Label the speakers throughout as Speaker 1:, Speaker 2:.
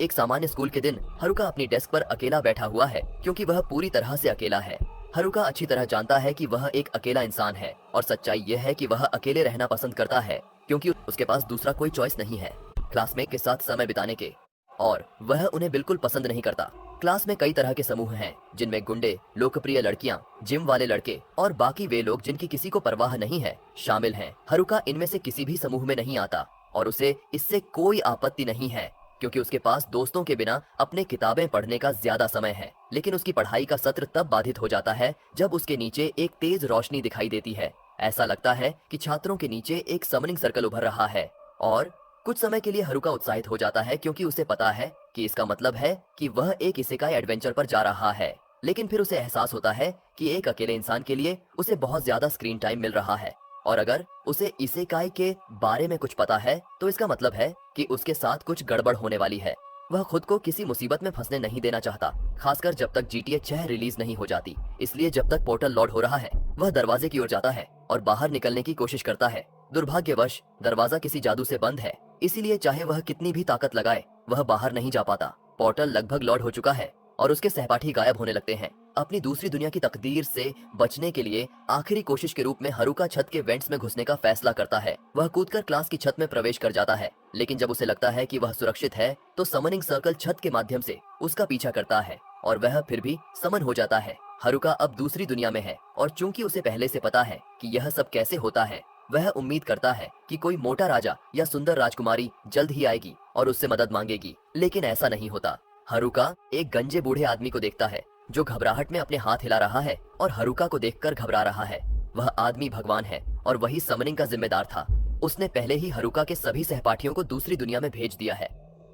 Speaker 1: एक सामान्य स्कूल के दिन हारुका अपनी डेस्क पर अकेला बैठा हुआ है क्योंकि वह पूरी तरह से अकेला है। हारुका अच्छी तरह जानता है कि वह एक अकेला इंसान है और सच्चाई यह है कि वह अकेले रहना पसंद करता है क्योंकि उसके पास दूसरा कोई चॉइस नहीं है क्लासमेट के साथ समय बिताने के, और वह उन्हें बिल्कुल पसंद नहीं करता। क्लास में कई तरह के समूह हैं जिनमें गुंडे, लोकप्रिय लड़कियां, जिम वाले लड़के और बाकी वे लोग जिनकी किसी को परवाह नहीं है शामिल हैं। हारुका इनमें से किसी भी समूह में नहीं आता और उसे इससे कोई आपत्ति नहीं है क्योंकि उसके पास दोस्तों के बिना अपने किताबें पढ़ने का ज्यादा समय है। लेकिन उसकी पढ़ाई का सत्र तब बाधित हो जाता है जब उसके नीचे एक तेज रोशनी दिखाई देती है। ऐसा लगता है कि छात्रों के नीचे एक समनिंग सर्कल उभर रहा है और कुछ समय के लिए हारुका उत्साहित हो जाता है क्योंकि उसे पता है कि इसका मतलब है कि वह एक इसेकाई एडवेंचर पर जा रहा है। लेकिन फिर उसे एहसास होता है कि एक अकेले इंसान के लिए उसे बहुत ज्यादा स्क्रीन टाइम मिल रहा है और अगर उसे इसेकाई के बारे में कुछ पता है तो इसका मतलब है कि उसके साथ कुछ गड़बड़ होने वाली है। वह खुद को किसी मुसीबत में फंसने नहीं देना चाहता, खासकर जब तक GTA 6 रिलीज नहीं हो जाती। इसलिए जब तक पोर्टल लोड हो रहा है वह दरवाजे की ओर जाता है और बाहर निकलने की कोशिश करता है। दुर्भाग्यवश दरवाजा किसी जादू से बंद है, इसीलिए चाहे वह कितनी भी ताकत लगाए वह बाहर नहीं जा पाता। पोर्टल लगभग लोड हो चुका है और उसके सहपाठी गायब होने लगते हैं। अपनी दूसरी दुनिया की तकदीर से बचने के लिए आखिरी कोशिश के रूप में हारुका छत के वेंट्स में घुसने का फैसला करता है। वह कूदकर क्लास की छत में प्रवेश कर जाता है, लेकिन जब उसे लगता है कि वह सुरक्षित है तो समनिंग सर्कल छत के माध्यम से उसका पीछा करता है और वह फिर भी समन हो जाता है। हारुका अब दूसरी दुनिया में है और चूंकि उसे पहले से पता है कि यह सब कैसे होता है, वह उम्मीद करता है कि कोई मोटा राजा या सुंदर राजकुमारी जल्द ही आएगी और उससे मदद मांगेगी। लेकिन ऐसा नहीं होता। हारुका एक गंजे बूढ़े आदमी को देखता है जो घबराहट में अपने हाथ हिला रहा है और हारुका को देखकर घबरा रहा है। वह आदमी भगवान है और वही समनिंग का जिम्मेदार था। उसने पहले ही हारुका के सभी सहपाठियों को दूसरी दुनिया में भेज दिया है,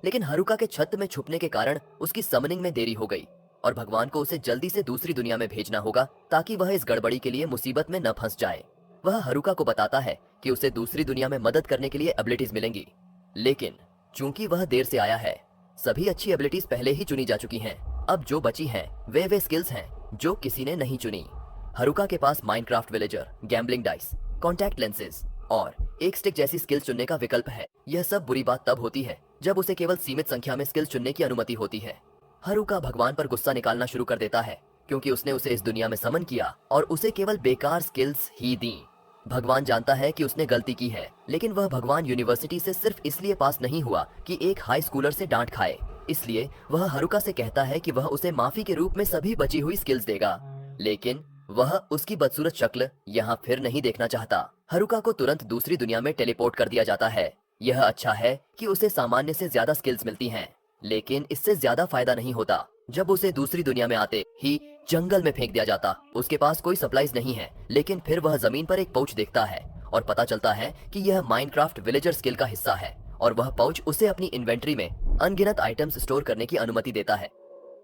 Speaker 1: लेकिन हारुका के छत में छुपने के कारण उसकी समनिंग में देरी हो गई और भगवान को उसे जल्दी से दूसरी दुनिया में भेजना होगा ताकि वह इस गड़बड़ी के लिए मुसीबत में न फंस जाए। वह हारुका को बताता है कि उसे दूसरी दुनिया में मदद करने के लिए एबिलिटीज मिलेंगी, लेकिन चूंकि वह देर से आया है, सभी अच्छी एबिलिटीज पहले ही चुनी जा चुकी हैं। अब जो बची हैं वे स्किल्स हैं जो किसी ने नहीं चुनी। हारुका के पास Minecraft villager, gambling dice, contact lenses और एक स्टिक जैसी स्किल्स चुनने का विकल्प है। यह सब बुरी बात तब होती है जब उसे केवल सीमित संख्या में स्किल्स चुनने की अनुमति होती है। हारुका भगवान पर गुस्सा निकालना शुरू कर देता है क्योंकि उसने उसे इस दुनिया में समन किया और उसे केवल बेकार स्किल्स ही दी। भगवान जानता है कि उसने गलती की है, लेकिन वह भगवान यूनिवर्सिटी से सिर्फ इसलिए पास नहीं हुआ कि एक हाई स्कूलर से डांट खाए। इसलिए वह हारुका से कहता है कि वह उसे माफी के रूप में सभी बची हुई स्किल्स देगा, लेकिन वह उसकी बदसूरत शक्ल यहाँ फिर नहीं देखना चाहता। हारुका को तुरंत दूसरी दुनिया में टेलीपोर्ट कर दिया जाता है। यह अच्छा है कि उसे सामान्य से ज्यादा स्किल्स मिलती हैं, लेकिन इससे ज्यादा फायदा नहीं होता जब उसे दूसरी दुनिया में आते ही जंगल में फेंक दिया जाता। उसके पास कोई सप्लाईज नहीं है, लेकिन फिर वह जमीन पर एक पाउच देखता है और पता चलता है कि यह माइनक्राफ्ट विलेजर स्किल का हिस्सा है और वह पाउच उसे अपनी इन्वेंट्री में अनगिनत आइटम्स स्टोर करने की अनुमति देता है।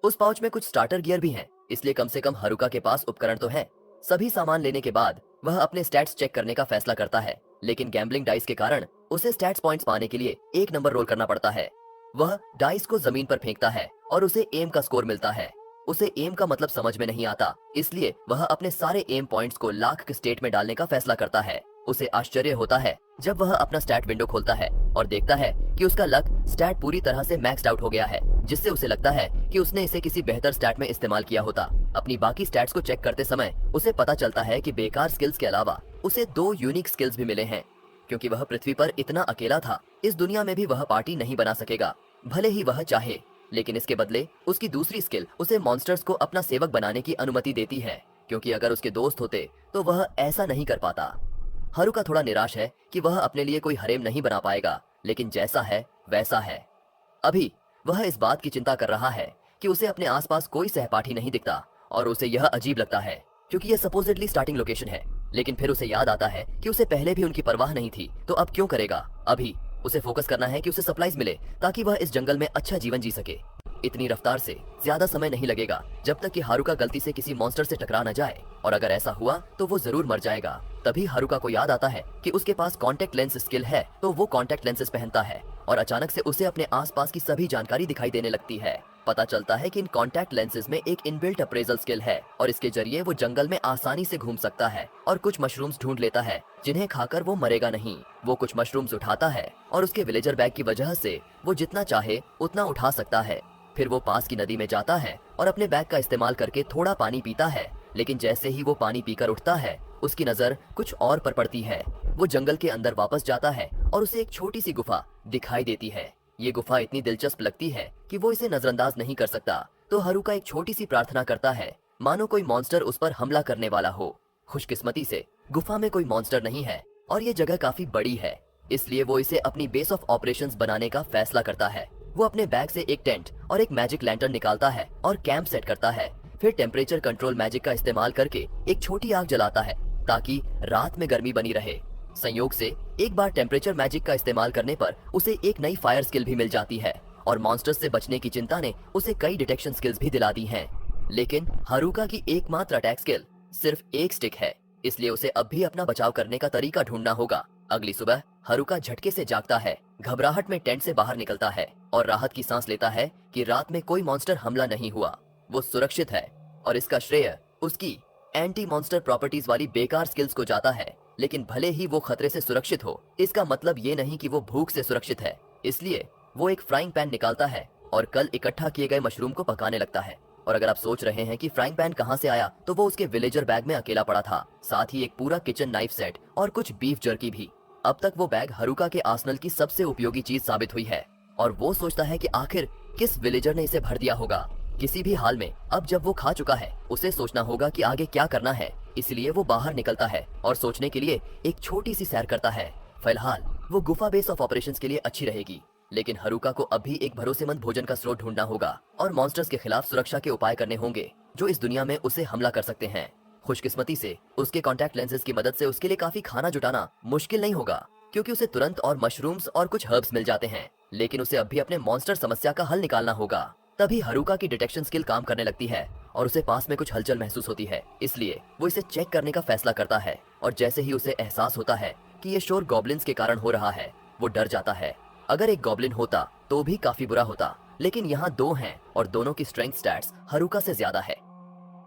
Speaker 1: उस पाउच में कुछ स्टार्टर गियर भी हैं, इसलिए कम से कम हारुका के पास उपकरण तो है। सभी सामान लेने के बाद वह अपने स्टैट्स चेक करने का फैसला करता है, लेकिन गैम्बलिंग डाइस के कारण उसे स्टैट्स पॉइंट्स पाने के लिए एक नंबर रोल करना पड़ता है। वह डाइस को जमीन पर फेंकता है और उसे एम का स्कोर मिलता है। उसे एम का मतलब समझ में नहीं आता, इसलिए वह अपने सारे एम पॉइंट्स को लाख के स्टेट में डालने का फैसला करता है। उसे आश्चर्य होता है जब वह अपना स्टैट विंडो खोलता है और देखता है कि उसका लक स्टैट पूरी तरह से मैक्स्ड आउट हो गया है, जिससे उसे लगता है कि उसने इसे किसी बेहतर स्टैट में इस्तेमाल किया होता। अपनी बाकी स्टैट्स को चेक करते समय उसे पता चलता है कि बेकार स्किल्स के अलावा उसे 2 यूनिक स्किल्स भी मिले हैं। क्योंकि वह पृथ्वी पर इतना अकेला था, इस दुनिया में भी वह पार्टी नहीं बना सकेगा, भले ही वह चाहे। लेकिन इसके बदले उसकी दूसरी स्किल उसे मॉन्स्टर्स को अपना सेवक बनाने की अनुमति देती है, क्योंकि अगर उसके दोस्त होते तो वह ऐसा नहीं कर पाता। हारुका थोड़ा निराश है कि वह अपने लिए कोई हरेम नहीं बना पाएगा, लेकिन जैसा है वैसा है। अभी वह इस बात की चिंता कर रहा है कि उसे अपने आसपास कोई सहपाठी नहीं दिखता और उसे यह अजीब लगता है क्योंकि यह सपोजिटली स्टार्टिंग लोकेशन है। लेकिन फिर उसे याद आता है कि उसे पहले भी उनकी परवाह नहीं थी, तो अब क्यों करेगा। अभी उसे फोकस करना है कि उसे सप्लाईज मिले ताकि वह इस जंगल में अच्छा जीवन जी सके। इतनी रफ्तार से ज्यादा समय नहीं लगेगा जब तक कि हारुका गलती से किसी मॉन्स्टर से टकरा न जाए, और अगर ऐसा हुआ तो वो जरूर मर जाएगा। तभी हारुका को याद आता है कि उसके पास कॉन्टैक्ट लेंस स्किल है, तो वो कॉन्टैक्ट लेंसेज पहनता है और अचानक से उसे अपने आसपास की सभी जानकारी दिखाई देने लगती है। पता चलता है कि इन कॉन्टैक्ट लेंसेज में एक इनबिल्ट अप्रेजल स्किल है और इसके जरिए वो जंगल में आसानी से घूम सकता है और कुछ मशरूम्स ढूंढ लेता है जिन्हें खाकर वो मरेगा नहीं। वो कुछ मशरूम्स उठाता है और उसके विलेजर बैग की वजह से वो जितना चाहे उतना उठा सकता है। फिर वो पास की नदी में जाता है और अपने बैग का इस्तेमाल करके थोड़ा पानी पीता है, लेकिन जैसे ही वो पानी पीकर उठता है उसकी नजर कुछ और पर पड़ती है। वो जंगल के अंदर वापस जाता है और उसे एक छोटी सी गुफा दिखाई देती है। ये गुफा इतनी दिलचस्प लगती है कि वो इसे नजरअंदाज नहीं कर सकता, तो हारुका एक छोटी सी प्रार्थना करता है, मानो कोई मॉन्स्टर उस पर हमला करने वाला हो। खुशकिस्मती से गुफा में कोई मॉन्स्टर नहीं है और ये जगह काफी बड़ी है, इसलिए वो इसे अपनी बेस ऑफ ऑपरेशंस बनाने का फैसला करता है। वो अपने बैग से एक टेंट और एक मैजिक लैंटर्न निकालता है और कैंप सेट करता है। फिर टेम्परेचर कंट्रोल मैजिक का इस्तेमाल करके एक छोटी आग जलाता है ताकि रात में गर्मी बनी रहे। संयोग से एक बार टेम्परेचर मैजिक का इस्तेमाल करने पर उसे एक नई फायर स्किल भी मिल जाती है और मॉन्स्टर्स से बचने की चिंता ने उसे कई डिटेक्शन स्किल्स भी दिला दी हैं। लेकिन हारुका की एकमात्र अटैक स्किल सिर्फ एक स्टिक है, इसलिए उसे अब भी अपना बचाव करने का तरीका ढूंढना होगा। अगली सुबह हारुका झटके से जागता है, घबराहट में टेंट से बाहर निकलता है और राहत की सांस लेता है कि रात में कोई मॉन्स्टर हमला नहीं हुआ, वो सुरक्षित है और इसका श्रेय उसकी एंटी मॉन्स्टर प्रॉपर्टीज वाली बेकार स्किल्स को जाता है। लेकिन भले ही वो खतरे से सुरक्षित हो, इसका मतलब ये नहीं कि वो भूख से सुरक्षित है। इसलिए वो एक फ्राइंग पैन निकालता है और कल इकट्ठा किए गए मशरूम को पकाने लगता है। और अगर आप सोच रहे हैं कि फ्राइंग पैन कहाँ से आया, तो वो उसके विलेजर बैग में अकेला पड़ा था, साथ ही एक पूरा किचन नाइफ सेट और कुछ बीफ जर्की भी। अब तक वो बैग हारुका के आर्सेनल की सबसे उपयोगी चीज साबित हुई है और वो सोचता है कि आखिर किस विलेजर ने इसे भर दिया होगा। किसी भी हाल में अब जब वो खा चुका है उसे सोचना होगा कि आगे क्या करना है, इसलिए वो बाहर निकलता है और सोचने के लिए एक छोटी सी सैर करता है। फिलहाल वो गुफा बेस ऑफ ऑपरेशंस के लिए अच्छी रहेगी, लेकिन हारुका को अब भी एक भरोसेमंद भोजन का स्रोत ढूंढना होगा और मॉन्स्टर्स के खिलाफ सुरक्षा के उपाय करने होंगे जो इस दुनिया में उसे हमला कर सकते हैं। खुशकिस्मती से उसके कॉन्टैक्ट लेंसेज की मदद से उसके लिए काफी खाना जुटाना मुश्किल नहीं होगा, क्योंकि उसे तुरंत और मशरूम्स और कुछ हर्ब्स मिल जाते हैं। लेकिन उसे अभी अपने मॉन्स्टर समस्या का हल निकालना होगा। तभी हारुका की डिटेक्शन स्किल काम करने लगती है और उसे पास में कुछ हलचल महसूस होती है, इसलिए वो इसे चेक करने का फैसला करता है। और जैसे ही उसे एहसास होता है कि ये शोर गॉब्लिन्स के कारण हो रहा है, वो डर जाता है। अगर एक गॉब्लिन होता तो भी काफी बुरा होता, लेकिन यहाँ दो हैं और दोनों की स्ट्रेंथ स्टैट्स हारुका से ज्यादा है।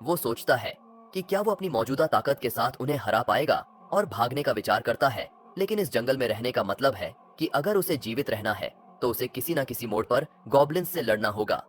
Speaker 1: वो सोचता है कि क्या वो अपनी मौजूदा ताकत के साथ उन्हें हरा पाएगा और भागने का विचार करता है। लेकिन इस जंगल में रहने का मतलब है कि अगर उसे जीवित रहना है तो उसे किसी न किसी मोड़ पर गॉब्लिन्स से लड़ना होगा।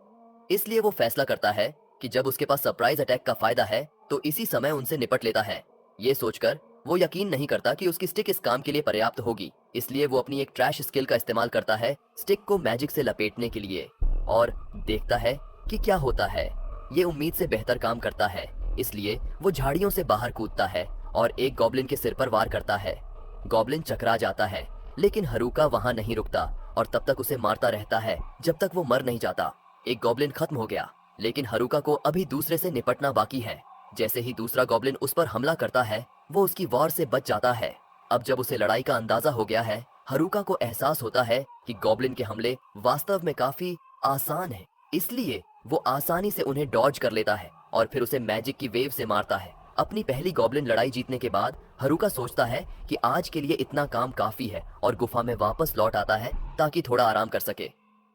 Speaker 1: इसलिए वो फैसला करता है कि जब उसके पास सरप्राइज अटैक का फायदा है तो इसी समय उनसे निपट लेता है। ये सोचकर वो यकीन नहीं करता कि उसकी स्टिक इस काम के लिए पर्याप्त होगी, इसलिए वो अपनी एक ट्रैश स्किल का इस्तेमाल करता है स्टिक को मैजिक से लपेटने के लिए और देखता है कि क्या होता है। ये उम्मीद से बेहतर काम करता है, इसलिए वो झाड़ियों से बाहर कूदता है और एक गॉब्लिन के सिर पर वार करता है। गॉब्लिन चकरा जाता है, लेकिन हारुका वहां नहीं रुकता और तब तक उसे मारता रहता है जब तक वो मर नहीं जाता। एक गॉब्लिन खत्म हो गया, लेकिन हारुका को अभी दूसरे से निपटना बाकी है। जैसे ही दूसरा गॉब्लिन उस पर हमला करता है, वो उसकी वार से बच जाता है। अब जब उसे लड़ाई का अंदाजा हो गया है, हारुका को एहसास होता है कि गॉब्लिन के हमले वास्तव में काफी आसान है, इसलिए वो आसानी से उन्हें डॉज कर लेता है और फिर उसे मैजिक की वेव से मारता है। अपनी पहली गॉब्लिन लड़ाई जीतने के बाद हारुका सोचता है कि आज के लिए इतना काम काफी है और गुफा में वापस लौट आता है ताकि थोड़ा आराम कर सके।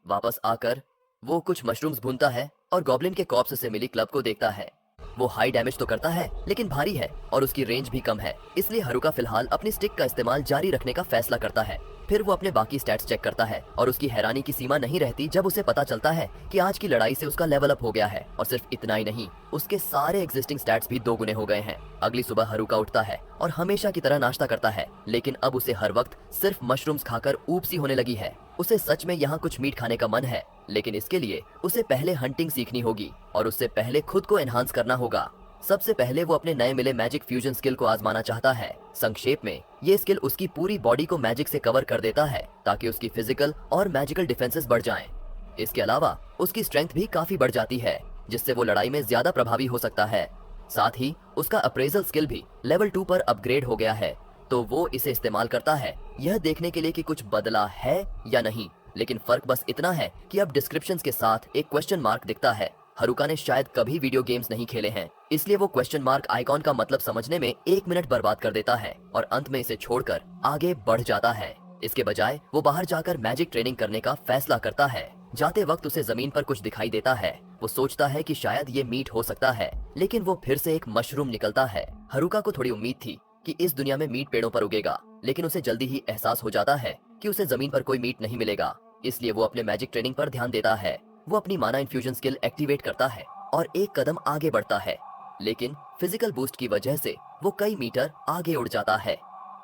Speaker 1: वापस आकर वो कुछ मशरूम्स भूनता है और गॉब्लिन के कॉर्प्स से मिली क्लब को देखता है। वो हाई डैमेज तो करता है, लेकिन भारी है और उसकी रेंज भी कम है, इसलिए हारुका फिलहाल अपनी स्टिक का इस्तेमाल जारी रखने का फैसला करता है। फिर वो अपने बाकी स्टैट्स चेक करता है और उसकी हैरानी की सीमा नहीं रहती जब उसे पता चलता है कि आज की लड़ाई से उसका लेवल अप हो गया है। और सिर्फ इतना ही नहीं, उसके सारे एग्जिस्टिंग स्टैट्स भी 2 गुने हो गए हैं। अगली सुबह हारुका उठता है और हमेशा की तरह नाश्ता करता है, लेकिन अब उसे हर वक्त सिर्फ मशरूम्स खाकर ऊब सी होने लगी है। उसे सच में यहाँ कुछ मीट खाने का मन है, लेकिन इसके लिए उसे पहले हंटिंग सीखनी होगी और उससे पहले खुद को एनहांस करना होगा। सबसे पहले वो अपने नए मिले मैजिक फ्यूजन स्किल को आजमाना चाहता है। संक्षेप में, ये स्किल उसकी पूरी बॉडी को मैजिक से कवर कर देता है ताकि उसकी फिजिकल और मैजिकल डिफेंसेस बढ़ जाएं। इसके अलावा उसकी स्ट्रेंथ भी काफी बढ़ जाती है, जिससे वो लड़ाई में ज्यादा प्रभावी हो सकता है। साथ ही उसका अप्रेजल स्किल भी लेवल 2 पर अपग्रेड हो गया है, तो वो इसे इस्तेमाल करता है यह देखने के लिए कि कुछ बदला है या नहीं। लेकिन फर्क बस इतना है कि अब डिस्क्रिप्शंस के साथ एक क्वेश्चन मार्क दिखता है। हारुका ने शायद कभी वीडियो गेम्स नहीं खेले हैं, इसलिए वो क्वेश्चन मार्क आइकॉन का मतलब समझने में 1 मिनट बर्बाद कर देता है और अंत में इसे छोड़कर आगे बढ़ जाता है। इसके बजाय वो बाहर जाकर मैजिक ट्रेनिंग करने का फैसला करता है। जाते वक्त उसे जमीन पर कुछ दिखाई देता है। वो सोचता है कि शायद ये मीट हो सकता है, लेकिन वो फिर से एक मशरूम निकलता है। हरुका को थोड़ी उम्मीद थी कि इस दुनिया में मीट पेड़ों पर उगेगा, लेकिन उसे जल्दी ही एहसास हो जाता है कि उसे जमीन पर कोई मीट नहीं मिलेगा। इसलिए वो अपने मैजिक ट्रेनिंग पर ध्यान देता है। वो अपनी माना इन्फ्यूजन स्किल एक्टिवेट करता है और एक कदम आगे बढ़ता है, लेकिन फिजिकल बूस्ट की वजह से वो कई मीटर आगे उड़ जाता है।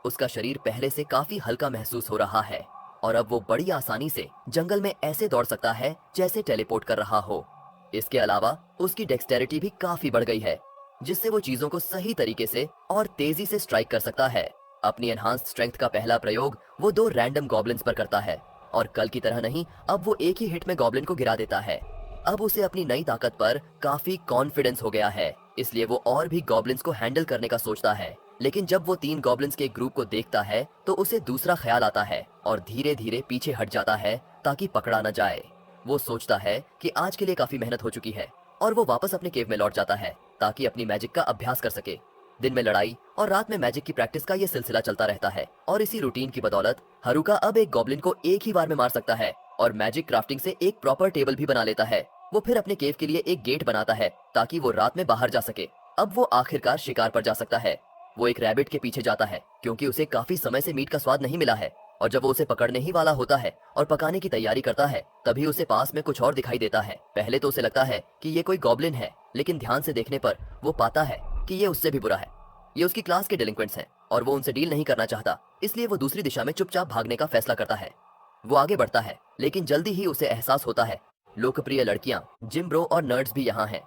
Speaker 1: उसका शरीर पहले से काफी हल्का महसूस हो रहा है और अब वो बड़ी आसानी से जंगल में ऐसे दौड़ सकता है जैसे टेलीपोर्ट कर रहा हो। इसके अलावा उसकी डेक्सटेरिटी भी काफी बढ़ गई है, जिससे वो चीजों को सही तरीके से और तेजी से स्ट्राइक कर सकता है। अपनी एनहांस्ड स्ट्रेंथ का पहला प्रयोग वो 2 रैंडम गॉब्लिन्स पर करता है और कल की तरह नहीं, अब वो एक ही हिट में गॉब्लिन को गिरा देता है। अब उसे अपनी नई ताकत पर काफी कॉन्फिडेंस हो गया है, इसलिए वो और भी गॉब्लिन्स को हैंडल करने का सोचता है। लेकिन जब वो 3 गॉब्लिन्स के एक ग्रुप को देखता है तो उसे दूसरा ख्याल आता है और धीरे धीरे पीछे हट जाता है ताकि पकड़ा न जाए। वो सोचता है कि आज के लिए काफी मेहनत हो चुकी है और वो वापस अपने केव में लौट जाता है ताकि अपनी मैजिक का अभ्यास कर सके। दिन में लड़ाई और रात में मैजिक की प्रैक्टिस का ये सिलसिला चलता रहता है और इसी रूटीन की बदौलत हरुका अब एक गॉब्लिन को एक ही बार में मार सकता है और मैजिक क्राफ्टिंग से एक प्रॉपर टेबल भी बना लेता है। वो फिर अपने केव के लिए एक गेट बनाता है ताकि वो रात में बाहर जा सके। अब वो आखिरकार शिकार पर जा सकता है। वो एक रैबिट के पीछे जाता है क्योंकि उसे काफी समय से मीट का स्वाद नहीं मिला है, और जब वो उसे पकड़ने ही वाला होता है और पकाने की तैयारी करता है तभी उसे पास में कुछ और दिखाई देता है। पहले तो उसे लगता है कि ये कोई गॉब्लिन है, लेकिन ध्यान से देखने पर वो पाता है कि ये उससे भी बुरा है। ये उसकी क्लास के डिलिंक्वेंट्स हैं और वो उनसे डील नहीं करना चाहता, इसलिए वो दूसरी दिशा में चुपचाप भागने का फैसला करता है। वो आगे बढ़ता है, लेकिन जल्दी ही उसे एहसास होता है लोकप्रिय लड़कियां, जिम ब्रो और नर्ड्स भी यहाँ हैं।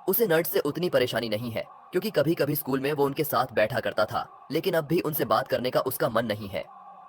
Speaker 1: उसे नर्ड्स से उतनी परेशानी नहीं है क्योंकि कभी कभी स्कूल में वो उनके साथ बैठा करता था, लेकिन अब भी उनसे बात करने का उसका मन नहीं है।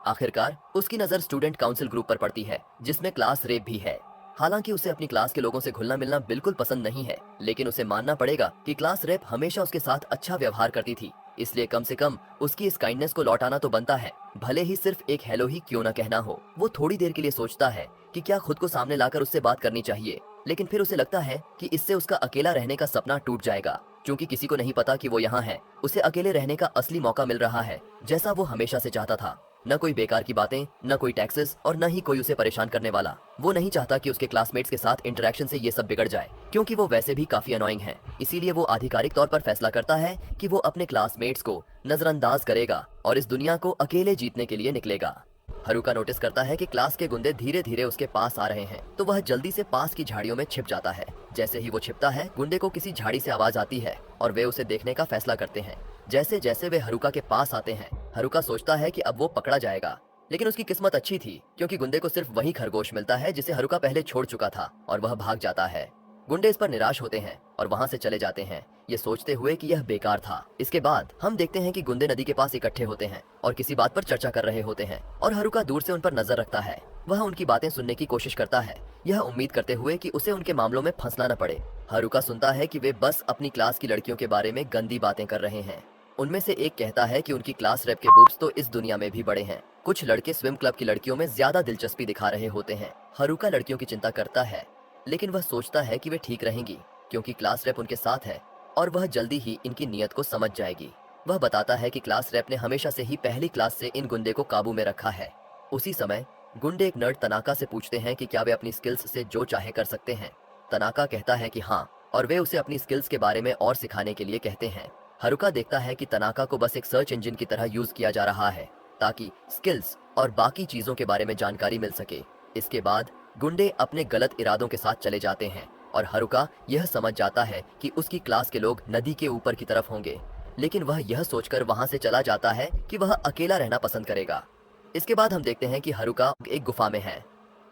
Speaker 1: आखिरकार उसकी नजर स्टूडेंट काउंसिल ग्रुप पर पड़ती है, जिसमें क्लास रेप भी है। हालांकि उसे अपनी क्लास के लोगों से घुलना मिलना बिल्कुल पसंद नहीं है, लेकिन उसे मानना पड़ेगा कि क्लास रेप हमेशा उसके साथ अच्छा व्यवहार करती थी, इसलिए कम से कम उसकी इस काइंडनेस को लौटाना तो बनता है, भले ही सिर्फ एक हेलो ही क्यों ना कहना हो। वो थोड़ी देर के लिए सोचता है कि क्या खुद को सामने लाकर उससे बात करनी चाहिए, लेकिन फिर उसे लगता है कि इससे उसका अकेला रहने का सपना टूट जाएगा, क्योंकि किसी को नहीं पता कि वो यहाँ है। उसे अकेले रहने का असली मौका मिल रहा है, जैसा वो हमेशा से चाहता था। न कोई बेकार की बातें, न कोई टैक्सेस और न ही कोई उसे परेशान करने वाला। वो नहीं चाहता कि उसके क्लासमेट्स के साथ इंटरेक्शन से ये सब बिगड़ जाए, क्योंकि वो वैसे भी काफी अनोइंग है। इसीलिए वो आधिकारिक तौर पर फैसला करता है कि वो अपने क्लासमेट्स को नजरअंदाज करेगा और इस दुनिया को अकेले जीतने के लिए निकलेगा। हरुका नोटिस करता है कि क्लास के गुंडे धीरे धीरे उसके पास आ रहे हैं, तो वह जल्दी से पास की झाड़ियों में छिप जाता है। जैसे ही वो छिपता है, गुंडे को किसी झाड़ी से आवाज आती है और वे उसे देखने का फैसला करते हैं। जैसे जैसे वे हरुका के पास आते हैं, हरुका सोचता है कि अब वो पकड़ा जाएगा, लेकिन उसकी किस्मत अच्छी थी क्योंकि गुंडे को सिर्फ वही खरगोश मिलता है जिसे हरुका पहले छोड़ चुका था और वह भाग जाता है। गुंडे इस पर निराश होते हैं और वहां से चले जाते हैं, ये सोचते हुए कि यह बेकार था। इसके बाद हम देखते हैं कि गुंडे नदी के पास इकट्ठे होते हैं और किसी बात पर चर्चा कर रहे होते हैं और हरुका दूर से उन पर नजर रखता है। वह उनकी बातें सुनने की कोशिश करता है, यह उम्मीद करते हुए कि उसे उनके मामलों में फंसना न पड़े। हरुका सुनता है कि वे बस अपनी क्लास की लड़कियों के बारे में गंदी बातें कर रहे हैं। उनमें से एक कहता है कि उनकी क्लास रेप के बूब्स तो इस दुनिया में भी बड़े हैं। कुछ लड़के स्विम क्लब की लड़कियों में ज्यादा दिलचस्पी दिखा रहे होते हैं। हरुका लड़कियों की चिंता करता है, लेकिन वह सोचता है कि वे ठीक रहेंगी क्योंकि क्लास रेप उनके साथ है और वह जल्दी ही इनकी नीयत को समझ जाएगी। वह बताता है कि क्लास रेप ने हमेशा से ही पहली क्लास से इन गुंडे को काबू में रखा है। उसी समय गुंडे एक नर्ड तनाका से पूछते हैं कि क्या वे अपनी स्किल्स से जो चाहे कर सकते हैं। तनाका कहता है कि हाँ, और वे उसे अपनी स्किल्स के बारे में और सिखाने के लिए कहते हैं। हरुका देखता है कि तनाका को बस एक सर्च इंजन की तरह यूज किया जा रहा है ताकि स्किल्स और बाकी चीजों के बारे में जानकारी मिल सके। इसके बाद गुंडे अपने गलत इरादों के साथ चले जाते हैं और हरुका यह समझ जाता है कि उसकी क्लास के लोग नदी के ऊपर की तरफ होंगे, लेकिन वह यह सोचकर वहां से चला जाता है कि वह अकेला रहना पसंद करेगा। इसके बाद हम देखते हैं कि हरुका एक गुफा में है।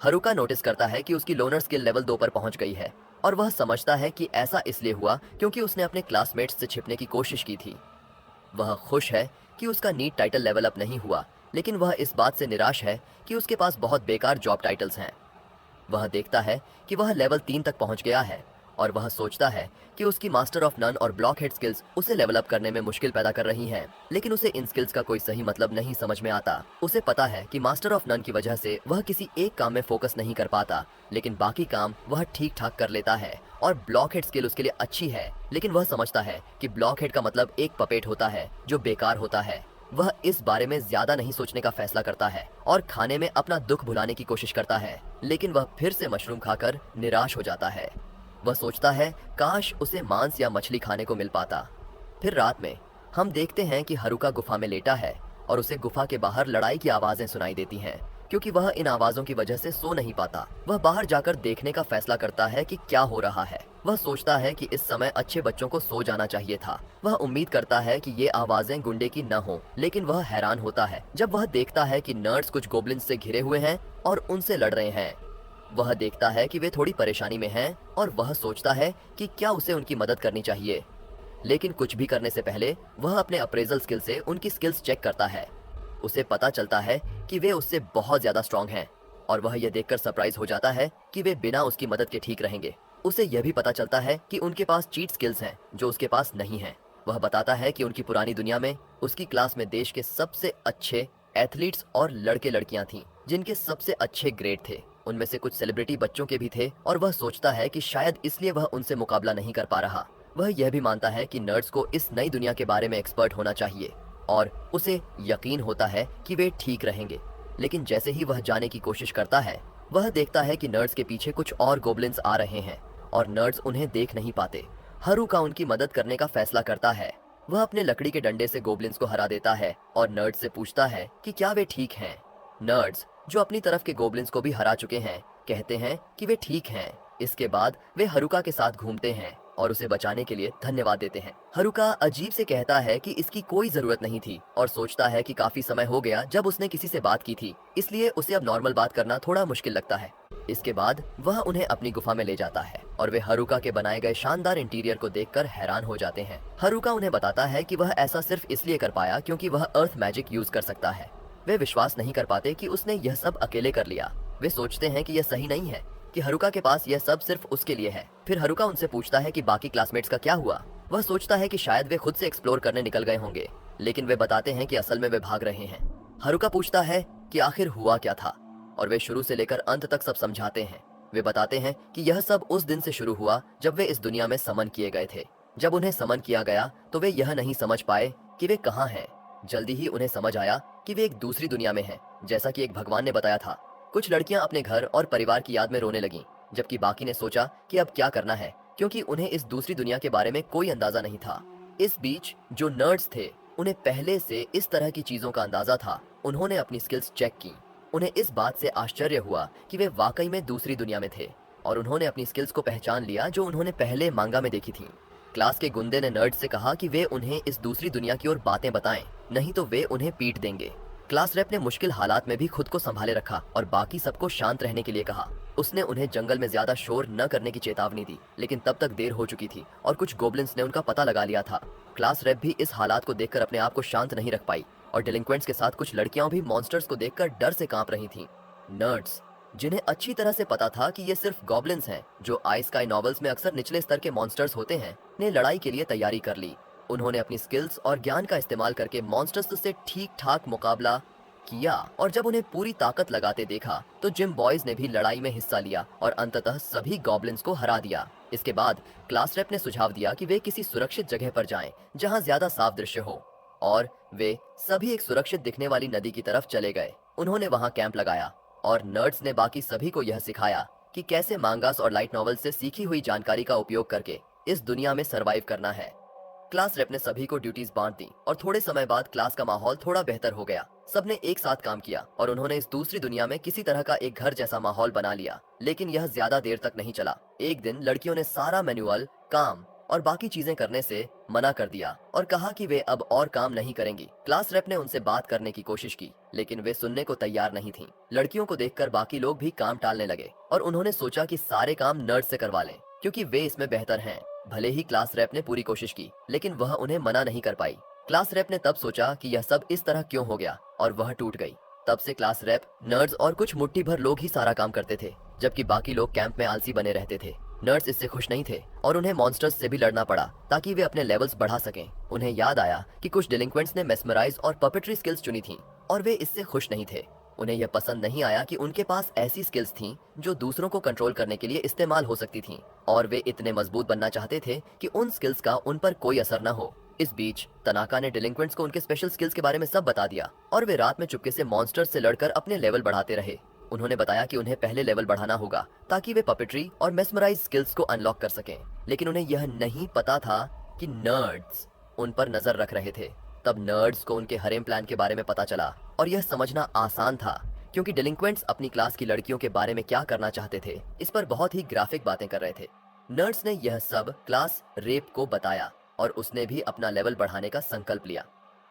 Speaker 1: हरुका नोटिस करता है कि उसकी लोनर स्किल लेवल 2 पर पहुंच गई है और वह समझता है कि ऐसा इसलिए हुआ क्योंकि उसने अपने क्लासमेट्स से छिपने की कोशिश की थी। वह खुश है कि उसका नीट टाइटल लेवल अप नहीं हुआ, लेकिन वह इस बात से निराश है कि उसके पास बहुत बेकार जॉब टाइटल्स हैं। वह देखता है कि वह लेवल 3 तक पहुंच गया है और वह सोचता है कि उसकी मास्टर ऑफ नन और ब्लॉक हेड स्किल्स उसे लेवल अप करने में मुश्किल पैदा कर रही हैं, लेकिन उसे इन स्किल्स का कोई सही मतलब नहीं समझ में आता। उसे पता है कि मास्टर ऑफ नन की वजह से वह किसी एक काम में फोकस नहीं कर पाता, लेकिन बाकी काम वह ठीक ठाक कर लेता है और ब्लॉक हेड स्किल उसके लिए अच्छी है, लेकिन वह समझता है कि ब्लॉक हेड का मतलब एक पपेट होता है जो बेकार होता है। वह इस बारे में ज्यादा नहीं सोचने का फैसला करता है और खाने में अपना दुख भुलाने की कोशिश करता है, लेकिन वह फिर से मशरूम खाकर निराश हो जाता है। वह सोचता है काश उसे मांस या मछली खाने को मिल पाता। फिर रात में हम देखते हैं कि हरुका गुफा में लेटा है और उसे गुफा के बाहर लड़ाई की आवाजें सुनाई देती हैं। क्योंकि वह इन आवाजों की वजह से सो नहीं पाता, वह बाहर जाकर देखने का फैसला करता है कि क्या हो रहा है। वह सोचता है कि इस समय अच्छे बच्चों को सो जाना चाहिए था। वह उम्मीद करता है कि ये आवाजें गुंडे की न हो, लेकिन वह हैरान होता है जब वह देखता है कि नर्ड्स कुछ गोब्लिन्स से घिरे हुए हैं और उनसे लड़ रहे हैं। वह देखता है कि वे थोड़ी परेशानी में हैं और वह सोचता है कि क्या उसे उनकी मदद करनी चाहिए। लेकिन कुछ भी करने से पहले वह अपने अप्रेजल स्किल से उनकी स्किल्स चेक करता है। उसे पता चलता है कि वे उससे बहुत ज्यादा स्ट्रांग हैं और वह यह देखकर सरप्राइज हो जाता है कि वे बिना उसकी मदद के ठीक रहेंगे। उसे यह भी पता चलता है कि उनके पास चीट स्किल्स हैं जो उसके पास नहीं हैं। वह बताता है कि उनकी पुरानी दुनिया में उसकी क्लास में देश के सबसे अच्छे एथलीट्स और लड़के लड़कियां थीं जिनके सबसे अच्छे ग्रेड थे। उनमें से कुछ सेलिब्रिटी बच्चों के भी थे और वह सोचता है कि शायद इसलिए वह उनसे मुकाबला नहीं कर पा रहा। वह यह भी मानता है कि नर्ड्स को इस नई दुनिया के बारे में एक्सपर्ट होना चाहिए और उसे यकीन होता है कि वे ठीक रहेंगे। लेकिन जैसे ही वह जाने की कोशिश करता है, वह देखता है कि नर्ड्स के पीछे कुछ और गोब्लिन्स आ रहे हैं और नर्ड्स उन्हें देख नहीं पाते। हरुका उनकी मदद करने का फैसला करता है। वह अपने लकड़ी के डंडे से गोब्लिन्स को हरा देता है और नर्ड्स से पूछता है कि क्या वे ठीक हैं। नर्ड्स, जो अपनी तरफ के गोब्लिन्स को भी हरा चुके हैं, कहते हैं कि वे ठीक हैं। इसके बाद वे हरुका के साथ घूमते हैं और उसे बचाने के लिए धन्यवाद देते हैं। हरुका अजीब से कहता है कि इसकी कोई जरूरत नहीं थी और सोचता है कि काफी समय हो गया जब उसने किसी से बात की थी, इसलिए उसे अब नॉर्मल बात करना थोड़ा मुश्किल लगता है। इसके बाद वह उन्हें अपनी गुफा में ले जाता है और वे हरुका के बनाए गए शानदार इंटीरियर को देखकर हैरान हो जाते हैं। हरुका उन्हें बताता है कि वह ऐसा सिर्फ इसलिए कर पाया क्योंकि वह अर्थ मैजिक यूज कर सकता है। वे विश्वास नहीं कर पाते कि उसने यह सब अकेले कर लिया। वे सोचते हैं कि यह सही नहीं है कि हरुका के पास यह सब सिर्फ उसके लिए है। फिर हरुका उनसे पूछता है कि बाकी क्लासमेट्स का क्या हुआ। वह सोचता है कि शायद वे खुद से एक्सप्लोर करने निकल गए होंगे, लेकिन वे बताते हैं कि असल में वे भाग रहे हैं। हरुका पूछता है कि आखिर हुआ क्या था और वे शुरू से लेकर अंत तक सब समझाते हैं। वे बताते हैं कि यह सब उस दिन से शुरू हुआ जब वे इस दुनिया में समन किए गए थे। जब उन्हें समन किया गया तो वे यह नहीं समझ पाए कि वे कहाँ हैं। जल्दी ही उन्हें समझ आया कि वे एक दूसरी दुनिया में हैं, जैसा कि एक भगवान ने बताया था। कुछ लड़कियां अपने घर और परिवार की याद में रोने लगीं, जबकि बाकी ने सोचा कि अब क्या करना है, क्योंकि उन्हें इस दूसरी दुनिया के बारे में कोई अंदाजा नहीं था। इस बीच जो नर्ड्स थे, उन्हें पहले से इस तरह की चीजों का अंदाजा था। उन्होंने अपनी स्किल्स चेक की। उन्हें इस बात से आश्चर्य हुआ कि वे वाकई में दूसरी दुनिया में थे और उन्होंने अपनी स्किल्स को पहचान लिया जो उन्होंने पहले मांगा में देखी थी। क्लास के गुंडे ने नर्ड्स से कहा कि वे उन्हें इस दूसरी दुनिया की ओर बातें बताएं, नहीं तो वे उन्हें पीट देंगे। क्लास रेप ने मुश्किल हालात में भी खुद को संभाले रखा और बाकी सबको शांत रहने के लिए कहा। उसने उन्हें जंगल में ज्यादा शोर न करने की चेतावनी दी, लेकिन तब तक देर हो चुकी थी और कुछ गोब्लिन्स ने उनका पता लगा लिया था। क्लास रेप भी इस हालात को देखकर अपने आप को शांत नहीं रख पाई और डिलिंक्वेंट्स के साथ कुछ लड़कियां भी मॉन्स्टर्स को देखकर डर से कांप रही थीं। नर्ड्स, जिन्हें अच्छी तरह से पता था कि ये सिर्फ गॉब्लिन्स हैं जो आई स्काई नॉवेल्स में अक्सर निचले स्तर के मॉन्स्टर्स होते हैं, ने लड़ाई के लिए तैयारी कर ली। उन्होंने अपनी स्किल्स और ज्ञान का इस्तेमाल करके मॉन्स्टर्स से ठीक ठाक मुकाबला किया और जब उन्हें पूरी ताकत लगाते देखा तो जिम बॉयज ने भी लड़ाई में हिस्सा लिया और अंततः सभी गॉब्लिन्स को हरा दिया। इसके बाद क्लास रेप ने सुझाव दिया कि वे किसी सुरक्षित जगह पर जाएं जहां ज्यादा साफ दृश्य हो और वे सभी एक सुरक्षित दिखने वाली नदी की तरफ चले गए। उन्होंने वहां कैंप लगाया और नर्ड्स ने बाकी सभी को यह सिखाया कि कैसे मांगास और लाइट नॉवेल से सीखी हुई जानकारी का उपयोग करके इस दुनिया में सरवाइव करना है। क्लास रेप ने सभी को ड्यूटीज बांट दी और थोड़े समय बाद क्लास का माहौल थोड़ा बेहतर हो गया। सबने एक साथ काम किया और उन्होंने इस दूसरी दुनिया में किसी तरह का एक घर जैसा माहौल बना लिया, लेकिन यह ज्यादा देर तक नहीं चला। एक दिन लड़कियों ने सारा मैनुअल, काम और बाकी चीजें करने से मना कर दिया और कहा कि वे अब और काम नहीं करेंगी। क्लास रेप ने उनसे बात करने की कोशिश की, लेकिन वे सुनने को तैयार नहीं थीं। लड़कियों को देखकर बाकी लोग भी काम टालने लगे और उन्होंने सोचा कि सारे काम नर्ड से करवा लें क्योंकि वे इसमें बेहतर हैं। भले ही क्लास रेप ने पूरी कोशिश की, लेकिन वह उन्हें मना नहीं कर पाई। क्लास रेप ने तब सोचा कि यह सब इस तरह क्यों हो गया और वह टूट गई। तब से क्लास रेप, नर्ड्स और कुछ मुट्ठी भर लोग ही सारा काम करते थे, जबकि बाकी लोग कैंप में आलसी बने रहते थे। नर्ड्स इससे खुश नहीं थे और उन्हें मॉन्स्टर्स से भी लड़ना पड़ा ताकि वे अपने लेवल्स बढ़ा सकें। उन्हें याद आया कि कुछ डिलिंक्वेंट्स ने मेस्मराइज और पपेट्री स्किल्स चुनी थीं और वे इससे खुश नहीं थे। उन्हें यह पसंद नहीं आया कि उनके पास ऐसी स्किल्स थीं जो दूसरों को कंट्रोल करने के लिए इस्तेमाल हो सकती थीं और वे इतने मजबूत बनना चाहते थे कि उन स्किल्स का उन पर कोई असर न हो। इस बीच तनाका ने डिलिंक्वेंट्स को उनके स्पेशल स्किल्स के बारे में सब बता दिया और वे रात में चुपके से मॉन्स्टर्स से लड़कर अपने लेवल बढ़ाते रहे। उन्होंने बताया कि उन्हें पहले लेवल बढ़ाना होगा ताकि वे पपेट्री और मेस्मराइज स्किल्स को अनलॉक कर सकें, लेकिन उन्हें यह नहीं पता था कि नर्ड्स उन पर नजर रख रहे थे। तब नर्ड्स को उनके हरेम प्लान के बारे में पता चला और यह समझना आसान था क्योंकि डिलिंक्वेंट्स अपनी क्लास की लड़कियों के बारे में क्या करना चाहते थे इस पर बहुत ही ग्राफिक बातें कर रहे थे। नर्ड्स ने यह सब क्लास रेप को बताया और उसने भी अपना लेवल बढ़ाने का संकल्प लिया।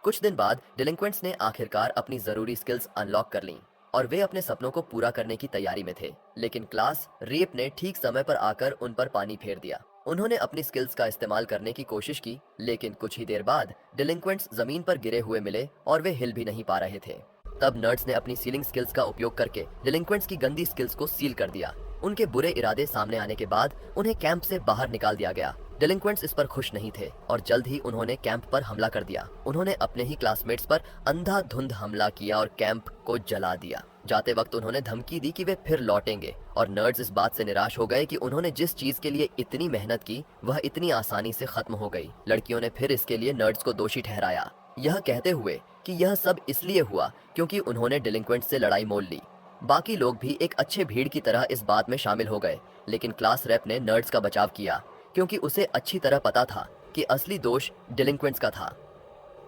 Speaker 1: कुछ दिन बाद डिलिंक्वेंट्स ने आखिरकार अपनी जरूरी स्किल्स अनलॉक कर लीं और वे अपने सपनों को पूरा करने की तैयारी में थे, लेकिन क्लास रेप ने ठीक समय पर आकर उन पर पानी फेर दिया। उन्होंने अपनी स्किल्स का इस्तेमाल करने की कोशिश की, लेकिन कुछ ही देर बाद डिलिंक्वेंट्स जमीन पर गिरे हुए मिले और वे हिल भी नहीं पा रहे थे। तब नर्ड्स ने अपनी सीलिंग स्किल्स का उपयोग करके डिलिंक्वेंट्स की गंदी स्किल्स को सील कर दिया। उनके बुरे इरादे सामने आने के बाद उन्हें कैंप से बाहर निकाल दिया गया। डिलिंक्वेंट्स इस पर खुश नहीं थे और जल्द ही उन्होंने कैंप पर हमला कर दिया। उन्होंने अपने ही क्लासमेट्स पर अंधाधुंध हमला किया और कैंप को जला दिया। जाते वक्त उन्होंने धमकी दी कि वे फिर लौटेंगे और नर्ड्स इस बात से निराश हो गए कि उन्होंने जिस चीज के लिए इतनी मेहनत की वह इतनी आसानी से खत्म हो गई। लड़कियों ने फिर इसके लिए नर्ड्स को दोषी ठहराया, यह कहते हुए कि यह सब इसलिए हुआ क्योंकि उन्होंने डिलिंक्वेंट्स से लड़ाई मोल ली। बाकी लोग भी एक अच्छे भीड़ की तरह इस बात में शामिल हो गए, लेकिन क्लास रेप ने नर्ड्स का बचाव किया क्योंकि उसे अच्छी तरह पता था कि असली दोष डिलिंक्वेंट्स का था।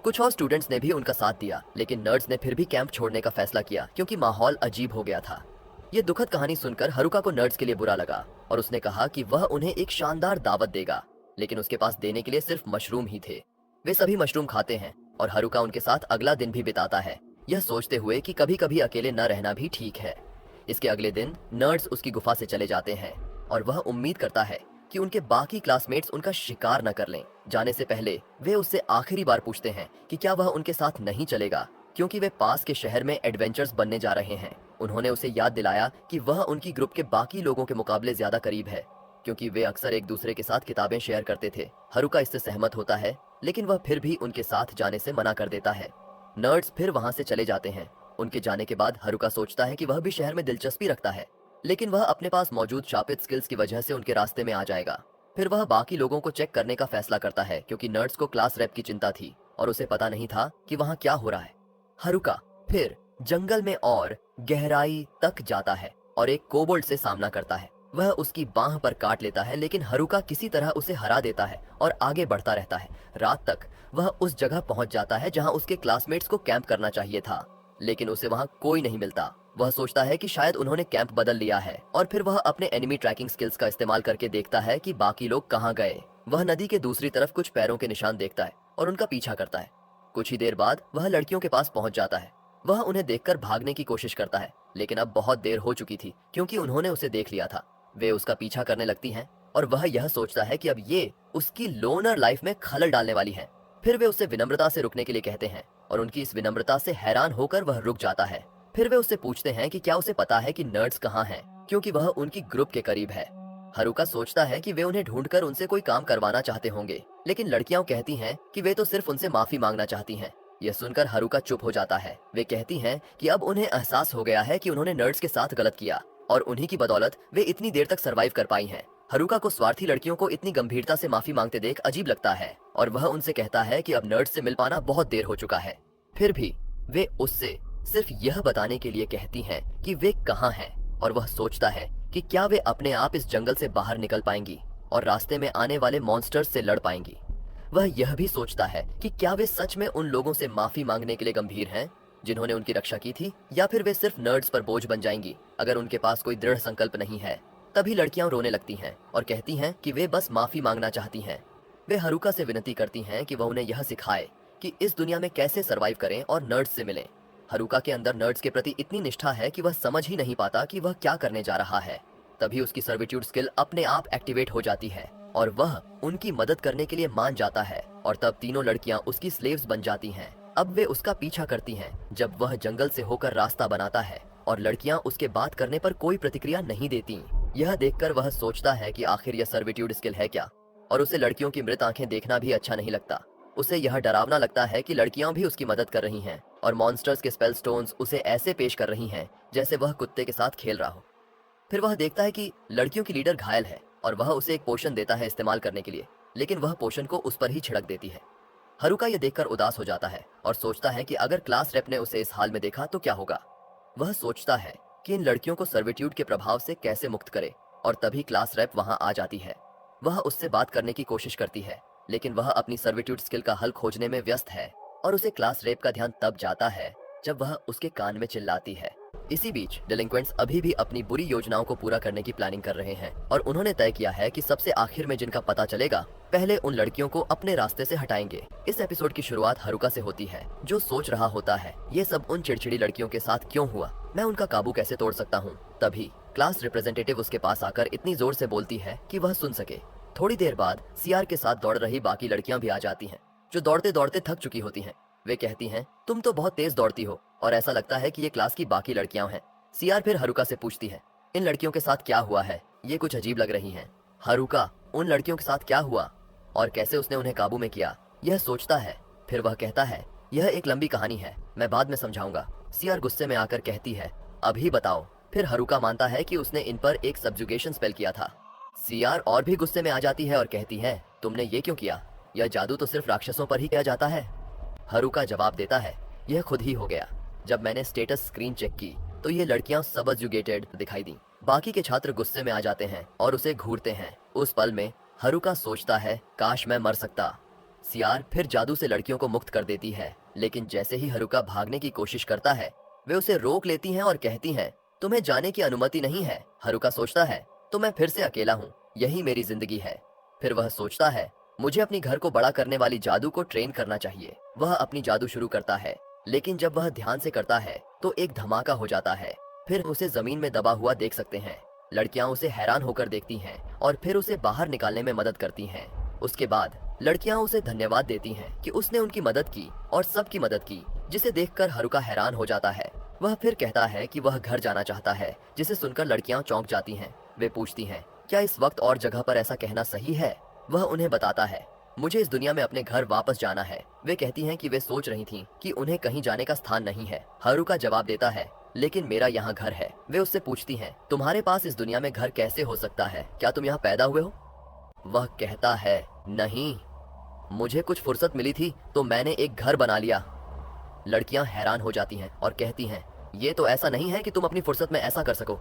Speaker 1: कुछ और स्टूडेंट्स ने भी उनका साथ दिया, लेकिन नर्ड्स ने फिर भी कैंप छोड़ने का फैसला किया क्योंकि माहौल अजीब हो गया था। ये दुखद कहानी सुनकर हरुका को नर्ड्स के लिए बुरा लगा और उसने कहा कि वह उन्हें एक शानदार दावत देगा, लेकिन उसके पास देने के लिए सिर्फ मशरूम ही थे। वे सभी मशरूम खाते हैं और हरुका उनके साथ अगला दिन भी बिताता है, यह सोचते हुए कि कभी कभी अकेले न रहना भी ठीक है। इसके अगले दिन नर्ड्स उसकी गुफा से चले जाते हैं और वह उम्मीद करता है कि उनके बाकी क्लासमेट्स उनका शिकार न कर लें। जाने से पहले वे उससे आखिरी बार पूछते हैं कि क्या वह उनके साथ नहीं चलेगा क्योंकि वे पास के शहर में एडवेंचर्स बनने जा रहे हैं। उन्होंने उसे याद दिलाया कि वह उनकी ग्रुप के बाकी लोगों के मुकाबले ज्यादा करीब है क्योंकि वे अक्सर एक दूसरे के साथ किताबें शेयर करते थे। हरुका इससे सहमत होता है, लेकिन वह फिर भी उनके साथ जाने से मना कर देता है। नर्ड्स फिर वहां से चले जाते हैं। उनके जाने के बाद हरुका सोचता है कि वह भी शहर में दिलचस्पी रखता है, लेकिन वह अपने पास मौजूद शापित स्किल्स की वजह से उनके रास्ते में आ जाएगा। फिर वह बाकी लोगों को चेक करने का फैसला करता है क्योंकि नर्ड्स को क्लास रैप की चिंता थी और उसे पता नहीं था कि वहां क्या हो रहा है। हरुका फिर जंगल में और गहराई तक जाता है और एक कोबोल्ड से सामना करता है। वह उसकी बांह पर काट लेता है, लेकिन हरुका किसी तरह उसे हरा देता है और आगे बढ़ता रहता है। रात तक वह उस जगह पहुंच जाता है जहां उसके क्लासमेट्स को कैंप करना चाहिए था, लेकिन उसे वहां कोई नहीं मिलता। वह सोचता है कि शायद उन्होंने कैंप बदल लिया है और फिर वह अपने एनिमी ट्रैकिंग स्किल्स का इस्तेमाल करके देखता है कि बाकी लोग कहां गए। वह नदी के दूसरी तरफ कुछ पैरों के निशान देखता है और उनका पीछा करता है। कुछ ही देर बाद वह लड़कियों के पास पहुंच जाता है। वह उन्हें देखकर भागने की कोशिश करता है, लेकिन अब बहुत देर हो चुकी थी क्योंकि उन्होंने उसे देख लिया था। वे उसका पीछा करने लगती हैं और वह यह सोचता है कि अब ये उसकी लोनर लाइफ में खलल डालने वाली है। फिर वे उसे विनम्रता से रुकने के लिए कहते हैं और उनकी इस विनम्रता से हैरान होकर वह रुक जाता है। फिर वे उससे पूछते हैं कि क्या उसे पता है कि नर्ड्स कहाँ हैं, क्योंकि वह उनकी ग्रुप के करीब है। हरुका सोचता है कि वे उन्हें ढूंढकर उनसे कोई काम करवाना चाहते होंगे, लेकिन लड़कियां कहती हैं कि वे तो सिर्फ उनसे माफी मांगना चाहती हैं। यह सुनकर हरुका चुप हो जाता है। वे कहती हैं कि अब उन्हें एहसास हो गया है कि उन्होंने नर्ड्स के साथ गलत किया और उन्हीं की बदौलत वे इतनी देर तक सरवाइव कर पाई हैं। हरुका को स्वार्थी लड़कियों को इतनी गंभीरता से माफी मांगते देख अजीब लगता है और वह उनसे कहता है कि अब नर्ड्स से मिल पाना बहुत देर हो चुका है। फिर भी वे उससे सिर्फ यह बताने के लिए कहती हैं कि वे कहाँ हैं और वह सोचता है कि क्या वे अपने आप इस जंगल से बाहर निकल पाएंगी और रास्ते में आने वाले मॉन्स्टर्स से लड़ पाएंगी। वह यह भी सोचता है कि क्या वे सच में उन लोगों से माफी मांगने के लिए गंभीर हैं जिन्होंने उनकी रक्षा की थी, या फिर वे सिर्फ नर्ड्स पर बोझ बन जाएंगी अगर उनके पास कोई दृढ़ संकल्प नहीं है। तभी लड़कियां रोने लगती हैं और कहती हैं कि वे बस माफी मांगना चाहती हैं। वे हरुका से विनती करती हैं कि वह उन्हें यह सिखाए कि इस दुनिया में कैसे सरवाइव करें और नर्ड्स से मिलें। हरुका के अंदर नर्ड्स के प्रति इतनी निष्ठा है कि वह समझ ही नहीं पाता कि वह क्या करने जा रहा है। तभी उसकी सर्विट्यूड स्किल अपने आप एक्टिवेट हो जाती है और वह उनकी मदद करने के लिए मान जाता है और तब तीनों लड़कियां उसकी स्लेव्स बन जाती हैं। अब वे उसका पीछा करती हैं जब वह जंगल से होकर रास्ता बनाता है और लड़कियां उसके बात करने पर कोई प्रतिक्रिया नहीं देती। यह देखकर वह सोचता है कि आखिर यह सर्विट्यूड स्किल है क्या, और उसे लड़कियों की मृत आंखें देखना भी अच्छा नहीं लगता। उसे यह डरावना लगता है कि लड़कियां भी उसकी मदद कर रही हैं और मॉन्स्टर्स के स्पेल स्टोन्स उसे ऐसे पेश कर रही हैं जैसे वह कुत्ते के साथ खेल रहा हो। फिर वह देखता है कि लड़कियों की लीडर घायल है और वह उसे एक पोशन देता है इस्तेमाल करने के लिए, लेकिन वह पोशन को उस पर ही छिड़क देती है। हरुका ये देखकर उदास हो जाता है और सोचता है कि अगर क्लास रेप ने उसे इस हाल में देखा तो क्या होगा। वह सोचता है कि इन लड़कियों को सर्विट्यूड के प्रभाव से कैसे मुक्त करे, और तभी क्लास रेप वहां आ जाती है। वह उससे बात करने की कोशिश करती है, लेकिन वह अपनी सर्विट्यूड स्किल का हल खोजने में व्यस्त है और उसे क्लास रेप का ध्यान तब जाता है जब वह उसके कान में चिल्लाती है। इसी बीच डिलिंक्वेंट्स अभी भी अपनी बुरी योजनाओं को पूरा करने की प्लानिंग कर रहे हैं और उन्होंने तय किया है कि सबसे आखिर में जिनका पता चलेगा पहले उन लड़कियों को अपने रास्ते से हटाएंगे। इस एपिसोड की शुरुआत हरुका से होती है, जो सोच रहा होता है ये सब उन चिड़चिड़ी लड़कियों के साथ क्यों हुआ, मैं उनका काबू कैसे तोड़ सकता हूँ। तभी क्लास रिप्रेजेंटेटिव उसके पास आकर इतनी जोर से बोलती है कि वह सुन सके। थोड़ी देर बाद सीआर के साथ दौड़ रही बाकी लड़कियां भी आ जाती हैं, जो दौड़ते दौड़ते थक चुकी होती हैं। वे कहती हैं, तुम तो बहुत तेज दौड़ती हो और ऐसा लगता है कि ये क्लास की बाकी लड़कियां हैं। सीआर फिर हरुका से पूछती है, इन लड़कियों के साथ क्या हुआ है, ये कुछ अजीब लग रही हैं। हरुका उन लड़कियों के साथ क्या हुआ और कैसे उसने उन्हें काबू में किया, यह सोचता है। फिर वह कहता है, यह एक लंबी कहानी है, मैं बाद में समझाऊंगा। सीआर गुस्से में आकर कहती है, अभी बताओ। फिर हरुका मानता है कि उसने इन पर एक सब्जुगेशन स्पेल किया था। सीआर और भी गुस्से में आ जाती है और कहती है, तुमने ये क्यों किया, यह जादू तो सिर्फ राक्षसों पर ही किया जाता है। हरुका जवाब देता है, यह खुद ही हो गया। जब मैंने स्टेटस स्क्रीन चेक की तो ये लड़कियां सबजुगेटेड दिखाई दी। बाकी के छात्र गुस्से में आ जाते हैं और उसे घूरते हैं। उस पल में हरुका सोचता है, काश मैं मर सकता। सीआर फिर जादू से लड़कियों को मुक्त कर देती है, लेकिन जैसे ही हरुका भागने की कोशिश करता है वे उसे रोक लेती हैं और कहती हैं, तुम्हें जाने की अनुमति नहीं है। हरुका सोचता है, तो मैं फिर से अकेला हूँ, यही मेरी जिंदगी है। फिर वह सोचता है, मुझे अपनी घर को बड़ा करने वाली जादू को ट्रेन करना चाहिए। वह अपनी जादू शुरू करता है, लेकिन जब वह ध्यान से करता है तो एक धमाका हो जाता है। फिर उसे जमीन में दबा हुआ देख सकते हैं। लड़कियां उसे हैरान होकर देखती हैं और फिर उसे बाहर निकालने में मदद करती हैं। उसके बाद लड़कियां उसे धन्यवाद देती हैं कि उसने उनकी मदद की और सबकी मदद की, जिसे देखकर हरुका हैरान हो जाता है। वह फिर कहता है कि वह घर जाना चाहता है, जिसे सुनकर लड़कियां चौंक जाती हैं। वे पूछती हैं, क्या इस वक्त और जगह पर ऐसा कहना सही है। वह उन्हें बताता है, मुझे इस दुनिया में अपने घर वापस जाना है। वे कहती हैं कि वे सोच रही थीं कि उन्हें कहीं जाने का स्थान नहीं है। हरुका जवाब देता है, लेकिन मेरा यहाँ घर है। वे उससे पूछती हैं, तुम्हारे पास इस दुनिया में घर कैसे हो सकता है, क्या तुम यहाँ पैदा हुए हो। वह कहता है, नहीं, मुझे कुछ फुर्सत मिली थी तो मैंने एक घर बना लिया। लड़कियां हैरान हो जाती हैं और कहती हैं, ये तो ऐसा नहीं है कि तुम अपनी फुर्सत में ऐसा कर सको।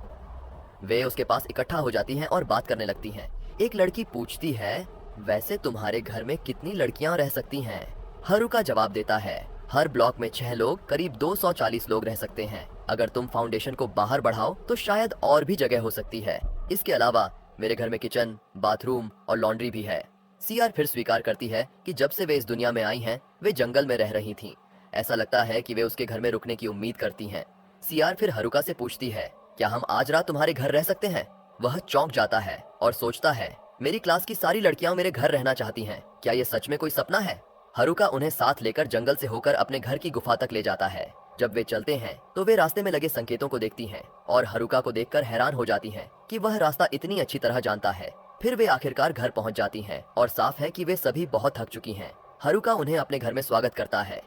Speaker 1: वे उसके पास इकट्ठा हो जाती हैं और बात करने लगती हैं। एक लड़की पूछती है, वैसे तुम्हारे घर में कितनी लड़कियां रह सकती हैं। हरुका जवाब देता है, हर ब्लॉक में 6 लोग, करीब 240 लोग रह सकते हैं। अगर तुम फाउंडेशन को बाहर बढ़ाओ तो शायद और भी जगह हो सकती है। इसके अलावा मेरे घर में किचन, बाथरूम और लॉन्ड्री भी है। सीआर फिर स्वीकार करती है कि जब से वे इस दुनिया में आई हैं वे जंगल में रह रही थीं। ऐसा लगता है कि वे उसके घर में रुकने की उम्मीद करती हैं। सीआर फिर हरुका से पूछती है, क्या हम आज रात तुम्हारे घर रह सकते हैं। वह चौंक जाता है और सोचता है, मेरी क्लास की सारी लड़कियां मेरे घर रहना चाहती हैं, क्या ये सच में कोई सपना है। हरुका उन्हें साथ लेकर जंगल से होकर अपने घर की गुफा तक ले जाता है। जब वे चलते हैं तो वे रास्ते में लगे संकेतों को देखती हैं और हरुका को देखकर हैरान हो जाती हैं कि वह रास्ता इतनी अच्छी तरह जानता है। फिर वे आखिरकार घर पहुंच जाती हैं और साफ है कि वे सभी बहुत थक चुकी हैं। हरुका उन्हें अपने घर में स्वागत करता है।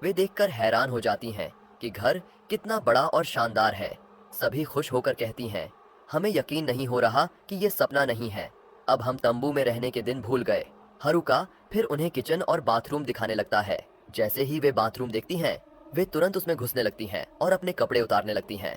Speaker 1: वे देखकर हैरान हो जाती हैं कि घर कितना बड़ा और शानदार है। सभी खुश होकर कहती हैं, हमें यकीन नहीं हो रहा कि ये सपना नहीं है, अब हम तंबू में रहने के दिन भूल गए। हरुका फिर उन्हें किचन और बाथरूम दिखाने लगता है। जैसे ही वे बाथरूम देखती हैं वे तुरंत उसमें घुसने लगती हैं और अपने कपड़े उतारने लगती हैं।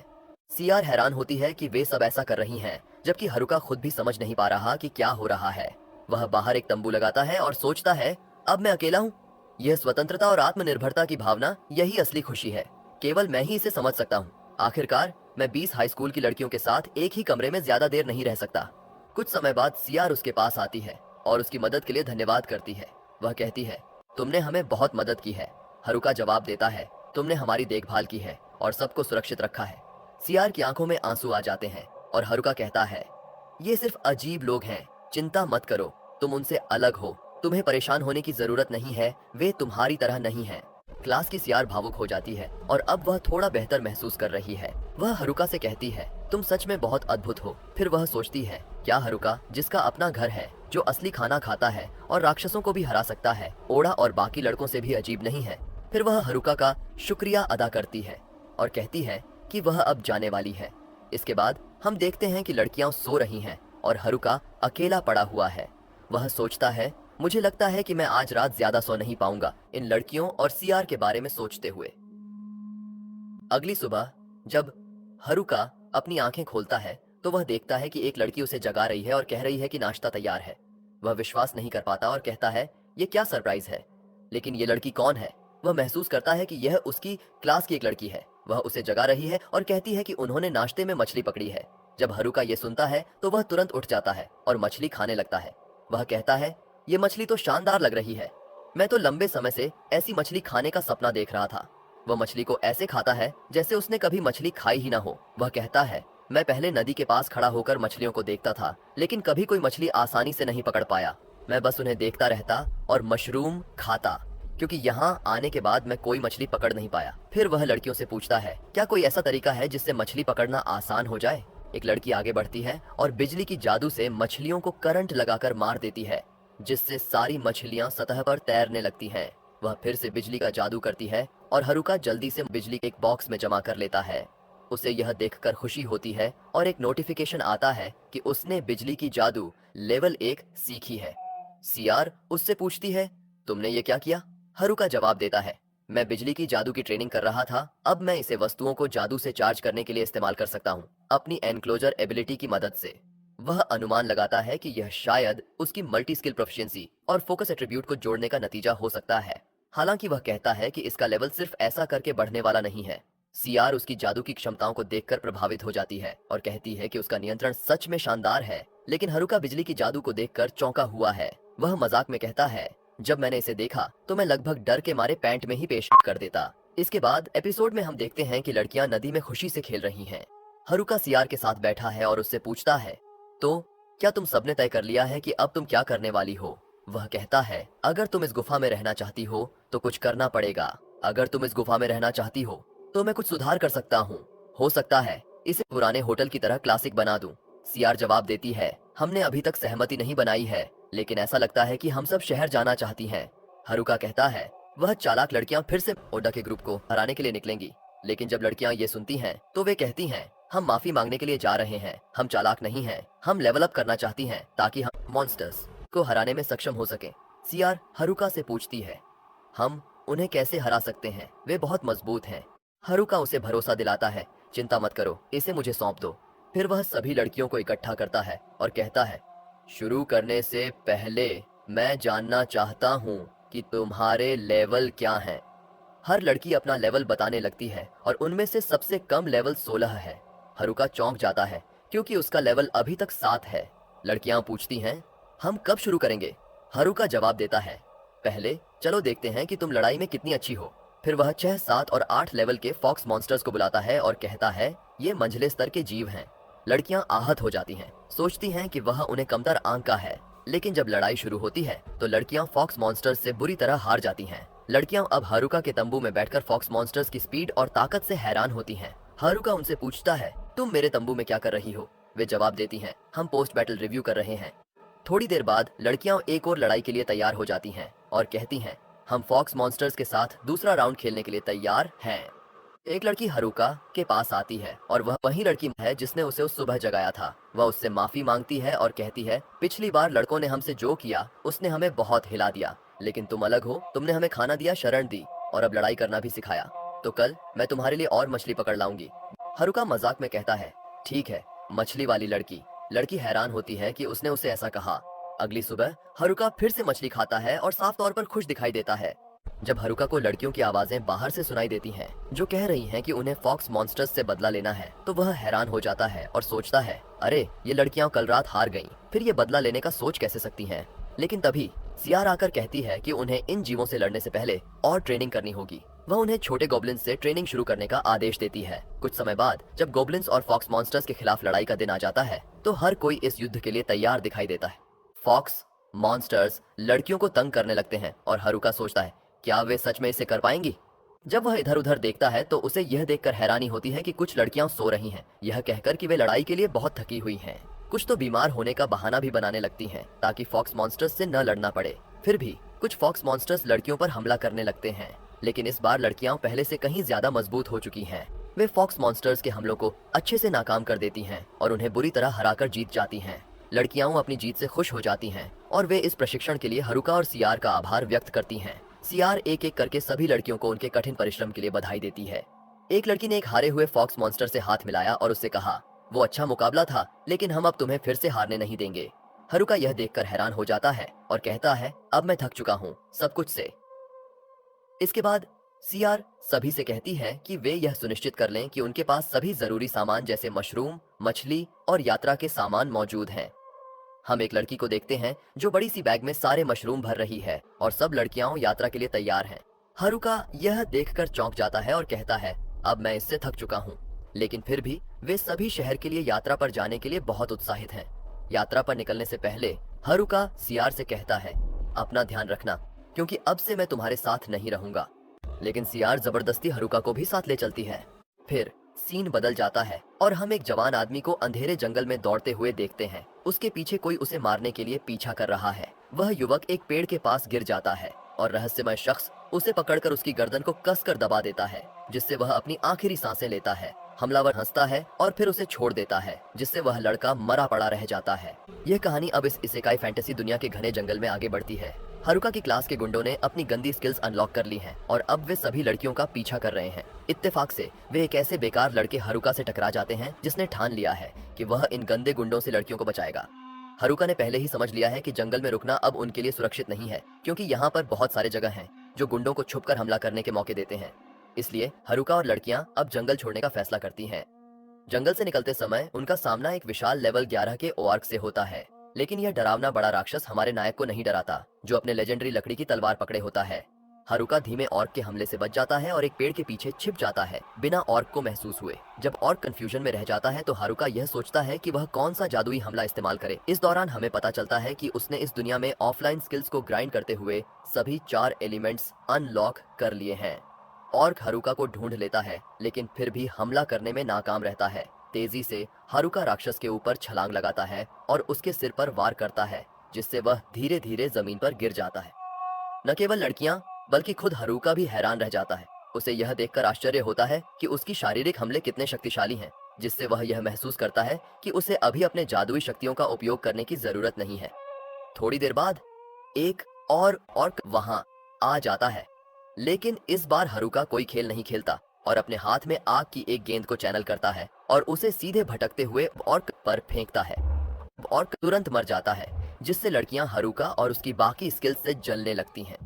Speaker 1: सीआर हैरान होती है कि वे सब ऐसा कर रही हैं, जबकि हरुका खुद भी समझ नहीं पा रहा कि क्या हो रहा है। वह बाहर एक तंबू लगाता है और सोचता है, अब मैं अकेला हूँ। यह स्वतंत्रता और आत्मनिर्भरता की भावना, यही असली खुशी है। केवल मैं ही इसे समझ सकता हूँ। आखिरकार मैं 20 हाई स्कूल की लड़कियों के साथ एक ही कमरे में ज्यादा देर नहीं रह सकता। कुछ समय बाद सीआर उसके पास आती है और उसकी मदद के लिए धन्यवाद करती है। वह कहती है, तुमने हमें बहुत मदद की है। हरुका जवाब देता है, तुमने हमारी देखभाल की है और सबको सुरक्षित रखा है। सीआर की आंखों में आंसू आ जाते हैं और हरुका कहता है, ये सिर्फ अजीब लोग हैं, चिंता मत करो, तुम उनसे अलग हो, तुम्हें परेशान होने की जरूरत नहीं है, वे तुम्हारी तरह नहीं हैं। क्लास की सीआर भावुक हो जाती है और अब वह थोड़ा बेहतर महसूस कर रही है। वह हरुका से कहती है, तुम सच में बहुत अद्भुत हो। फिर वह सोचती है, क्या हरुका, जिसका अपना घर है, जो असली खाना खाता है और राक्षसों को भी हरा सकता है, ओड़ा और बाकी लड़कों से भी अजीब नहीं है। फिर वह हरुका का शुक्रिया अदा करती है और कहती है कि वह अब जाने वाली है। इसके बाद हम देखते हैं कि लड़कियां सो रही हैं और हरुका अकेला पड़ा हुआ है। वह सोचता है, मुझे लगता है कि मैं आज रात ज्यादा सो नहीं पाऊंगा इन लड़कियों और सीआर के बारे में सोचते हुए। अगली सुबह जब हरुका अपनी आंखें खोलता है तो वह देखता है कि एक लड़की उसे जगा रही है और कह रही है कि नाश्ता तैयार है। वह विश्वास नहीं कर पाता और कहता है ये क्या सरप्राइज है। लेकिन ये लड़की कौन है? वह महसूस करता है कि यह उसकी क्लास की एक लड़की है। वह उसे जगा रही है और कहती है कि उन्होंने नाश्ते में मछली पकड़ी है। जब हरुका ये सुनता है तो वह तुरंत उठ जाता है और मछली खाने लगता है। वह कहता है ये मछली तो शानदार लग रही है। मैं तो लंबे समय से ऐसी मछली खाने का सपना देख रहा था। वह मछली को ऐसे खाता है जैसे उसने कभी मछली खाई ही ना हो। वह कहता है मैं पहले नदी के पास खड़ा होकर मछलियों को देखता था, लेकिन कभी कोई मछली आसानी से नहीं पकड़ पाया। मैं बस उन्हें देखता रहता और मशरूम खाता, क्योंकि यहाँ आने के बाद मैं कोई मछली पकड़ नहीं पाया। फिर वह लड़कियों से पूछता है क्या कोई ऐसा तरीका है जिससे मछली पकड़ना आसान हो जाए। एक लड़की आगे बढ़ती है और बिजली की जादू से मछलियों को करंट लगाकर मार देती है, जिससे सारी मछलियां सतह पर तैरने लगती हैं। वह फिर से बिजली का जादू करती है और हरुका जल्दी से बिजली एक बॉक्स में जमा कर लेता है। उसे यह देखकर खुशी होती है और एक नोटिफिकेशन आता है कि उसने बिजली की जादू लेवल 1 सीखी है। सीआर उससे पूछती है तुमने ये क्या किया? हरुका जवाब देता है मैं बिजली की जादू की ट्रेनिंग कर रहा था। अब मैं इसे वस्तुओं को जादू से चार्ज करने के लिए इस्तेमाल कर सकता हूँ, अपनी एनक्लोजर एबिलिटी की मदद से। वह अनुमान लगाता है कि यह शायद उसकी मल्टी स्किल प्रोफिशिएंसी और फोकस एट्रीब्यूट को जोड़ने का नतीजा हो सकता है। हालांकि वह कहता है कि इसका लेवल सिर्फ ऐसा करके बढ़ने वाला नहीं है। सीआर उसकी जादू की क्षमताओं को देखकर प्रभावित हो जाती है और कहती है कि उसका नियंत्रण सच में शानदार है। लेकिन हरुका बिजली की जादू को देखकर चौंका हुआ है। वह मजाक में कहता है जब मैंने इसे देखा तो मैं लगभग डर के मारे पैंट में ही पेश कर देता। इसके बाद एपिसोड में हम देखते हैं कि लड़कियां नदी में खुशी से खेल रही हैं। हरुका सीआर के साथ बैठा है और उससे पूछता है तो क्या तुम सबने तय कर लिया है कि अब तुम क्या करने वाली हो? वह कहता है अगर तुम इस गुफा में रहना चाहती हो तो कुछ करना पड़ेगा। अगर तुम इस गुफा में रहना चाहती हो तो मैं कुछ सुधार कर सकता हूँ। हो सकता है इसे पुराने होटल की तरह क्लासिक बना दूं। सीआर जवाब देती है हमने अभी तक सहमति नहीं बनाई है, लेकिन ऐसा लगता है कि हम सब शहर जाना चाहती हैं। हरुका कहता है वह चालाक लड़कियां फिर से ओडा के ग्रुप को हराने के लिए निकलेंगी। लेकिन जब लड़कियां ये सुनती हैं तो वे कहती हैं हम माफी मांगने के लिए जा रहे हैं, हम चालाक नहीं हैं, हम लेवल अप करना चाहती हैं ताकि हम मॉन्स्टर्स को हराने में सक्षम हो सके। सीआर हरुका से पूछती है हम उन्हें कैसे हरा सकते हैं? वे बहुत मजबूत हैं। हरुका उसे भरोसा दिलाता है चिंता मत करो, इसे मुझे सौंप दो। फिर वह सभी लड़कियों को इकट्ठा करता है और कहता है शुरू करने से पहले मैं जानना चाहता हूँ कि तुम्हारे लेवल क्या हैं। हर लड़की अपना लेवल बताने लगती है और उनमें से सबसे कम लेवल 16 है। हरुका चौंक जाता है क्योंकि उसका लेवल अभी तक 7 है। लड़कियां पूछती हैं हम कब शुरू करेंगे? हरुका जवाब देता है पहले चलो देखते हैं कि तुम लड़ाई में कितनी अच्छी हो। फिर वह 6, 7 और 8 लेवल के फॉक्स मॉन्स्टर्स को बुलाता है और कहता है ये मंझले स्तर के जीव हैं। लड़कियां आहत हो जाती हैं, सोचती हैं कि वह उन्हें कमतर आंक का है। लेकिन जब लड़ाई शुरू होती है तो लड़कियां फॉक्स मॉन्स्टर्स से बुरी तरह हार जाती हैं। लड़कियां अब हरुका के तंबू में बैठकर फॉक्स मॉन्स्टर्स की स्पीड और ताकत से हैरान होती हैं। हरुका उनसे पूछता है तुम मेरे तंबू में क्या कर रही हो? वे जवाब देती हैं हम पोस्ट बैटल रिव्यू कर रहे हैं। थोड़ी देर बाद लड़कियां एक और लड़ाई के लिए तैयार हो जाती हैं और कहती हैं हम फॉक्स मॉन्स्टर्स के साथ दूसरा राउंड खेलने के लिए तैयार हैं। एक लड़की हरुका के पास आती है और वह वही लड़की है जिसने उसे उस सुबह जगाया था। वह उससे माफी मांगती है और कहती है पिछली बार लड़कों ने हमसे जो किया उसने हमें बहुत हिला दिया, लेकिन तुम अलग हो, तुमने हमें खाना दिया, शरण दी और अब लड़ाई करना भी सिखाया। तो कल मैं तुम्हारे लिए और मछली पकड़ लाऊंगी। हरुका मजाक में कहता है ठीक है मछली वाली लड़की। लड़की हैरान होती है कि उसने उसे ऐसा कहा। अगली सुबह हरुका फिर से मछली खाता है और साफ तौर पर खुश दिखाई देता है। जब हरुका को लड़कियों की आवाजें बाहर से सुनाई देती हैं जो कह रही हैं कि उन्हें फॉक्स मॉन्स्टर्स से बदला लेना है, तो वह हैरान हो जाता है और सोचता है अरे ये लड़कियां कल रात हार गईं, फिर ये बदला लेने का सोच कैसे सकती हैं। लेकिन तभी सीआर आकर कहती है कि उन्हें इन जीवों से लड़ने से पहले और ट्रेनिंग करनी होगी। वह उन्हें छोटे गोब्लिन्स से ट्रेनिंग शुरू करने का आदेश देती है। कुछ समय बाद जब गोब्लिन्स और फॉक्स मॉन्स्टर्स के खिलाफ लड़ाई का दिन आ जाता है तो हर कोई इस युद्ध के लिए तैयार दिखाई देता है। फॉक्स मॉन्स्टर्स लड़कियों को तंग करने लगते हैं और हरुका सोचता है क्या वे सच में इसे कर पाएंगी। जब वह इधर उधर देखता है तो उसे यह देखकर हैरानी होती है कि कुछ लड़कियां सो रही हैं, यह कहकर कि वे लड़ाई के लिए बहुत थकी हुई हैं। कुछ तो बीमार होने का बहाना भी बनाने लगती हैं ताकि फॉक्स मॉन्स्टर्स से न लड़ना पड़े। फिर भी कुछ फॉक्स मॉन्स्टर्स लड़कियों पर हमला करने लगते हैं, लेकिन इस बार लड़कियां पहले से कहीं ज्यादा मजबूत हो चुकी हैं। वे फॉक्स मॉन्स्टर्स के हमलों को अच्छे से नाकाम कर देती हैं और उन्हें बुरी तरह हराकर जीत जाती हैं। लड़कियां अपनी जीत से खुश हो जाती हैं और वे इस प्रशिक्षण के लिए हारुका और सियार का आभार व्यक्त करती हैं। सियार एक एक करके सभी लड़कियों को उनके कठिन परिश्रम के लिए बधाई देती है। एक लड़की ने एक हारे हुए फॉक्स मॉन्स्टर से हाथ मिलाया और उससे कहा, वो अच्छा मुकाबला था, लेकिन हम अब तुम्हें फिर से हारने नहीं देंगे। हारुका यह देखकर हैरान हो जाता है और कहता है, अब मैं थक चुका हूँ सब कुछ से। इसके बाद सियार सभी से कहती है कि वे यह सुनिश्चित कर लें कि उनके पास सभी जरूरी सामान जैसे मशरूम, मछली और यात्रा के सामान मौजूद हैं। हम एक लड़की को देखते हैं जो बड़ी सी बैग में सारे मशरूम भर रही है और सब लड़कियां यात्रा के लिए तैयार हैं। हारुका यह देखकर चौंक जाता है और कहता है, अब मैं इससे थक चुका हूँ। लेकिन फिर भी वे सभी शहर के लिए यात्रा पर जाने के लिए बहुत उत्साहित हैं। यात्रा पर निकलने से पहले हारुका सियार से कहता है, अपना ध्यान रखना, क्योंकि अब से मैं तुम्हारे साथ नहीं रहूंगा। लेकिन सियार जबरदस्ती हारुका को भी साथ ले चलती है। फिर सीन बदल जाता है और हम एक जवान आदमी को अंधेरे जंगल में दौड़ते हुए देखते हैं। उसके पीछे कोई उसे मारने के लिए पीछा कर रहा है। वह युवक एक पेड़ के पास गिर जाता है और रहस्यमय शख्स उसे पकड़कर उसकी गर्दन को कसकर दबा देता है, जिससे वह अपनी आखिरी सांसें लेता है। हमलावर हंसता है और फिर उसे छोड़ देता है, जिससे वह लड़का मरा पड़ा रह जाता है। यह कहानी अब इस इसेकाई फैंटेसी दुनिया के घने जंगल में आगे बढ़ती है। हारुका की क्लास के गुंडों ने अपनी गंदी स्किल्स अनलॉक कर ली हैं और अब वे सभी लड़कियों का पीछा कर रहे हैं। इत्तेफाक से वे एक ऐसे बेकार लड़के हारुका से टकरा जाते हैं जिसने ठान लिया है कि वह इन गंदे गुंडों से लड़कियों को बचाएगा। हारुका ने पहले ही समझ लिया है कि जंगल में रुकना अब उनके लिए सुरक्षित नहीं है, क्योंकि यहाँ पर बहुत सारे जगह हैं जो गुंडों को छुपकर हमला करने के मौके देते हैं। इसलिए हारुका और लड़कियां अब जंगल छोड़ने का फैसला करती हैं। जंगल से निकलते समय उनका सामना एक विशाल लेवल 11 के ओआर्क से होता है, लेकिन यह डरावना बड़ा राक्षस हमारे नायक को नहीं डराता, जो अपने लेजेंडरी लकड़ी की तलवार पकड़े होता है। हारुका धीमे ऑर्क के हमले से बच जाता है और एक पेड़ के पीछे छिप जाता है बिना ऑर्क को महसूस हुए। जब ऑर्क कंफ्यूजन में रह जाता है तो हारुका यह सोचता है कि वह कौन सा जादुई हमला इस्तेमाल करे। इस दौरान हमें पता चलता है कि उसने इस दुनिया में ऑफलाइन स्किल्स को ग्राइंड करते हुए सभी 4 एलिमेंट्स अनलॉक कर लिए हैं। ऑर्क हारुका को ढूंढ लेता है, लेकिन फिर भी हमला करने में नाकाम रहता है। तेजी से हारुका राक्षस के ऊपर छलांग लगाता है और उसके सिर पर वार करता है, जिससे वह धीरे धीरे जमीन पर गिर जाता है। न केवल लड़कियां बल्कि खुद हारुका भी हैरान रह जाता है। उसे यह देखकर आश्चर्य होता है कि उसकी शारीरिक हमले कितने शक्तिशाली हैं, जिससे वह यह महसूस करता है कि उसे अभी अपने जादुई शक्तियों का उपयोग करने की जरूरत नहीं है। थोड़ी देर बाद एक और ऑर्क वहां आ जाता है, लेकिन इस बार हारुका कोई खेल नहीं खेलता और अपने हाथ में आग की एक गेंद को चैनल करता है और उसे सीधे भटकते हुए ऑर्क पर फेंकता है। ऑर्क तुरंत मर जाता है, जिससे लड़कियां हारुका और उसकी बाकी स्किल्स से जलने लगती हैं।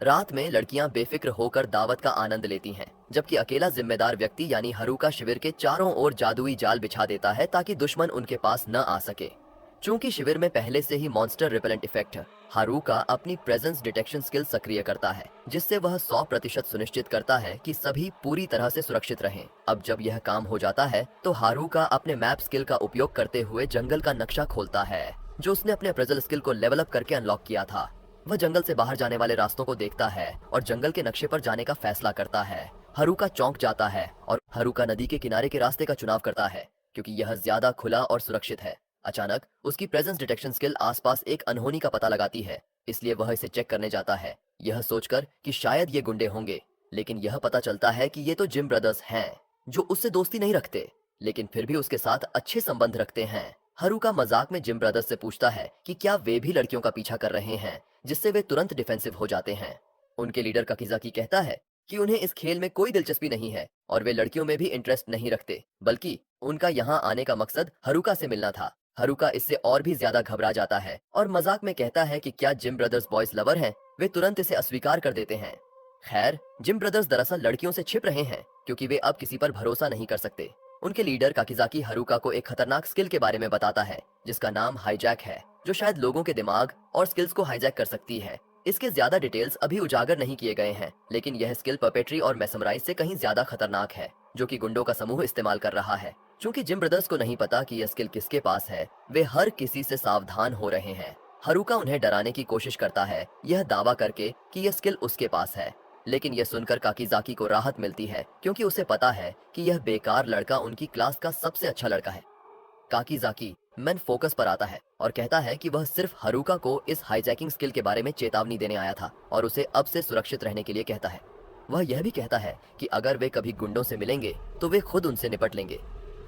Speaker 1: रात में लड़कियां बेफिक्र होकर दावत का आनंद लेती हैं, जबकि अकेला जिम्मेदार व्यक्ति यानी हारुका शिविर के चारों ओर जादुई जाल बिछा देता है ताकि दुश्मन उनके पास न आ सके। चूंकि शिविर में पहले से ही मॉन्स्टर रिपेलेंट इफेक्ट है, हारुका अपनी प्रेजेंस डिटेक्शन स्किल सक्रिय करता है, जिससे वह 100% सुनिश्चित करता है कि सभी पूरी तरह से सुरक्षित रहें। अब जब यह काम हो जाता है तो हारुका अपने मैप स्किल का उपयोग करते हुए जंगल का नक्शा खोलता है, जो उसने अपने अप्रेजल स्किल को लेवल अप करके अनलॉक किया था। वह जंगल से बाहर जाने वाले रास्तों को देखता है और जंगल के नक्शे पर जाने का फैसला करता है। हारुका चौंक जाता है और हारुका नदी के किनारे के रास्ते का चुनाव करता है, क्योंकि यह ज्यादा खुला और सुरक्षित है। अचानक उसकी प्रेजेंस डिटेक्शन स्किल आसपास एक अनहोनी का पता लगाती है, इसलिए वह इसे चेक करने जाता है, यह सोचकर कि शायद ये गुंडे होंगे। लेकिन यह पता चलता है कि ये तो जिम ब्रदर्स हैं, जो उससे दोस्ती नहीं रखते, लेकिन फिर भी उसके साथ अच्छे संबंध रखते हैं। हारुका मजाक में जिम ब्रदर्स से पूछता है कि क्या वे भी लड़कियों का पीछा कर रहे हैं, जिससे वे तुरंत डिफेंसिव हो जाते हैं। उनके लीडर काकीजाकी कहता है कि उन्हें इस खेल में कोई दिलचस्पी नहीं है और वे लड़कियों में भी इंटरेस्ट नहीं रखते, बल्कि उनका यहाँ आने का मकसद हारुका से मिलना था। हारुका इससे और भी ज्यादा घबरा जाता है और मजाक में कहता है कि क्या जिम ब्रदर्स बॉयज लवर हैं। वे तुरंत इसे अस्वीकार कर देते हैं। खैर, जिम ब्रदर्स दरअसल लड़कियों से छिप रहे हैं, क्योंकि वे अब किसी पर भरोसा नहीं कर सकते। उनके लीडर काकीजाकी हारुका को एक खतरनाक स्किल के बारे में बताता है, जिसका नाम हाईजैक है, जो शायद लोगों के दिमाग और स्किल्स को हाईजैक कर सकती है। इसके ज्यादा डिटेल्स अभी उजागर नहीं किए गए हैं, लेकिन यह स्किल पपेट्री और मैसमराइज से कहीं ज्यादा खतरनाक है, जो कि गुंडों का समूह इस्तेमाल कर रहा है। चूंकि जिम ब्रदर्स को नहीं पता कि यह स्किल किसके पास है, वे हर किसी से सावधान हो रहे हैं। हारुका उन्हें डराने की कोशिश करता है, यह दावा करके कि यह स्किल उसके पास है, लेकिन यह सुनकर काकीजाकी को राहत मिलती है, क्योंकि उसे पता है कि यह बेकार लड़का उनकी क्लास का सबसे अच्छा लड़का है। काकीजाकी मेन फोकस पर आता है और कहता है कि वह सिर्फ हारुका को इस हाईजैकिंग स्किल के बारे में चेतावनी देने आया था और उसे अब से सुरक्षित रहने के लिए कहता है। वह यह भी कहता है कि अगर वे कभी गुंडों से मिलेंगे तो वे खुद उनसे निपट लेंगे।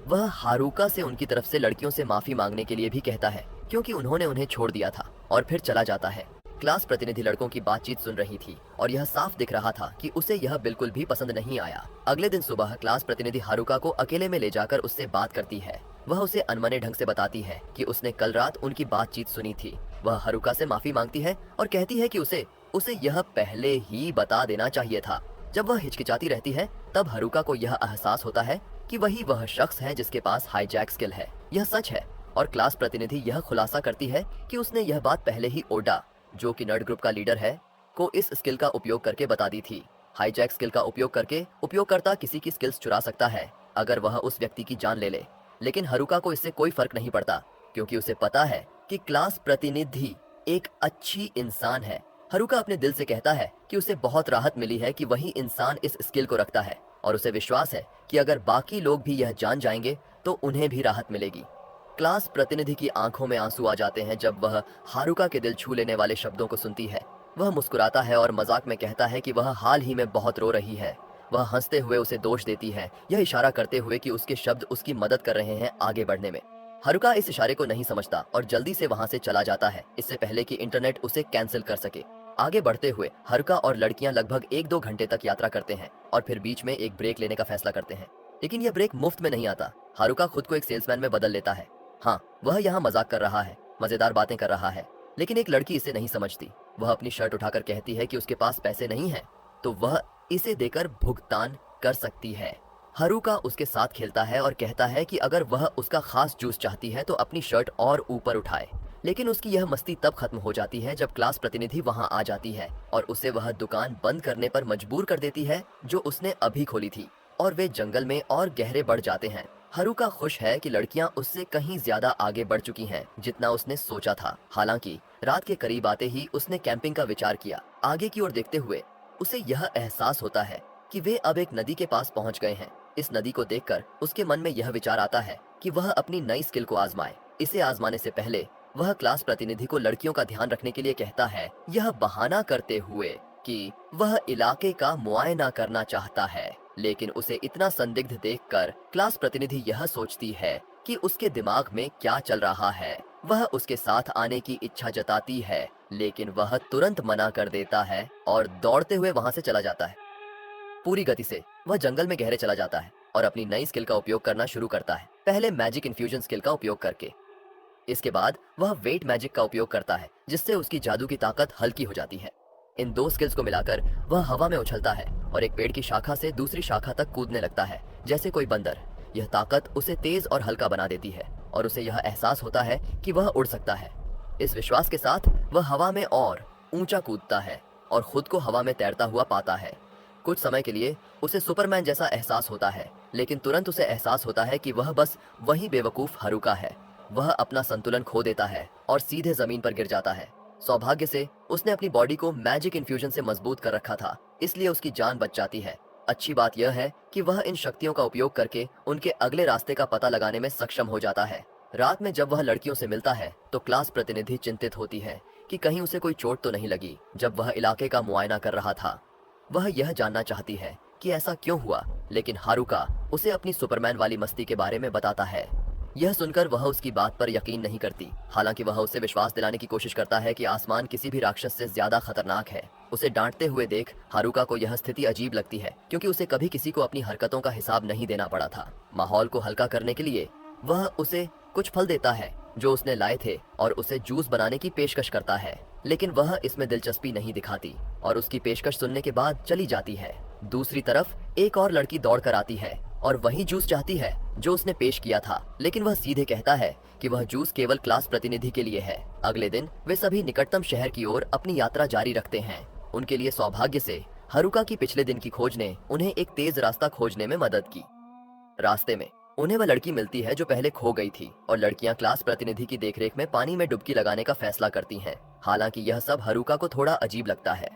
Speaker 1: वह हारुका से उनकी तरफ से लड़कियों से माफी मांगने के लिए भी कहता है, क्योंकि उन्होंने उन्हें छोड़ दिया था और फिर चला जाता है। क्लास प्रतिनिधि लड़कों की बातचीत सुन रही थी और यह साफ दिख रहा था कि उसे यह बिल्कुल भी पसंद नहीं आया। अगले दिन सुबह क्लास प्रतिनिधि हारुका को अकेले में ले जाकर उससे बात करती है। वह उसे अनमने ढंग से बताती है कि उसने कल रात उनकी बातचीत सुनी थी। वह हारुका से माफी मांगती है और कहती है कि उसे यह पहले ही बता देना चाहिए था। जब वह हिचकिचाती रहती है तब हारुका को यह एहसास होता है कि वही वह शख्स है जिसके पास हाईजैक स्किल है। यह सच है और क्लास प्रतिनिधि यह खुलासा करती है कि उसने यह बात पहले ही ओडा, जो कि नर्ड ग्रुप का लीडर है, को इस स्किल का उपयोग करके बता दी थी। हाईजैक स्किल का उपयोग करके उपयोगकर्ता किसी की स्किल्स चुरा सकता है अगर वह उस व्यक्ति की जान ले ले। लेकिन हारुका को इससे कोई फर्क नहीं पड़ता क्योंकि उसे पता है कि क्लास प्रतिनिधि एक अच्छी इंसान है। हारुका अपने दिल से कहता है कि उसे बहुत राहत मिली है कि वही इंसान इस स्किल को रखता है और उसे विश्वास है कि अगर बाकी लोग भी यह जान जाएंगे तो उन्हें भी राहत मिलेगी। क्लास प्रतिनिधि की आंखों में आंसू आ जाते हैं जब वह हारुका के दिल छू लेने वाले शब्दों को सुनती है। वह मुस्कुराता है और मजाक में कहता है कि वह हाल ही में बहुत रो रही है। वह हंसते हुए उसे दोष देती है, यह इशारा करते हुए कि उसके शब्द उसकी मदद कर रहे हैं आगे बढ़ने में। हारुका इस इशारे को नहीं समझता और जल्दी से वहां से चला जाता है, इससे पहले कि इंटरनेट उसे कैंसिल कर सके। आगे बढ़ते हुए हारुका और लड़कियां लगभग 1-2 घंटे तक यात्रा करते हैं और फिर बीच में एक ब्रेक लेने का फैसला करते हैं। लेकिन यह ब्रेक मुफ्त में नहीं आता। हारुका खुद को एक सेल्समैन में बदल लेता है। हाँ, वह यहाँ मजाक कर रहा है, मजेदार बातें कर रहा है, लेकिन एक लड़की इसे नहीं समझती। वह अपनी शर्ट उठाकर कहती है कि उसके पास पैसे नहीं हैं, तो वह इसे देकर भुगतान कर सकती है। हारुका उसके साथ खेलता है और कहता है कि अगर वह उसका खास जूस चाहती है तो अपनी शर्ट और ऊपर उठाए। लेकिन उसकी यह मस्ती तब खत्म हो जाती है जब क्लास प्रतिनिधि वहां आ जाती है और उसे वह दुकान बंद करने पर मजबूर कर देती है जो उसने अभी खोली थी, और वे जंगल में और गहरे बढ़ जाते हैं। हारुका खुश है कि लड़कियां उससे कहीं ज्यादा आगे बढ़ चुकी हैं जितना उसने सोचा था। हालांकि रात के करीब आते ही उसने कैंपिंग का विचार किया। आगे की ओर देखते हुए उसे यह एहसास होता है कि वे अब एक नदी के पास पहुंच गए हैं। इस नदी को देखकर उसके मन में यह विचार आता है कि वह अपनी नई स्किल को आजमाए। इसे आजमाने से पहले वह क्लास प्रतिनिधि को लड़कियों का ध्यान रखने के लिए कहता है, यह बहाना करते हुए कि वह इलाके का मुआयना करना चाहता है। लेकिन उसे इतना संदिग्ध देखकर क्लास प्रतिनिधि यह सोचती है कि उसके दिमाग में क्या चल रहा है। वह उसके साथ आने की इच्छा जताती है, लेकिन वह तुरंत मना कर देता है और दौड़ते हुए वहां से चला जाता है। पूरी गति से वह जंगल में गहरे चला जाता है और अपनी नई स्किल का उपयोग करना शुरू करता है, पहले मैजिक इन्फ्यूजन स्किल का उपयोग करके। इसके बाद वह वेट मैजिक का उपयोग करता है जिससे उसकी जादू की ताकत हल्की हो जाती है। इन दो स्किल्स को मिलाकर वह हवा में उछलता है और एक पेड़ की शाखा से दूसरी शाखा तक कूदने लगता है जैसे कोई बंदर। यह ताकत उसे तेज और हल्का बना देती है और उसे यह एहसास होता है कि वह उड़ सकता है। इस विश्वास के साथ वह हवा में और ऊंचा कूदता है और खुद को हवा में तैरता हुआ पाता है। कुछ समय के लिए उसे सुपरमैन जैसा एहसास होता है, लेकिन तुरंत उसे एहसास होता है कि वह बस वही बेवकूफ हारुका है। वह अपना संतुलन खो देता है और सीधे जमीन पर गिर जाता है। सौभाग्य से उसने अपनी बॉडी को मैजिक इन्फ्यूजन से मजबूत कर रखा था, इसलिए उसकी जान बच जाती है। अच्छी बात यह है कि वह इन शक्तियों का उपयोग करके उनके अगले रास्ते का पता लगाने में सक्षम हो जाता है। रात में जब वह लड़कियों से मिलता है तो क्लास प्रतिनिधि चिंतित होती है कि कहीं उसे कोई चोट तो नहीं लगी। जब वह इलाके का मुआयना कर रहा था, वह यह जानना चाहती है कि ऐसा क्यों हुआ, लेकिन हारुका उसे अपनी सुपरमैन वाली मस्ती के बारे में बताता है। यह सुनकर वह उसकी बात पर यकीन नहीं करती। हालांकि वह उसे विश्वास दिलाने की कोशिश करता है कि आसमान किसी भी राक्षस से ज्यादा खतरनाक है। उसे डांटते हुए देख हारुका को यह स्थिति अजीब लगती है क्योंकि उसे कभी किसी को अपनी हरकतों का हिसाब नहीं देना पड़ा था। माहौल को हल्का करने के लिए वह उसे कुछ फल देता है जो उसने लाए थे और उसे जूस बनाने की पेशकश करता है, लेकिन वह इसमें दिलचस्पी नहीं दिखाती और उसकी पेशकश सुनने के बाद चली जाती है। दूसरी तरफ एक और लड़की दौड़ कर आती है और वही जूस चाहती है जो उसने पेश किया था, लेकिन वह सीधे कहता है कि वह जूस केवल क्लास प्रतिनिधि के लिए है। अगले दिन वे सभी निकटतम शहर की ओर अपनी यात्रा जारी रखते हैं। उनके लिए सौभाग्य से हारुका की पिछले दिन की खोज ने उन्हें एक तेज रास्ता खोजने में मदद की। रास्ते में उन्हें वह लड़की मिलती है जो पहले खो गई थी और लड़कियां क्लास प्रतिनिधि की देखरेख में पानी में डुबकी लगाने का फैसला करती हैं। हालांकि यह सब हारुका को थोड़ा अजीब लगता है।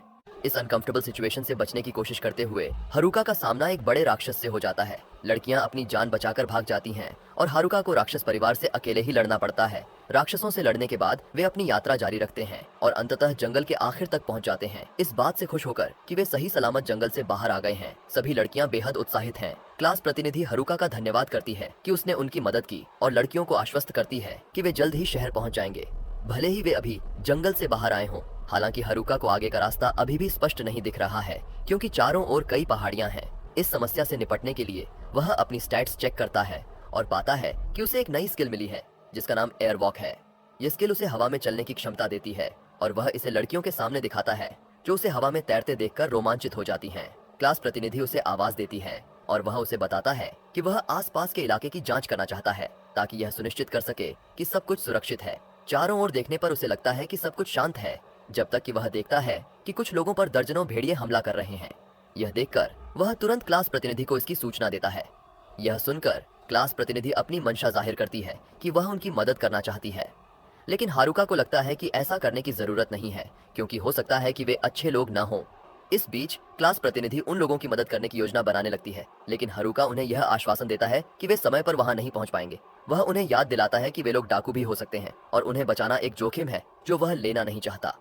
Speaker 1: इस अनकंफर्टेबल सिचुएशन से बचने की कोशिश करते हुए हारुका का सामना एक बड़े राक्षस से हो जाता है। लड़कियां अपनी जान बचाकर भाग जाती हैं और हारुका को राक्षस परिवार से अकेले ही लड़ना पड़ता है। राक्षसों से लड़ने के बाद वे अपनी यात्रा जारी रखते हैं और अंततः जंगल के आखिर तक पहुंच जाते हैं, इस बात से खुश होकर कि वे सही सलामत जंगल से बाहर आ गए हैं। सभी लड़कियां बेहद उत्साहित हैं। क्लास प्रतिनिधि हारुका का धन्यवाद करती है कि उसने उनकी मदद की और लड़कियों को आश्वस्त करती है कि वे जल्द ही शहर पहुंच जाएंगे, भले ही वे अभी जंगल से बाहर आए हों। हालांकि हारुका को आगे का रास्ता अभी भी स्पष्ट नहीं दिख रहा है क्योंकि चारों ओर कई पहाड़ियां हैं। इस समस्या से निपटने के लिए वह अपनी स्टैट्स चेक करता है और पाता है कि उसे एक नई स्किल मिली है जिसका नाम एयर वॉक है। ये स्किल उसे हवा में चलने की क्षमता देती है और वह इसे लड़कियों के सामने दिखाता है जो उसे हवा में तैरते देखकर रोमांचित हो जाती हैं। क्लास प्रतिनिधि उसे आवाज देती है और वह उसे बताता है कि वह आसपास के इलाके की जांच करना चाहता है ताकि यह सुनिश्चित कर सके कि सब कुछ सुरक्षित है। चारों ओर देखने पर उसे लगता है कि सब कुछ शांत है जब तक कि वह देखता है कि कुछ लोगों पर दर्जनों भेड़िए हमला कर रहे हैं। यह देखकर वह तुरंत क्लास प्रतिनिधि को इसकी सूचना देता है। यह सुनकर क्लास प्रतिनिधि अपनी मंशा जाहिर करती है कि वह उनकी मदद करना चाहती है, लेकिन हारुका को लगता है कि ऐसा करने की जरूरत नहीं है क्योंकि हो सकता है कि वे अच्छे लोग न हों। इस बीच क्लास प्रतिनिधि उन लोगों की मदद करने की योजना बनाने लगती है, लेकिन हारुका उन्हें यह आश्वासन देता है कि वे समय पर वहां नहीं पहुंच पाएंगे। वह उन्हें याद दिलाता है कि वे लोग डाकू भी हो सकते हैं और उन्हें बचाना एक जोखिम है जो वह लेना नहीं चाहता।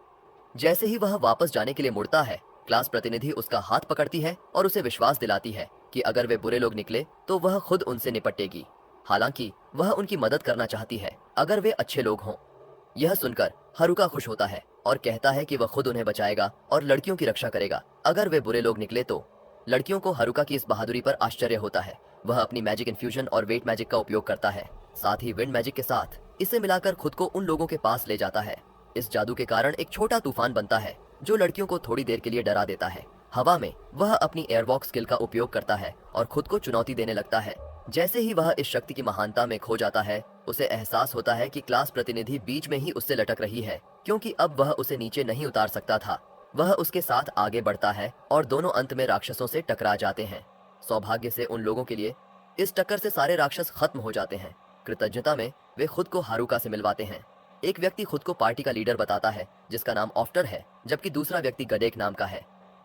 Speaker 1: जैसे ही वह वापस जाने के लिए मुड़ता है, क्लास प्रतिनिधि उसका हाथ पकड़ती है और उसे विश्वास दिलाती है कि अगर वे बुरे लोग निकले तो वह खुद उनसे निपटेगी। हालांकि वह उनकी मदद करना चाहती है अगर वे अच्छे लोग हों। यह सुनकर हारुका खुश होता है और कहता है कि वह खुद उन्हें बचाएगा और लड़कियों की रक्षा करेगा अगर वे बुरे लोग निकले तो। लड़कियों को हारुका की इस बहादुरी पर आश्चर्य होता है। वह अपनी मैजिक इन्फ्यूजन और वेट मैजिक का उपयोग करता है, साथ ही विंड मैजिक के साथ इसे मिलाकर खुद को उन लोगों के पास ले जाता है। इस जादू के कारण एक छोटा तूफान बनता है जो लड़कियों को थोड़ी देर के लिए डरा देता है। हवा में वह अपनी एयरवॉक स्किल का उपयोग करता है और खुद को चुनौती देने लगता है। जैसे ही वह इस शक्ति की महानता में खो जाता है, उसे एहसास होता है कि क्लास प्रतिनिधि बीच में ही उससे लटक रही है क्योंकि अब वह उसे नीचे नहीं उतार सकता था। वह उसके साथ आगे बढ़ता है और दोनों अंत में राक्षसों से टकरा जाते हैं। सौभाग्य से उन लोगों के लिए इस टक्कर से सारे राक्षस खत्म हो जाते हैं। कृतज्ञता में वे खुद को हारुका से मिलवाते हैं। एक व्यक्ति खुद को पार्टी का लीडर बताता है जिसका नाम ऑफ्टर है, जबकि दूसरा व्यक्ति गडेक नाम का है।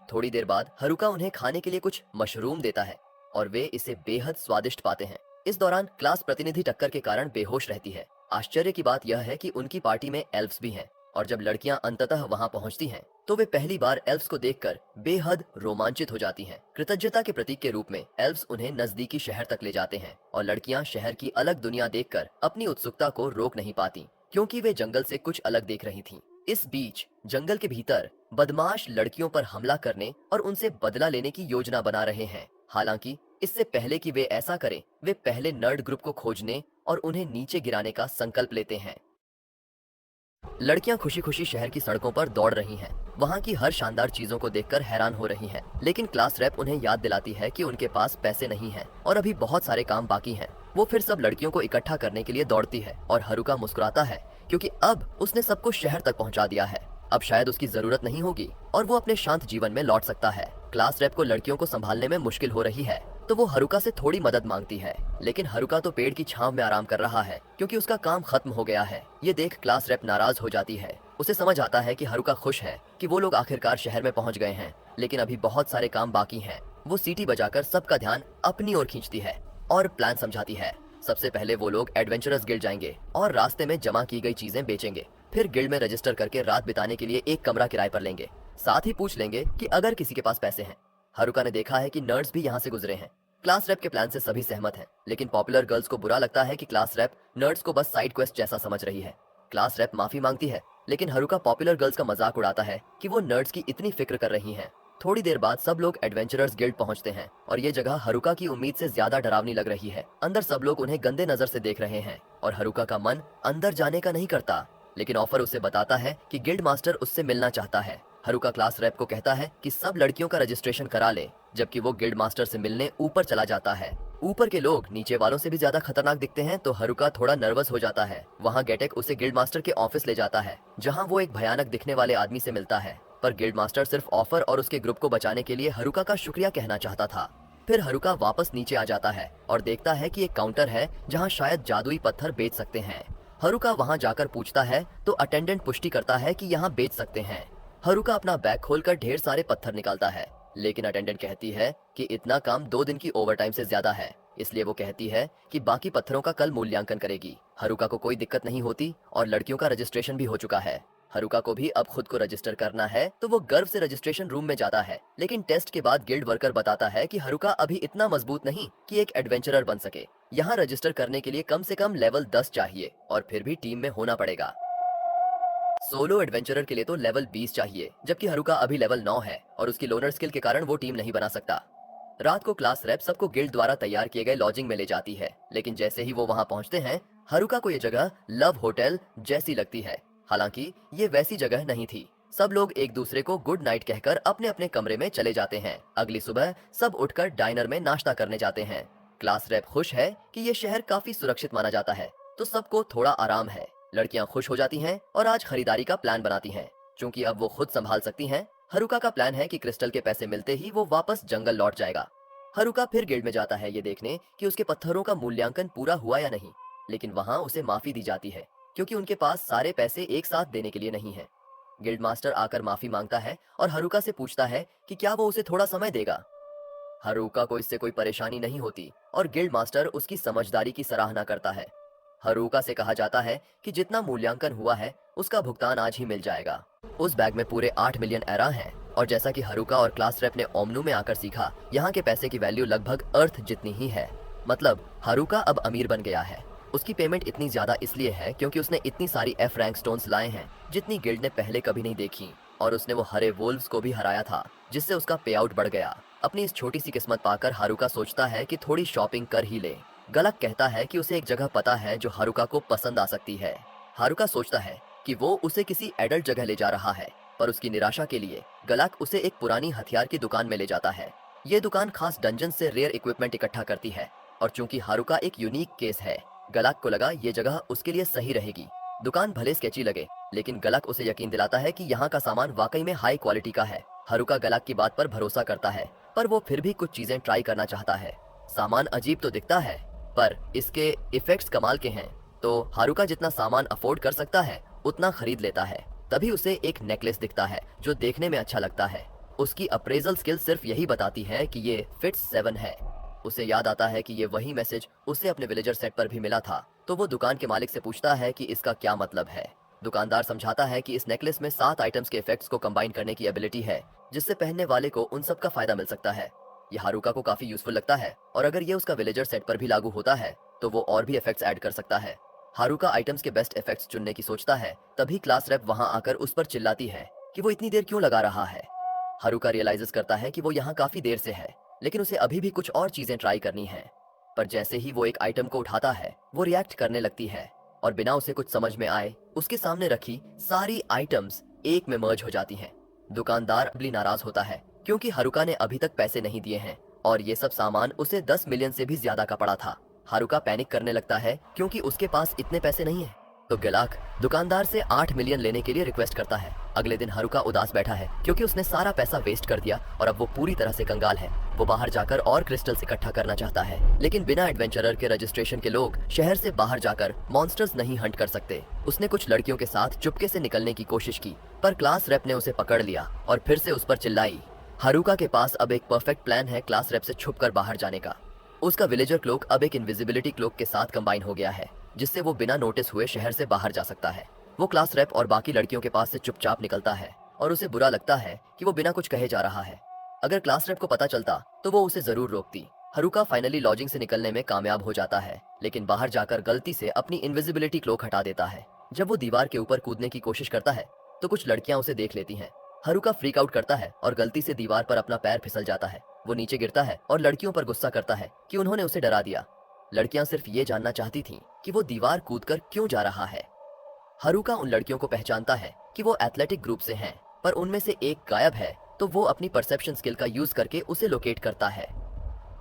Speaker 1: थोड़ी देर बाद हारुका उन्हें खाने के लिए कुछ मशरूम देता है और वे इसे बेहद स्वादिष्ट पाते हैं। इस दौरान क्लास प्रतिनिधि टक्कर के कारण बेहोश रहती है। आश्चर्य की बात यह है कि उनकी पार्टी में एल्फ्स भी हैं और जब लड़कियां अंततः वहां पहुंचती हैं तो वे पहली बार एल्फ्स को देखकर बेहद रोमांचित हो जाती हैं। कृतज्ञता के प्रतीक के रूप में एल्फ्स उन्हें नजदीकी शहर तक ले जाते हैं और लड़कियां शहर की अलग दुनिया देखकर अपनी उत्सुकता को रोक नहीं पाती क्योंकि वे जंगल से कुछ अलग देख रही थीं। इस बीच जंगल के भीतर बदमाश लड़कियों पर हमला करने और उनसे बदला लेने की योजना बना रहे हैं। हालांकि इससे पहले कि वे ऐसा करें, वे पहले नर्ड ग्रुप को खोजने और उन्हें नीचे गिराने का संकल्प लेते हैं। लड़कियां खुशी खुशी शहर की सड़कों पर दौड़ रही हैं। वहां की हर शानदार चीजों को देखकर हैरान हो रही हैं, लेकिन क्लास रैप उन्हें याद दिलाती है कि उनके पास पैसे नहीं हैं और अभी बहुत सारे काम बाकी हैं। वो फिर सब लड़कियों को इकट्ठा करने के लिए दौड़ती है और हारुका मुस्कुराता है क्योंकि अब उसने सबको शहर तक पहुंचा दिया है। अब शायद उसकी जरूरत नहीं होगी और वो अपने शांत जीवन में लौट सकता है। क्लास रैप को लड़कियों को संभालने में मुश्किल हो रही है तो वो हारुका से थोड़ी मदद मांगती है, लेकिन हारुका तो पेड़ की छांव में आराम कर रहा है क्योंकि उसका काम खत्म हो गया है। ये देख क्लास रैप नाराज हो जाती है। उसे समझ आता है कि हारुका खुश है कि वो लोग आखिरकार शहर में पहुंच गए हैं, लेकिन अभी बहुत सारे काम बाकी हैं। वो सीटी बजाकर सबका ध्यान अपनी ओर खींचती है और प्लान समझाती है। सबसे पहले वो लोग एडवेंचरर्स गिल्ड जाएंगे और रास्ते में जमा की गई चीजें बेचेंगे। फिर गिल्ड में रजिस्टर करके रात बिताने के लिए एक कमरा किराए पर लेंगे। साथ ही पूछ लेंगे कि अगर किसी के पास पैसे हैं। हारुका ने देखा है कि नर्ड्स भी यहाँ से गुजरे हैं। क्लास रैप के प्लान से सभी सहमत हैं, लेकिन पॉपुलर गर्ल्स को बुरा लगता है कि क्लास रैप नर्ड्स को बस साइड क्वेस्ट जैसा समझ रही है। क्लास रैप माफी मांगती है, लेकिन हारुका पॉपुलर गर्ल्स का मजाक उड़ाता है कि वो नर्ड्स की इतनी फिक्र कर रही हैं। थोड़ी देर बाद सब लोग एडवेंचरर्स गिल्ड पहुंचते हैं और ये जगह हारुका की उम्मीद से ज्यादा डरावनी लग रही है। अंदर सब लोग उन्हें गंदे नजर से देख रहे हैं और हारुका का मन अंदर जाने का नहीं करता, लेकिन ऑफर उसे बताता है कि गिल्ड मास्टर उससे मिलना चाहता है। हारुका क्लास रैप को कहता है कि सब लड़कियों का रजिस्ट्रेशन करा ले, जबकि वो गिल्ड मास्टर से मिलने ऊपर चला जाता है। ऊपर के लोग नीचे वालों से भी ज्यादा खतरनाक दिखते हैं तो हारुका थोड़ा नर्वस हो जाता है। वहाँ गेटेक उसे गिल्ड मास्टर के ऑफिस ले जाता है, जहाँ वो एक भयानक दिखने वाले आदमी से मिलता है, पर गिल्ड मास्टर सिर्फ ऑफर और उसके ग्रुप को बचाने के लिए हारुका का शुक्रिया कहना चाहता था। फिर हारुका वापस नीचे आ जाता है और देखता है कि एक काउंटर है जहाँ शायद जादुई पत्थर बेच सकते हैं। हारुका वहाँ जाकर पूछता है तो अटेंडेंट पुष्टि करता है कि यहाँ बेच सकते हैं। हारुका अपना बैग खोलकर ढेर सारे पत्थर निकालता है, लेकिन अटेंडेंट कहती है कि इतना काम 2 दिन की ओवरटाइम से ज्यादा है, इसलिए वो कहती है कि बाकी पत्थरों का कल मूल्यांकन करेगी। हारुका को कोई दिक्कत नहीं होती और लड़कियों का रजिस्ट्रेशन भी हो चुका है। हारुका को भी अब खुद को रजिस्टर करना है, तो वो गर्व से रजिस्ट्रेशन रूम में जाता है। लेकिन टेस्ट के बाद गिल्ड वर्कर बताता है कि हारुका अभी इतना मजबूत नहीं कि एक एडवेंचरर बन सके। यहाँ रजिस्टर करने के लिए कम से कम लेवल 10 चाहिए और फिर भी टीम में होना पड़ेगा। सोलो एडवेंचरर के लिए तो लेवल 20 चाहिए, जबकि हारुका अभी लेवल 9 है और उसकी लोनर स्किल के कारण वो टीम नहीं बना सकता। रात को क्लास रैप सबको गिल्ड द्वारा तैयार किए गए लॉजिंग में ले जाती है, लेकिन जैसे ही वो वहां पहुंचते हैं, हारुका को ये जगह लव होटल जैसी लगती है। हालांकि ये वैसी जगह नहीं थी। सब लोग एक दूसरे को गुड नाइट कहकर अपने अपने कमरे में चले जाते हैं। अगली सुबह सब उठकर डाइनर में नाश्ता करने जाते हैं। क्लास रैप खुश है कि ये शहर काफी सुरक्षित माना जाता है, तो सबको थोड़ा आराम है। लड़कियां खुश हो जाती हैं और आज खरीदारी का प्लान बनाती हैं, क्योंकि अब वो खुद संभाल सकती हैं। हारुका का प्लान है कि क्रिस्टल के पैसे मिलते ही वो वापस जंगल लौट जाएगा। हारुका फिर गिल्ड में जाता है ये देखने कि उसके पत्थरों का मूल्यांकन पूरा हुआ या नहीं, लेकिन वहां उसे माफी दी जाती है, क्योंकि उनके पास सारे पैसे एक साथ देने के लिए नहीं है। गिल्ड मास्टर आकर माफी मांगता है और हारुका से पूछता है कि क्या वो उसे थोड़ा समय देगा। हारुका को इससे कोई परेशानी नहीं होती और गिल्ड मास्टर उसकी समझदारी की सराहना करता है। हारुका से कहा जाता है कि जितना मूल्यांकन हुआ है उसका भुगतान आज ही मिल जाएगा। उस बैग में पूरे 8 मिलियन एरा हैं और जैसा कि हारुका और क्लास रैप ने ओमनू में आकर सीखा, यहाँ के पैसे की वैल्यू लगभग अर्थ जितनी ही है। मतलब हारुका अब अमीर बन गया है। उसकी पेमेंट इतनी ज्यादा इसलिए है क्योंकि उसने इतनी सारी एफ रैंक स्टोन्स लाए हैं जितनी गिल्ड ने पहले कभी नहीं देखी, और उसने वो हरे वोल्व्स को भी हराया था, जिससे उसका पे आउट बढ़ गया। अपनी इस छोटी सी किस्मत पाकर हारुका सोचता है कि थोड़ी शॉपिंग कर ही ले। गलक कहता है कि उसे एक जगह पता है जो हारुका को पसंद आ सकती है। हारुका सोचता है कि वो उसे किसी एडल्ट जगह ले जा रहा है, पर उसकी निराशा के लिए गलक उसे एक पुरानी हथियार की दुकान में ले जाता है। ये दुकान खास डंजन से रेयर इक्विपमेंट इकट्ठा करती है, और चूंकि हारुका एक यूनिक केस है, गलक को लगा ये जगह उसके लिए सही रहेगी। दुकान भले स्केची लगे, लेकिन गलक उसे यकीन दिलाता है कि यहाँ का सामान वाकई में हाई क्वालिटी का है। हारुका गलक की बात पर भरोसा करता है, पर वो फिर भी कुछ चीजें ट्राई करना चाहता है। सामान अजीब तो दिखता है, पर इसके इफेक्ट्स कमाल के हैं, तो हारुका जितना सामान अफोर्ड कर सकता है उतना खरीद लेता है। तभी उसे एक नेकलेस दिखता है जो देखने में अच्छा लगता है। उसकी अप्रेजल स्किल सिर्फ यही बताती है कि ये फिट्स 7 है। उसे याद आता है कि ये वही मैसेज उसे अपने विलेजर सेट पर भी मिला था, तो वो दुकान के मालिक से पूछता है कि इसका क्या मतलब है। दुकानदार समझाता है कि इस नेकलेस में 7 आइटम्स के इफेक्ट्स को कंबाइन करने की एबिलिटी है, जिससे पहनने वाले को उन सब का फायदा मिल सकता है। ये हारुका को काफी यूजफुल लगता है, और अगर ये उसका विलेजर सेट पर भी लागू होता है तो वो और भी इफेक्ट्स ऐड कर सकता है। हारुका आइटम्स के बेस्ट इफेक्ट्स चुनने की सोचता है, तभी क्लास रैप वहां आकर उस पर चिल्लाती है कि वो इतनी देर क्यों लगा रहा है। हारुका रियलाइजेस करता है कि वो यहाँ काफी देर से है, लेकिन उसे अभी भी कुछ और चीजें ट्राई करनी है। पर जैसे ही वो एक आइटम को उठाता है, वो रिएक्ट करने लगती है, और बिना उसे कुछ समझ में आए उसके सामने रखी सारी आइटम्स एक में मर्ज हो जाती हैं। दुकानदार अगली नाराज होता है क्योंकि हारुका ने अभी तक पैसे नहीं दिए हैं, और ये सब सामान उसे 10 मिलियन से भी ज्यादा का पड़ा था। हारुका पैनिक करने लगता है क्योंकि उसके पास इतने पैसे नहीं है, तो गलाक दुकानदार से 8 मिलियन लेने के लिए रिक्वेस्ट करता है। अगले दिन हारुका उदास बैठा है क्योंकि उसने सारा पैसा वेस्ट कर दिया और अब वो पूरी तरह से कंगाल है। वो बाहर जाकर और क्रिस्टल्स इकट्ठा करना चाहता है, लेकिन बिना एडवेंचरर के रजिस्ट्रेशन के लोग शहर से बाहर जाकर मॉन्स्टर्स नहीं हंट कर सकते। उसने कुछ लड़कियों के साथ चुपके से निकलने की कोशिश की, पर क्लास रैप ने उसे पकड़ लिया और फिर से उस पर चिल्लाई। हारुका के पास अब एक परफेक्ट प्लान है क्लास रैप से छुपकर बाहर जाने का। उसका विलेजर क्लोक अब एक इनविजिबिलिटी क्लोक के साथ कंबाइन हो गया है, जिससे वो बिना नोटिस हुए शहर से बाहर जा सकता है। वो क्लास रैप और बाकी लड़कियों के पास से चुपचाप निकलता है, और उसे बुरा लगता है कि वो बिना कुछ कहे जा रहा है। अगर क्लास रैप को पता चलता तो वो उसे जरूर रोकती। हारुका फाइनली लॉजिंग से निकलने में कामयाब हो जाता है, लेकिन बाहर जाकर गलती से अपनी इनविजिबिलिटी क्लोक हटा देता है। जब वो दीवार के ऊपर कूदने की कोशिश करता है तो कुछ लड़कियां उसे देख लेती हैं। हारुका फ्रीक आउट करता है और गलती से दीवार पर अपना पैर फिसल जाता है। वो नीचे गिरता है और लड़कियों पर गुस्सा करता है कि उन्होंने उसे डरा दिया। लड़कियां सिर्फ ये जानना चाहती थीं कि वो दीवार कूदकर क्यों जा रहा है। हारुका उन लड़कियों को पहचानता है कि वो एथलेटिक ग्रुप से हैं, पर उनमें से एक गायब है, तो वो अपनी परसेप्शन स्किल का यूज करके उसे लोकेट करता है।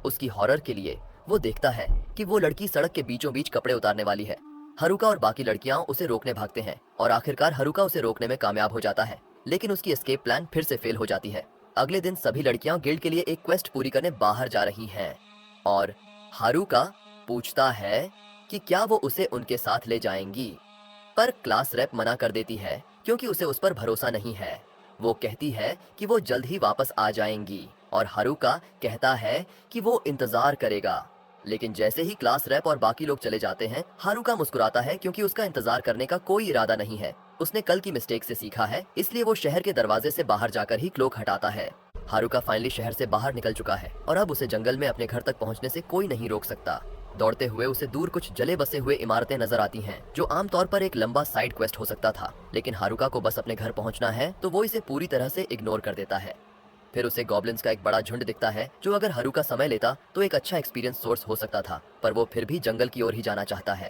Speaker 1: उसकी हॉरर के लिए वो देखता है कि वो लड़की सड़क के बीचों बीच कपड़े उतारने वाली है। हारुका और बाकी लड़कियां उसे रोकने भागते हैं, और आखिरकार हारुका उसे रोकने में कामयाब हो जाता है, लेकिन उसकी एस्केप प्लान फिर से फेल हो जाती है। अगले दिन सभी लड़कियां गिल्ड के लिए एक क्वेस्ट पूरी करने बाहर जा रही हैं, और हारुका पूछता है कि क्या वो उसे उनके साथ ले जाएंगी, पर क्लास रैप मना कर देती है क्योंकि उसे उस पर भरोसा नहीं है। वो कहती है कि वो जल्द ही वापस आ जाएंगी और हारुका कहता है कि वो इंतजार करेगा। लेकिन जैसे ही क्लास रैप और बाकी लोग चले जाते हैं, हारुका मुस्कुराता है क्योंकि उसका इंतजार करने का कोई इरादा नहीं है। उसने कल की मिस्टेक से सीखा है, इसलिए वो शहर के दरवाजे से बाहर जाकर ही क्लोक हटाता है। हारुका फाइनली शहर से बाहर निकल चुका है और अब उसे जंगल में अपने घर तक पहुंचने से कोई नहीं रोक सकता। दौड़ते हुए उसे दूर कुछ जले बसे हुए इमारतें नजर आती हैं, जो आमतौर पर एक लंबा साइड क्वेस्ट हो सकता था, लेकिन हारुका को बस अपने घर पहुंचना है तो वो इसे पूरी तरह से इग्नोर कर देता है। फिर उसे गॉब्लिन्स का एक बड़ा झुंड दिखता है, जो अगर हारुका समय लेता तो एक अच्छा एक्सपीरियंस सोर्स हो सकता था, पर वो फिर भी जंगल की ओर ही जाना चाहता है।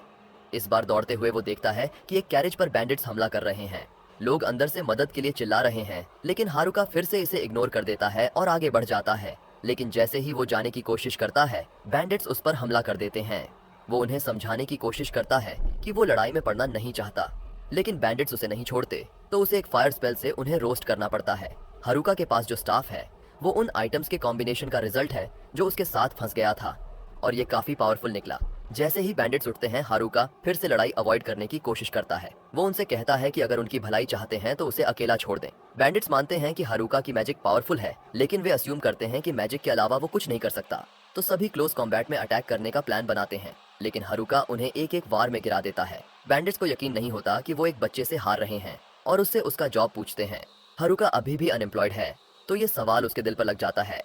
Speaker 1: इस बार दौड़ते हुए वो देखता है कि एक कैरेज पर बैंडिट्स हमला कर रहे हैं। लोग अंदर से मदद के लिए चिल्ला रहे हैं, लेकिन हारुका फिर से इसे इग्नोर कर देता है और आगे बढ़ जाता है। लेकिन जैसे ही वो जाने की कोशिश करता है, बैंडिट्स उस पर हमला कर देते हैं। वो उन्हें समझाने की कोशिश करता है कि वो लड़ाई में पड़ना नहीं चाहता, लेकिन बैंडिट्स उसे नहीं छोड़ते, तो उसे एक फायर स्पेल से उन्हें रोस्ट करना पड़ता है। हारुका के पास जो स्टाफ है वो उन आइटम्स के कॉम्बिनेशन का रिजल्ट है जो उसके साथ फंस गया था, और ये काफी पावरफुल निकला। जैसे ही बैंडिट्स उठते हैं, हारुका फिर से लड़ाई अवॉइड करने की कोशिश करता है। वो उनसे कहता है कि अगर उनकी भलाई चाहते हैं तो उसे अकेला छोड़ दें। बैंडिट्स मानते हैं कि हारुका की मैजिक पावरफुल है, लेकिन वे अस्यूम करते हैं कि मैजिक के अलावा वो कुछ नहीं कर सकता, तो सभी क्लोज कॉम्बैट में अटैक करने का प्लान बनाते हैं। लेकिन हारुका उन्हें एक एक वार में गिरा देता है। बैंडिट्स को यकीन नहीं होता कि वो एक बच्चे से हार रहे हैं और उससे उसका जॉब पूछते हैं। हारुका अभी भी अनएम्प्लॉयड है, तो ये सवाल उसके दिल पर लग जाता है।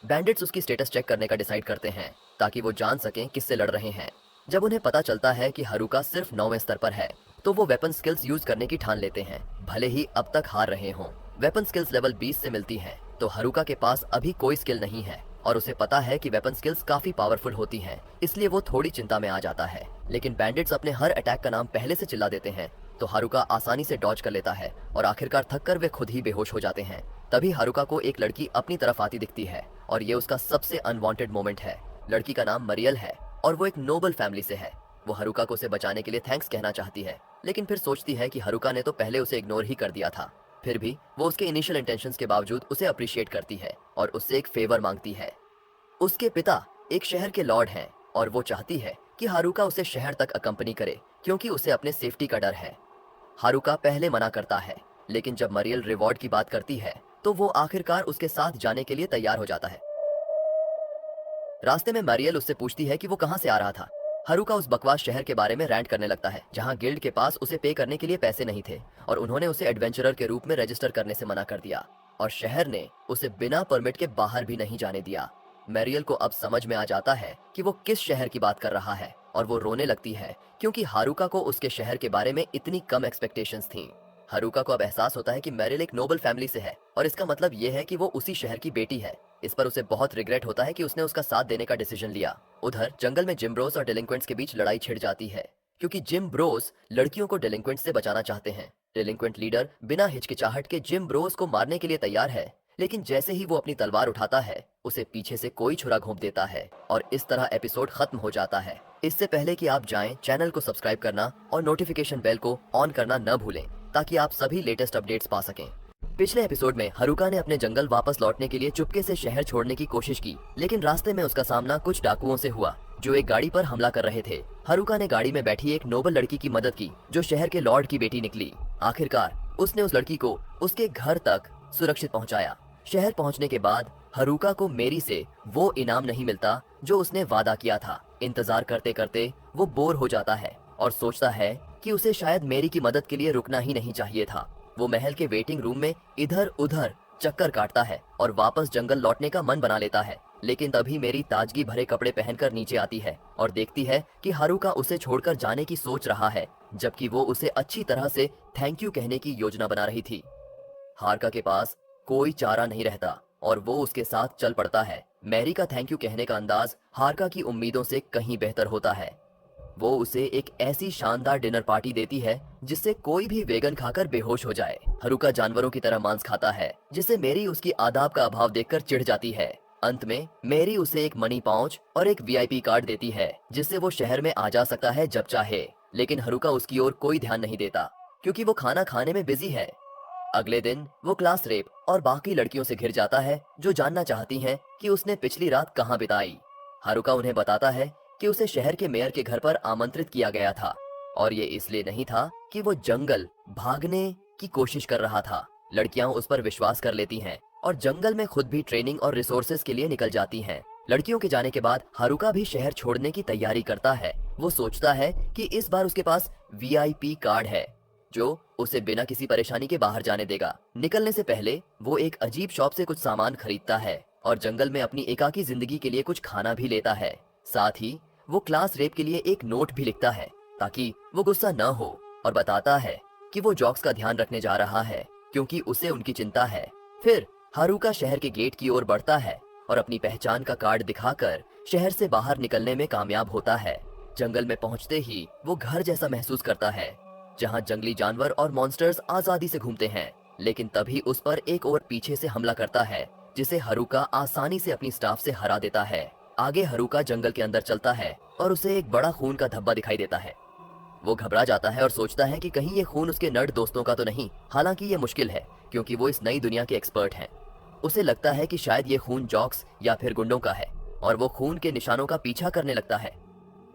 Speaker 1: बैंडिट्स उसकी स्टेटस चेक करने का डिसाइड करते हैं ताकि वो जान सकें किससे लड़ रहे हैं। जब उन्हें पता चलता है कि हारुका सिर्फ 9वें स्तर पर है, तो वो वेपन स्किल्स यूज करने की ठान लेते हैं, भले ही अब तक हार रहे हों। वेपन स्किल्स लेवल 20 से मिलती हैं, तो हारुका के पास अभी कोई स्किल नहीं है और उसे पता है कि वेपन स्किल्स काफी पावरफुल होती हैं, इसलिए वो थोड़ी चिंता में आ जाता है। लेकिन बैंडिट्स अपने हर अटैक का नाम पहले से चिल्ला देते हैं, तो हारुका आसानी से डॉज कर लेता है और आखिरकार थककर वे खुद ही बेहोश हो जाते हैं। तभी हारुका को एक लड़की अपनी तरफ आती दिखती है और ये उसका सबसे अनवांटेड मोमेंट है। लड़की का नाम मरियल है और वो एक नोबल फैमिली से है। वो हारुका को उसे बचाने के लिए थैंक्स कहना चाहती है, लेकिन फिर सोचती है कि हारुका ने तो पहले उसे इग्नोर ही कर दिया था। फिर भी वो उसके इनिशियल इंटेंशंस के बावजूद उसे अप्रिशिएट करती है और उससे एक फेवर मांगती है। उसके पिता एक शहर के लॉर्ड हैं और वो चाहती है कि हारुका उसे शहर तक अकम्पनी करे, क्योंकि उसे अपने सेफ्टी का डर है। हारुका पहले मना करता है, लेकिन जब मरियल रिवॉर्ड की बात करती है तो वो आखिरकार उसके साथ जाने के लिए तैयार हो जाता है। रास्ते में मरियल उससे पूछती है कि वो कहाँ से आ रहा था। हारुका उस बकवास शहर के बारे में रैंट करने लगता है, जहाँ गिल्ड के पास उसे पे करने के लिए पैसे नहीं थे और उन्होंने उसे एडवेंचरर के रूप में रजिस्टर करने से मना कर दिया और शहर ने उसे बिना परमिट के बाहर भी नहीं जाने दिया। मैरियल को अब समझ में आ जाता है कि वो किस शहर की बात कर रहा है और वो रोने लगती है, क्योंकि हारुका को उसके शहर के बारे में इतनी कम एक्सपेक्टेशंस थीं। हारुका को अब एहसास होता है कि मैरियल एक नोबल फैमिली से है और इसका मतलब ये है कि वो उसी शहर की बेटी है। इस पर उसे बहुत रिग्रेट होता है कि उसने उसका साथ देने का डिसीजन लिया। उधर जंगल में जिम ब्रोस और डेलिंक्वेंट्स के बीच लड़ाई छिड़ जाती है, क्योंकि जिम ब्रोस लड़कियों को डेलिंक्वेंट्स से बचाना चाहते हैं। डेलिंक्वेंट लीडर बिना हिचकिचाहट के जिम ब्रोस को मारने के लिए तैयार है, लेकिन जैसे ही वो अपनी तलवार उठाता है, उसे पीछे से कोई छुरा घोंप देता है और इस तरह एपिसोड खत्म हो जाता है। इससे पहले कि आप जाएं, चैनल को सब्सक्राइब करना और नोटिफिकेशन बेल को ऑन करना न भूलें, ताकि आप सभी लेटेस्ट अपडेट्स पा सकें। पिछले एपिसोड में हारुका ने अपने जंगल वापस लौटने के लिए चुपके से शहर छोड़ने की कोशिश की, लेकिन रास्ते में उसका सामना कुछ डाकुओं से हुआ जो एक गाड़ी पर हमला कर रहे थे। हारुका ने गाड़ी में बैठी एक नोबल लड़की की मदद की, जो शहर के लॉर्ड की बेटी निकली। आखिरकार उसने उस लड़की को उसके घर तक सुरक्षित पहुंचाया। शहर पहुंचने के बाद हारुका को मेरी से वो इनाम नहीं मिलता जो उसने वादा किया था। इंतजार करते करते वो बोर हो जाता है और सोचता है कि उसे शायद मेरी की मदद के लिए रुकना ही नहीं चाहिए था। वो महल के वेटिंग रूम में इधर उधर चक्कर काटता है और वापस जंगल लौटने का मन बना लेता है, लेकिन तभी मेरी ताजगी भरे कपड़े पहनकर नीचे आती है और देखती है कि हारुका उसे छोड़कर जाने की सोच रहा है, जबकि वो उसे अच्छी तरह से थैंक यू कहने की योजना बना रही थी। हारुका के पास कोई चारा नहीं रहता और वो उसके साथ चल पड़ता है। मैरी का थैंक यू कहने का अंदाज हारुका की उम्मीदों से कहीं बेहतर होता है। वो उसे एक ऐसी शानदार डिनर पार्टी देती है जिससे कोई भी वेगन खाकर बेहोश हो जाए। हारुका जानवरों की तरह मांस खाता है, जिससे मेरी उसकी आदाब का अभाव देखकर चिढ़ जाती है। अंत में मेरी उसे एक मनी पाउच और एक वीआईपी कार्ड देती है, जिससे वो शहर में आ जा सकता है जब चाहे। लेकिन हारुका उसकी ओर कोई ध्यान नहीं देता, क्योंकि वो खाना खाने में बिजी है। अगले दिन वो क्लास रेप और बाकी लड़कियों से घिर जाता है, जो जानना चाहती हैं कि उसने पिछली रात कहाँ बिताई। हारुका उन्हें बताता है कि उसे शहर के मेयर के घर पर आमंत्रित किया गया था और ये इसलिए नहीं था कि वो जंगल भागने की कोशिश कर रहा था, लड़कियां उस पर विश्वास कर लेती हैं और जंगल में खुद भी ट्रेनिंग और रिसोर्सेज के लिए निकल जाती हैं। लड़कियों के जाने के बाद हारुका भी शहर छोड़ने की तैयारी करता है। वो सोचता है कि इस बार उसके पास वीआईपी कार्ड है जो उसे बिना किसी परेशानी के बाहर जाने देगा। निकलने से पहले वो एक अजीब शॉप से कुछ सामान खरीदता है और जंगल में अपनी एकाकी जिंदगी के लिए कुछ खाना भी लेता है। साथ ही वो क्लास रेप के लिए एक नोट भी लिखता है ताकि वो गुस्सा न हो, और बताता है कि वो जॉक्स का ध्यान रखने जा रहा है क्योंकि उसे उनकी चिंता है। फिर हारुका शहर के गेट की ओर बढ़ता है और अपनी पहचान का कार्ड दिखाकर शहर से बाहर निकलने में कामयाब होता है। जंगल में पहुंचते ही वो घर जैसा महसूस करता है जहां जंगली जानवर और मॉन्स्टर्स आजादी से घूमते हैं। लेकिन तभी उस पर एक और पीछे से हमला करता है जिसे हारुका आसानी से अपनी स्टाफ से हरा देता है। आगे हारुका जंगल के अंदर चलता है और उसे एक बड़ा खून का धब्बा दिखाई देता है। वो घबरा जाता है और सोचता है कि कहीं ये खून उसके नर्ड दोस्तों का तो नहीं। हालांकि ये मुश्किल है क्योंकि वो इस नई दुनिया के एक्सपर्ट हैं। उसे लगता है कि शायद ये खून जॉक्स या फिर गुंडों का है और वो खून के निशानों का पीछा करने लगता है।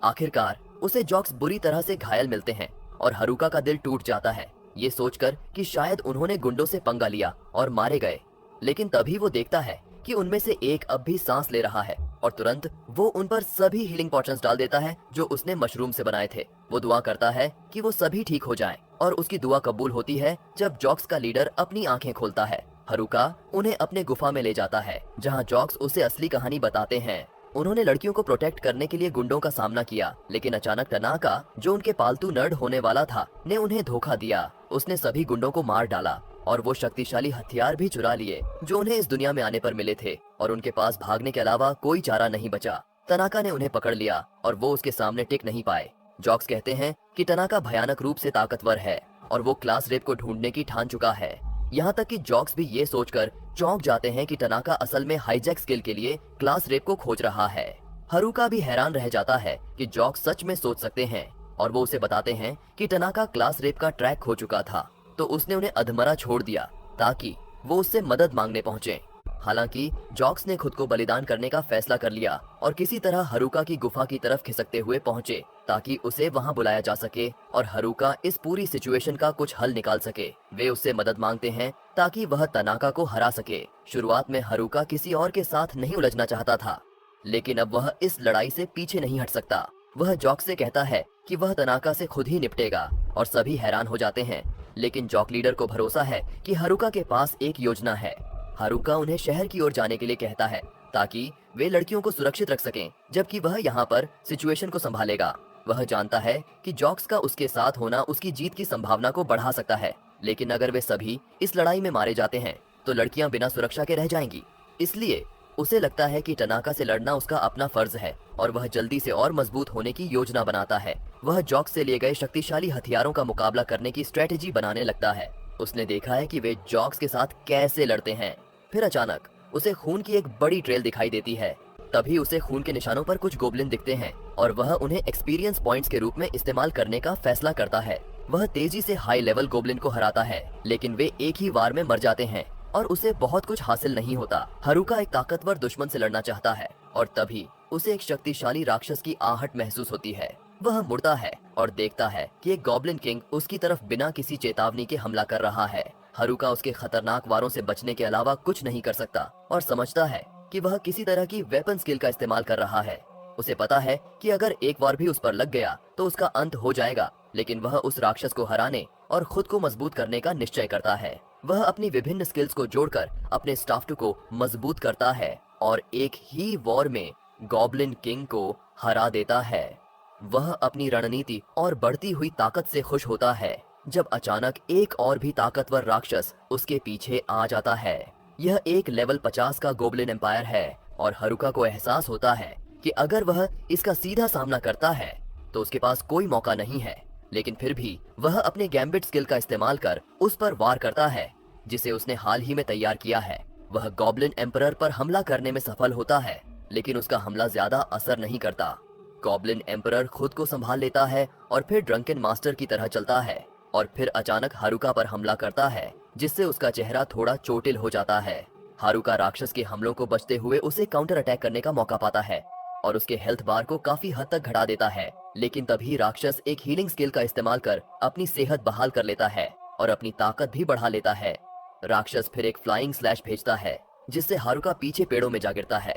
Speaker 1: आखिरकार उसे जॉक्स बुरी तरह से घायल मिलते हैं और हारुका का दिल टूट जाता है ये सोचकर कि शायद उन्होंने गुंडों से पंगा लिया और मारे गए। लेकिन तभी वो देखता है कि उनमें से एक अब भी सांस ले रहा है और तुरंत वो उन पर सभी हीलिंग पोशंस डाल देता है जो उसने मशरूम से बनाए थे। वो दुआ करता है कि वो सभी ठीक हो जाएं और उसकी दुआ कबूल होती है जब जॉक्स का लीडर अपनी आंखें खोलता है। हारुका उन्हें अपने गुफा में ले जाता है जहां जॉक्स उसे असली कहानी बताते हैं। उन्होंने लड़कियों को प्रोटेक्ट करने के लिए गुंडों का सामना किया, लेकिन अचानक टनाका जो उनके पालतू नर्ड होने वाला था ने उन्हें धोखा दिया। उसने सभी गुंडों को मार डाला और वो शक्तिशाली हथियार भी चुरा लिए जो उन्हें इस दुनिया में आने पर मिले थे, और उनके पास भागने के अलावा कोई चारा नहीं बचा। टनाका ने उन्हें पकड़ लिया और वो उसके सामने टिक नहीं पाए। जॉक्स कहते हैं कि टनाका भयानक रूप से ताकतवर है और वो क्लास रेप को ढूंढने की ठान चुका है। यहाँ तक कि जॉक्स भी ये सोचकर चौंक जाते हैं कि टनाका असल में हाईजैक स्किल के लिए क्लास रेप को खोज रहा है। हारुका भी हैरान रह जाता है कि जॉक्स सच में सोच सकते हैं और वो उसे बताते हैं कि टनाका क्लास रेप का ट्रैक खो चुका था तो उसने उन्हें अधमरा छोड़ दिया ताकि वो उससे मदद मांगने पहुंचे। हालांकि जॉक्स ने खुद को बलिदान करने का फैसला कर लिया और किसी तरह हारुका की गुफा की तरफ खिसकते हुए पहुंचे ताकि उसे वहां बुलाया जा सके और हारुका इस पूरी सिचुएशन का कुछ हल निकाल सके। वे उससे मदद मांगते हैं ताकि वह टनाका को हरा सके। शुरुआत में हारुका किसी और के साथ नहीं उलझना चाहता था, लेकिन अब वह इस लड़ाई से पीछे नहीं हट सकता। वह जॉक्स से कहता है कि वह टनाका से खुद ही निपटेगा और सभी हैरान हो जाते हैं। लेकिन जॉक लीडर को भरोसा है कि हारुका के पास एक योजना है। हारुका उन्हें शहर की ओर जाने के लिए कहता है ताकि वे लड़कियों को सुरक्षित रख सकें, जबकि वह यहाँ पर सिचुएशन को संभालेगा। वह जानता है कि जॉक्स का उसके साथ होना उसकी जीत की संभावना को बढ़ा सकता है, लेकिन अगर वे सभी इस लड़ाई में मारे जाते हैं तो लड़कियां बिना सुरक्षा के रह जाएंगी। इसलिए उसे लगता है कि टनाका से लड़ना उसका अपना फर्ज है और वह जल्दी से और मजबूत होने की योजना बनाता है। वह जॉक्स से लिए गए शक्तिशाली हथियारों का मुकाबला करने की स्ट्रेटेजी बनाने लगता है। उसने देखा है कि वे जॉक्स के साथ कैसे लड़ते हैं। फिर अचानक उसे खून की एक बड़ी ट्रेल दिखाई देती है। तभी उसे खून के निशानों पर कुछ गोब्लिन दिखते हैं और वह उन्हें एक्सपीरियंस पॉइंट्स के रूप में इस्तेमाल करने का फैसला करता है। वह तेजी से हाई लेवल गोब्लिन को हराता है, लेकिन वे एक ही वार में मर जाते हैं और उसे बहुत कुछ हासिल नहीं होता। हारुका एक ताकतवर दुश्मन से लड़ना चाहता है और तभी उसे एक शक्तिशाली राक्षस की आहट महसूस होती है। वह मुड़ता है और देखता है कि एक गॉब्लिन किंग उसकी तरफ बिना किसी चेतावनी के हमला कर रहा है। हारुका उसके खतरनाक वारों से बचने के अलावा कुछ नहीं कर सकता और समझता है कि वह किसी तरह की वेपन स्किल का इस्तेमाल कर रहा है। उसे पता है कि अगर एक वार भी उस पर लग गया तो उसका अंत हो जाएगा, लेकिन वह उस राक्षस को हराने और खुद को मजबूत करने का निश्चय करता है। वह अपनी विभिन्न स्किल्स को जोड़कर अपने स्टाफ को मजबूत करता है और एक ही वॉर में गॉब्लिन किंग को हरा देता है। वह अपनी रणनीति और बढ़ती हुई ताकत से खुश होता है जब अचानक एक और भी ताकतवर राक्षस उसके पीछे आ जाता है। यह एक लेवल 50 का गोब्लिन एम्पायर है और हारुका को एहसास होता है कि अगर वह इसका सीधा सामना करता है तो उसके पास कोई मौका नहीं है। लेकिन फिर भी वह अपने गैम्बिट स्किल का इस्तेमाल कर उस पर वार करता है जिसे उसने हाल ही में तैयार किया है। वह गॉब्लिन एम्परर पर हमला करने में सफल होता है, लेकिन उसका हमला ज्यादा असर नहीं करता। गॉब्लिन एम्परर खुद को संभाल लेता है और फिर ड्रंकन मास्टर की तरह चलता है और फिर अचानक हारुका पर हमला करता है, जिससे उसका चेहरा थोड़ा चोटिल हो जाता है। हारुका राक्षस के हमलों को बचते हुए उसे काउंटर अटैक करने का मौका पाता है और उसके हेल्थ बार को काफी हद तक घटा देता है। लेकिन तभी राक्षस एक हीलिंग स्किल का इस्तेमाल कर अपनी सेहत बहाल कर लेता है और अपनी ताकत भी बढ़ा लेता है। राक्षस फिर एक फ्लाइंग स्लैश भेजता है जिससे हारुका पीछे पेड़ों में जा गिरता है।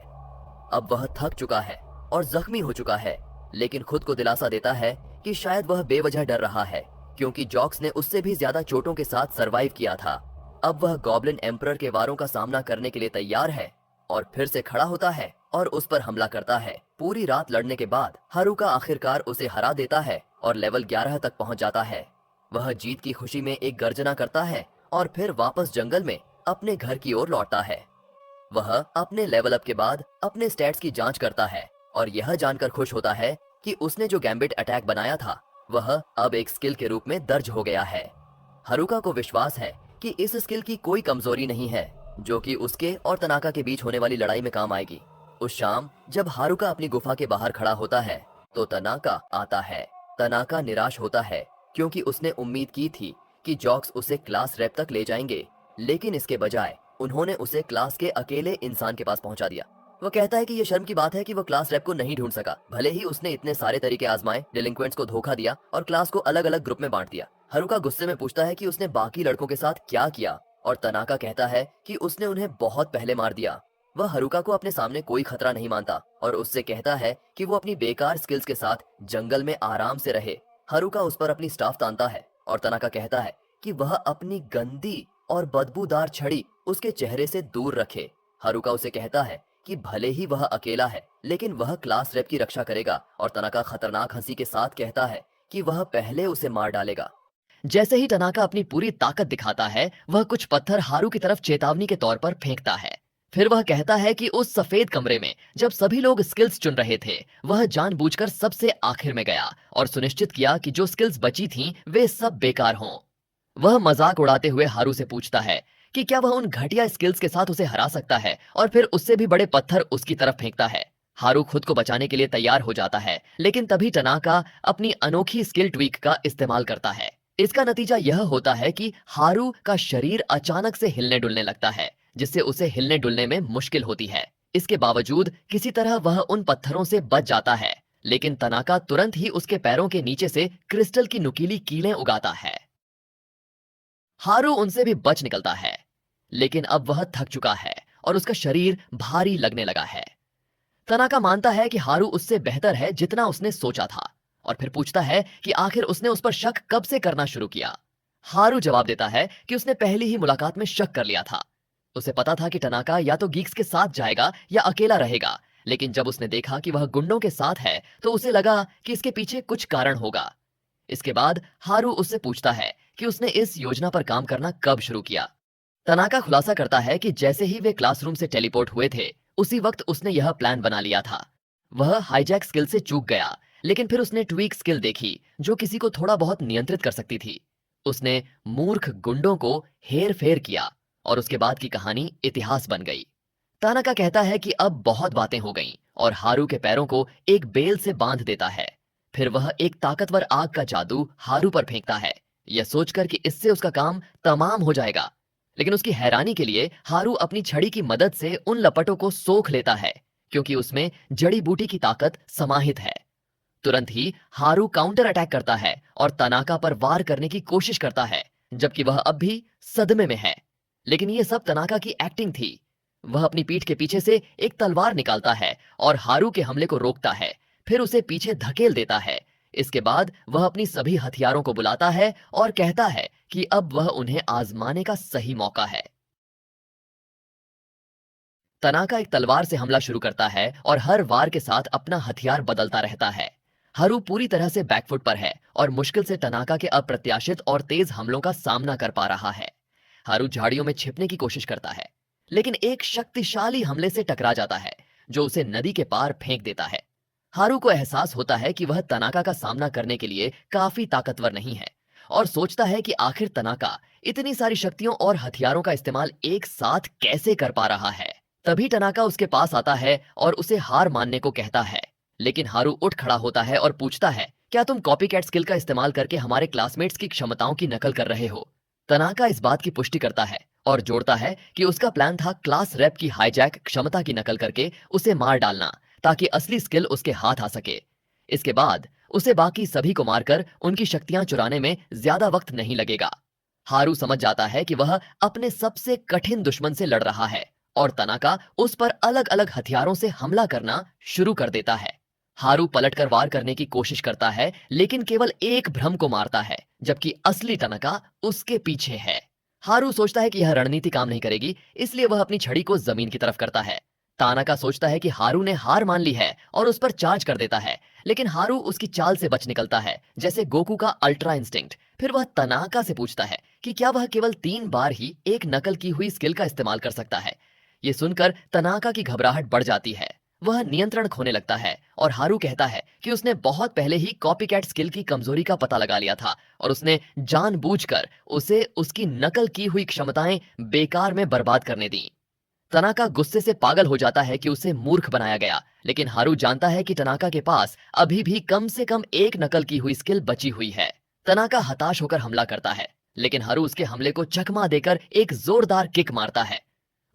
Speaker 1: अब वह थक चुका है और जख्मी हो चुका है, लेकिन खुद को दिलासा देता है कि शायद वह बेवजह डर रहा है, क्योंकि जॉक्स ने उससे भी ज्यादा चोटों के साथ सरवाइव किया था। अब वह गॉब्लिन एम्परर के वारों का सामना करने के लिए तैयार है और फिर से खड़ा होता है और उस पर हमला करता है। पूरी रात लड़ने के बाद हारुका आखिरकार उसे हरा देता है और लेवल 11 तक पहुंच जाता है। वह जीत की खुशी में एक गर्जना करता है और फिर वापस जंगल में अपने घर की ओर लौटता है। वह अपने लेवल अप के बाद अपने स्टैट्स की जांच करता है और यह जानकर खुश होता है कि उसने जो गैम्बिट अटैक बनाया था वह अब एक स्किल के रूप में दर्ज हो गया है। हारुका को विश्वास है कि इस स्किल की कोई कमजोरी नहीं है जो कि उसके और तनाका के बीच होने वाली लड़ाई में काम आएगी। उस शाम जब हारुका अपनी गुफा के बाहर खड़ा होता है तो तनाका आता है। तनाका निराश होता है क्योंकि उसने उम्मीद की थी कि जॉक्स उसे क्लास रैप तक ले जाएंगे, लेकिन इसके बजाय उन्होंने उसे क्लास के अकेले इंसान के पास पहुंचा दिया। वो कहता है कि ये शर्म की बात है कि वो क्लास रैप को नहीं ढूंढ सका, भले ही उसने इतने सारे तरीके आजमाए, डिलिंक्वेंट्स को धोखा दिया और क्लास को अलग अलग ग्रुप में बांट दिया। हारुका गुस्से में पूछता है कि उसने बाकी लड़कों के साथ क्या किया और तनाका कहता है कि उसने उन्हें बहुत पहले मार दिया। वह हारुका को अपने सामने कोई खतरा नहीं मानता और उससे कहता है कि वो अपनी बेकार स्किल्स के साथ जंगल में आराम से रहे। हारुका उस पर अपनी स्टाफ तानता है और तनाका कहता है कि वह अपनी गंदी और बदबूदार छड़ी उसके चेहरे से दूर रखे। हारुका उसे कहता है कि भले ही वह अकेला है लेकिन वह क्लास रैप की रक्षा करेगा और तनाका खतरनाक हंसी के साथ कहता है कि वह पहले उसे मार डालेगा। जैसे ही तनाका अपनी पूरी ताकत दिखाता है वह कुछ पत्थर हारू की तरफ चेतावनी के तौर पर फेंकता है। फिर वह कहता है कि उस सफेद कमरे में जब सभी लोग स्किल्स चुन रहे थे वह जानबूझकर सबसे आखिर में गया और सुनिश्चित किया कि जो स्किल्स बची थीं वे सब बेकार हों। वह मजाक उड़ाते हुए हारू से पूछता है कि क्या वह उन घटिया स्किल्स के साथ उसे हरा सकता है और फिर उससे भी बड़े पत्थर उसकी तरफ फेंकता है। हारू खुद को बचाने के लिए तैयार हो जाता है, लेकिन तभी तनाका अपनी अनोखी स्किल ट्वीक का इस्तेमाल करता है। इसका नतीजा यह होता है कि हारू का शरीर अचानक से हिलने डुलने लगता है, जिससे उसे हिलने डुलने में मुश्किल होती है। इसके बावजूद किसी तरह वह उन पत्थरों से बच जाता है, लेकिन तनाका तुरंत ही उसके पैरों के नीचे से क्रिस्टल की नुकीली कीलें उगाता है। हारू उनसे भी बच निकलता है, लेकिन अब वह थक चुका है और उसका शरीर भारी लगने लगा है। तनाका मानता है कि हारू उससे बेहतर है जितना उसने सोचा था और फिर पूछता है कि आखिर उसने उस पर शक कब से करना शुरू किया। हारू जवाब देता है कि उसने पहली ही मुलाकात में शक कर लिया था। उसे पता था कि तनाका या तो गीक्स के साथ जाएगा या अकेला रहेगा, लेकिन जब उसने देखा कि वह गुंडों के साथ है तो उसे लगा कि इसके पीछे कुछ कारण होगा। इसके बाद हारू उससे पूछता है कि उसने इस योजना पर काम करना कब शुरू किया। तनाका खुलासा करता है कि जैसे ही वे क्लासरूम से टेलीपोर्ट हुए थे उसी वक्त उसने यह प्लान बना लिया था। वह हाईजैक स्किल से चूक गया, लेकिन फिर उसने ट्वीक स्किल देखी जो किसी को थोड़ा बहुत नियंत्रित कर सकती थी। उसने मूर्ख गुंडों को हेर फेर किया और उसके बाद की कहानी इतिहास बन गई। तानाका कहता है कि अब बहुत बातें हो गईं और हारू के पैरों को एक बेल से बांध देता है। फिर वह एक ताकतवर आग का जादू हारू पर फेंकता है, यह सोचकर कि इससे उसका काम तमाम हो जाएगा। लेकिन उसकी हैरानी के लिए हारू अपनी छड़ी की मदद से उन लपटों को सोख लेता है, क्योंकि उसमें जड़ी बूटी की ताकत समाहित है। तुरंत ही हारू काउंटर अटैक करता है और तनाका पर वार करने की कोशिश करता है, जबकि वह अब भी सदमे में है। लेकिन यह सब तनाका की एक्टिंग थी। वह अपनी पीठ के पीछे से एक तलवार निकालता है और हारू के हमले को रोकता है, फिर उसे पीछे धकेल देता है। इसके बाद वह अपनी सभी हथियारों को बुलाता है और कहता है कि अब वह उन्हें आजमाने का सही मौका है। तनाका एक तलवार से हमला शुरू करता है और हर वार के साथ अपना हथियार बदलता रहता है। हारू पूरी तरह से बैकफुट पर है और मुश्किल से तनाका के अप्रत्याशित और तेज हमलों का सामना कर पा रहा है। हारू झाड़ियों में छिपने की कोशिश करता है, लेकिन एक शक्तिशाली हमले से टकरा जाता है जो उसे नदी के पार फेंक देता है। हारू को एहसास होता है कि वह तनाका का सामना करने के लिए काफी ताकतवर नहीं है और सोचता है कि आखिर तनाका इतनी सारी शक्तियों और हथियारों का इस्तेमाल एक साथ कैसे कर पा रहा है। तभी तनाका उसके पास आता है और उसे हार मानने को कहता है, लेकिन हारू उठ खड़ा होता है और पूछता है, क्या तुम कॉपीकैट स्किल का इस्तेमाल करके हमारे क्लासमेट्स की क्षमताओं की नकल कर रहे हो? तनाका इस बात की पुष्टि करता है और जोड़ता है कि उसका प्लान था क्लास रैप की हाईजैक क्षमता की नकल करके उसे मार डालना, ताकि असली स्किल उसके हाथ आ सके। इसके बाद उसे बाकी सभी को मारकर उनकी शक्तियां चुराने में ज्यादा वक्त नहीं लगेगा। हारू समझ जाता है कि वह अपने सबसे कठिन दुश्मन से लड़ रहा है और तनाका उस पर अलग अलग हथियारों से हमला करना शुरू कर देता है। हारू पलटकर वार करने की कोशिश करता है लेकिन केवल एक भ्रम को मारता है, जबकि असली तनाका उसके पीछे है। हारू सोचता है कि यह रणनीति काम नहीं करेगी, इसलिए वह अपनी छड़ी को जमीन की तरफ करता है। तानाका सोचता है कि हारू ने हार मान ली है और उस पर चार्ज कर देता है, लेकिन हारू उसकी चाल से बच निकलता है, जैसे गोकू का अल्ट्रा इंस्टिंक्ट। फिर वह तनाका से पूछता है कि क्या वह केवल 3 बार ही एक नकल की हुई स्किल का इस्तेमाल कर सकता है। ये सुनकर तनाका की घबराहट बढ़ जाती है। वह नियंत्रण खोने लगता है और हारू कहता है कि उसने बहुत पहले ही कॉपीकैट स्किल की कमजोरी का पता लगा लिया था और उसने जानबूझकर उसे उसकी नकल की हुई क्षमताएं बेकार में बर्बाद करने दी। तनाका गुस्से से पागल हो जाता है कि उसे मूर्ख बनाया गया, लेकिन हारू जानता है कि तनाका के पास अभी भी कम से कम एक नकल की हुई स्किल बची हुई है। तनाका हताश होकर हमला करता है, लेकिन हारू उसके हमले को चकमा देकर एक जोरदार किक मारता है।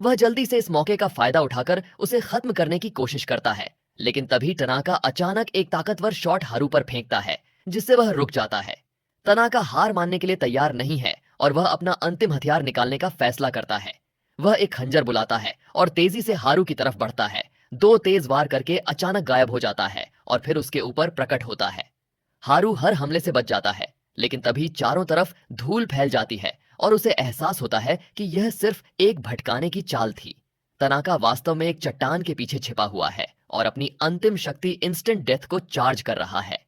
Speaker 1: वह जल्दी से इस मौके का फायदा उठाकर उसे खत्म करने की कोशिश करता है, लेकिन तभी तनाका अचानक एक ताकतवर शॉट हारू पर फेंकता है, जिससे वह रुक जाता है। तनाका हार मानने के लिए तैयार नहीं है और वह अपना अंतिम हथियार निकालने का फैसला करता है। वह एक खंजर बुलाता है और तेजी से हारू की तरफ बढ़ता है। 2 तेज वार करके अचानक गायब हो जाता है और फिर उसके ऊपर प्रकट होता है। हारू हर हमले से बच जाता है, लेकिन तभी चारों तरफ धूल फैल जाती है और उसे एहसास होता है कि यह सिर्फ एक भटकाने की चाल थी। तनाका वास्तव में एक चट्टान के पीछे छिपा हुआ है और अपनी अंतिम शक्ति इंस्टेंट डेथ को चार्ज कर रहा है।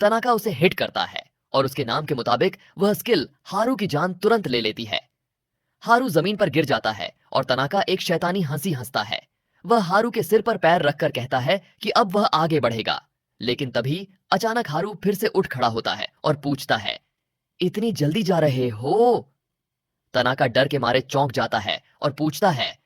Speaker 1: तनाका उसे हिट करता है और उसके नाम के मुताबिक वह स्किल हारू की जान तुरंत ले लेती है। हारू जमीन पर गिर जाता है और तनाका एक शैतानी हंसी हंसता है। वह हारू के सिर पर पैर रखकर कहता है कि अब वह आगे बढ़ेगा, लेकिन तभी अचानक हारू फिर से उठ खड़ा होता है और पूछता है, इतनी जल्दी जा रहे हो? तनाका डर के मारे चौंक जाता है और पूछता है,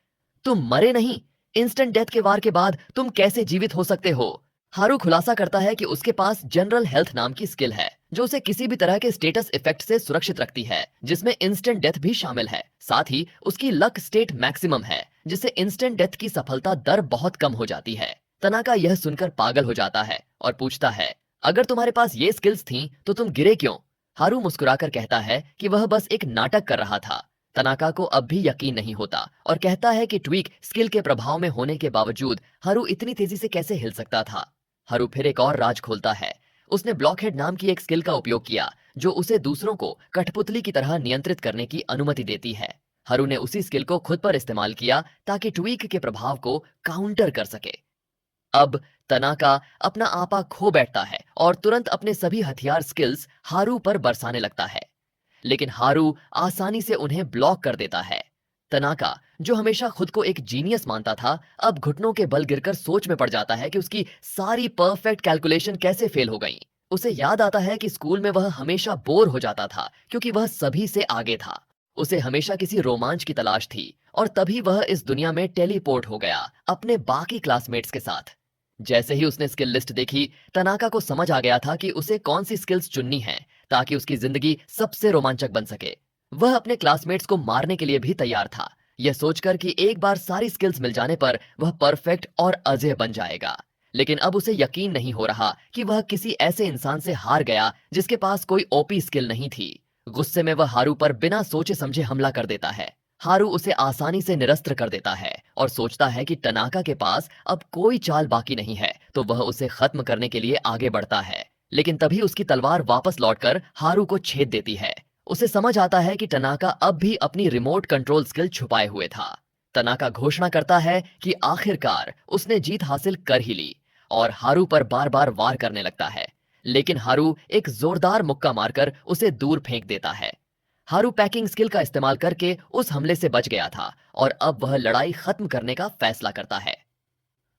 Speaker 1: तुम मरे नहीं? इंस्टेंट डेथ के वार के बाद तुम कैसे जीवित हो सकते हो? हारू खुलासा करता है कि उसके पास जनरल हेल्थ नाम की स्किल है, जो उसे किसी भी तरह के स्टेटस इफेक्ट से सुरक्षित रखती है, जिसमें इंस्टेंट डेथ भी शामिल है। साथ ही उसकी लक स्टेट मैक्सिमम है, जिससे इंस्टेंट डेथ की सफलता दर बहुत कम हो जाती है। तनाका यह सुनकर पागल हो जाता है और पूछता है, अगर तुम्हारे पास ये स्किल्स थी तो तुम गिरे क्यों? हारू मुस्कुराकर कहता है कि वह बस एक नाटक कर रहा था। तनाका को अब भी यकीन नहीं होता और कहता है कि ट्वीक स्किल के प्रभाव में होने के बावजूद हारू इतनी तेजी से कैसे हिल सकता था। हारू फिर एक और राज खोलता है। उसने ब्लॉकहेड नाम की एक स्किल का उपयोग किया, जो उसे दूसरों को कठपुतली की तरह नियंत्रित करने की अनुमति देती है। हारू ने उसी स्किल को खुद पर इस्तेमाल किया ताकि ट्वीक के प्रभाव को काउंटर कर सके। अब तनाका अपना आपा खो बैठता है और तुरंत अपने सभी हथियार स्किल्स हारू पर बरसाने लगता है, लेकिन हारू आसानी से उन्हें ब्लॉक कर देता है। तनाका, जो हमेशा खुद को एक जीनियस मानता था, अब घुटनों के बल गिरकर सोच में पड़ जाता है कि उसकी सारी परफेक्ट कैलकुलेशन कैसे फेल हो गई। उसे याद आता है कि स्कूल में वह हमेशा बोर हो जाता था क्योंकि वह सभी से आगे था। उसे हमेशा किसी रोमांच की तलाश थी और तभी वह इस दुनिया में टेलीपोर्ट हो गया अपने बाकी क्लासमेट्स के साथ। जैसे ही उसने स्किल लिस्ट देखी, तनाका को समझ आ गया था कि उसे कौन सी स्किल्स चुननी है ताकि उसकी जिंदगी सबसे रोमांचक बन सके। वह अपने क्लासमेट्स को मारने के लिए भी तैयार था, यह सोचकर कि एक बार सारी स्किल्स मिल जाने पर वह परफेक्ट और अजय बन जाएगा। लेकिन अब उसे यकीन नहीं हो रहा कि वह किसी ऐसे इंसान से हार गया जिसके पास कोई ओपी स्किल नहीं थी। गुस्से में वह हारू पर बिना सोचे समझे हमला कर देता है। हारू उसे आसानी से निरस्त्र कर देता है और सोचता है कि तनाका के पास अब कोई चाल बाकी नहीं है, तो वह उसे खत्म करने के लिए आगे बढ़ता है। लेकिन तभी उसकी तलवार वापस लौटकर हारू को छेद देती है। उसे समझ आता है कि तनाका अब भी अपनी रिमोट कंट्रोल स्किल छुपाए हुए था। तनाका घोषणा करता है कि आखिरकार उसने जीत हासिल कर ही ली और हारू पर बार बार वार करने लगता है, लेकिन हारू एक जोरदार मुक्का मारकर उसे दूर फेंक देता है। हारू पैकिंग स्किल का इस्तेमाल करके उस हमले से बच गया था और अब वह लड़ाई खत्म करने का फैसला करता है।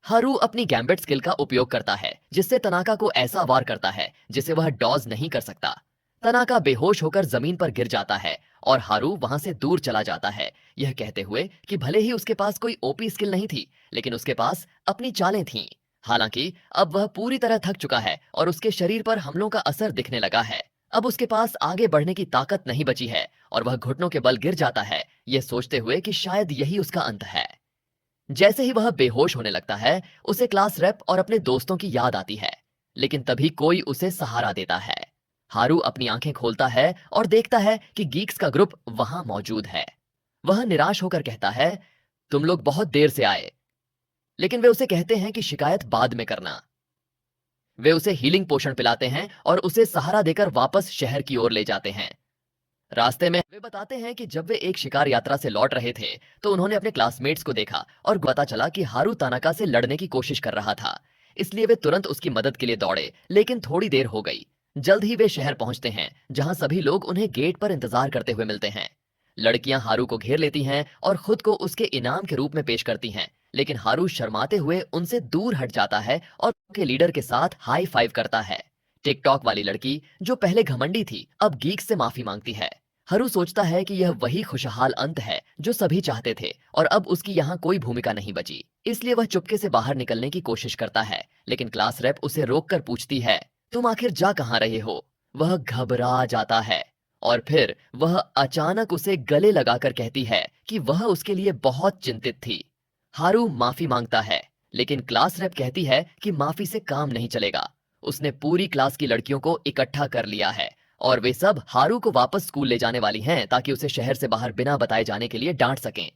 Speaker 1: हारू अपनी गैम्बिट स्किल का उपयोग करता है, जिससे तनाका को ऐसा वार करता है जिसे वह डॉज नहीं कर सकता। तनाका बेहोश होकर जमीन पर गिर जाता है और हारू वहां से दूर चला जाता है, यह कहते हुए कि भले ही उसके पास कोई ओपी स्किल नहीं थी, लेकिन उसके पास अपनी चालें थीं। हालांकि अब वह पूरी तरह थक चुका है और उसके शरीर पर हमलों का असर दिखने लगा है। अब उसके पास आगे बढ़ने की ताकत नहीं बची है और वह घुटनों के बल गिर जाता है, यह सोचते हुए कि शायद यही उसका अंत है। जैसे ही वह बेहोश होने लगता है, उसे क्लास रेप और अपने दोस्तों की याद आती है, लेकिन तभी कोई उसे सहारा देता है। हारू अपनी आंखें खोलता है और देखता है कि गीक्स का ग्रुप वहां मौजूद है। वह निराश होकर कहता है, तुम लोग बहुत देर से आए। लेकिन वे उसे कहते हैं कि शिकायत बाद में करना। वे उसे हीलिंग पोशन पिलाते हैं और उसे सहारा देकर वापस शहर की ओर ले जाते हैं। रास्ते में वे बताते हैं कि जब वे एक शिकार यात्रा से लौट रहे थे तो उन्होंने अपने क्लासमेट्स को देखा और पता चला कि हारू तानाका से लड़ने की कोशिश कर रहा था। इसलिए वे तुरंत उसकी मदद के लिए दौड़े, लेकिन थोड़ी देर हो गई। जल्द ही वे शहर पहुंचते हैं, जहां सभी लोग उन्हें गेट पर इंतजार करते हुए मिलते हैं। लड़कियां हारू को घेर लेती हैं और खुद को उसके इनाम के रूप में पेश करती हैं, लेकिन हारू शर्माते हुए उनसे दूर हट जाता है और उनके लीडर के साथ हाई फाइव करता है। टिकटॉक वाली लड़की, जो पहले घमंडी थी, अब गीक से माफी मांगती है। हरू सोचता है कि यह वही खुशहाल अंत है जो सभी चाहते थे और अब उसकी यहाँ कोई भूमिका नहीं बची। इसलिए वह चुपके से बाहर निकलने की कोशिश करता है, लेकिन क्लास रेप उसे रोककर पूछती है, तुम आखिर जा कहाँ रहे हो? वह घबरा जाता है और फिर वह अचानक उसे गले लगाकर कहती है कि वह उसके लिए बहुत चिंतित थी। हारू माफी मांगता है, लेकिन क्लास रेप कहती है कि माफी से काम नहीं चलेगा। उसने पूरी क्लास की लड़कियों को इकट्ठा कर लिया है और वे सब हारू को वापस स्कूल ले जाने वाली हैं ताकि उसे शहर से बाहर बिना बताए जाने के लिए डांट सकें।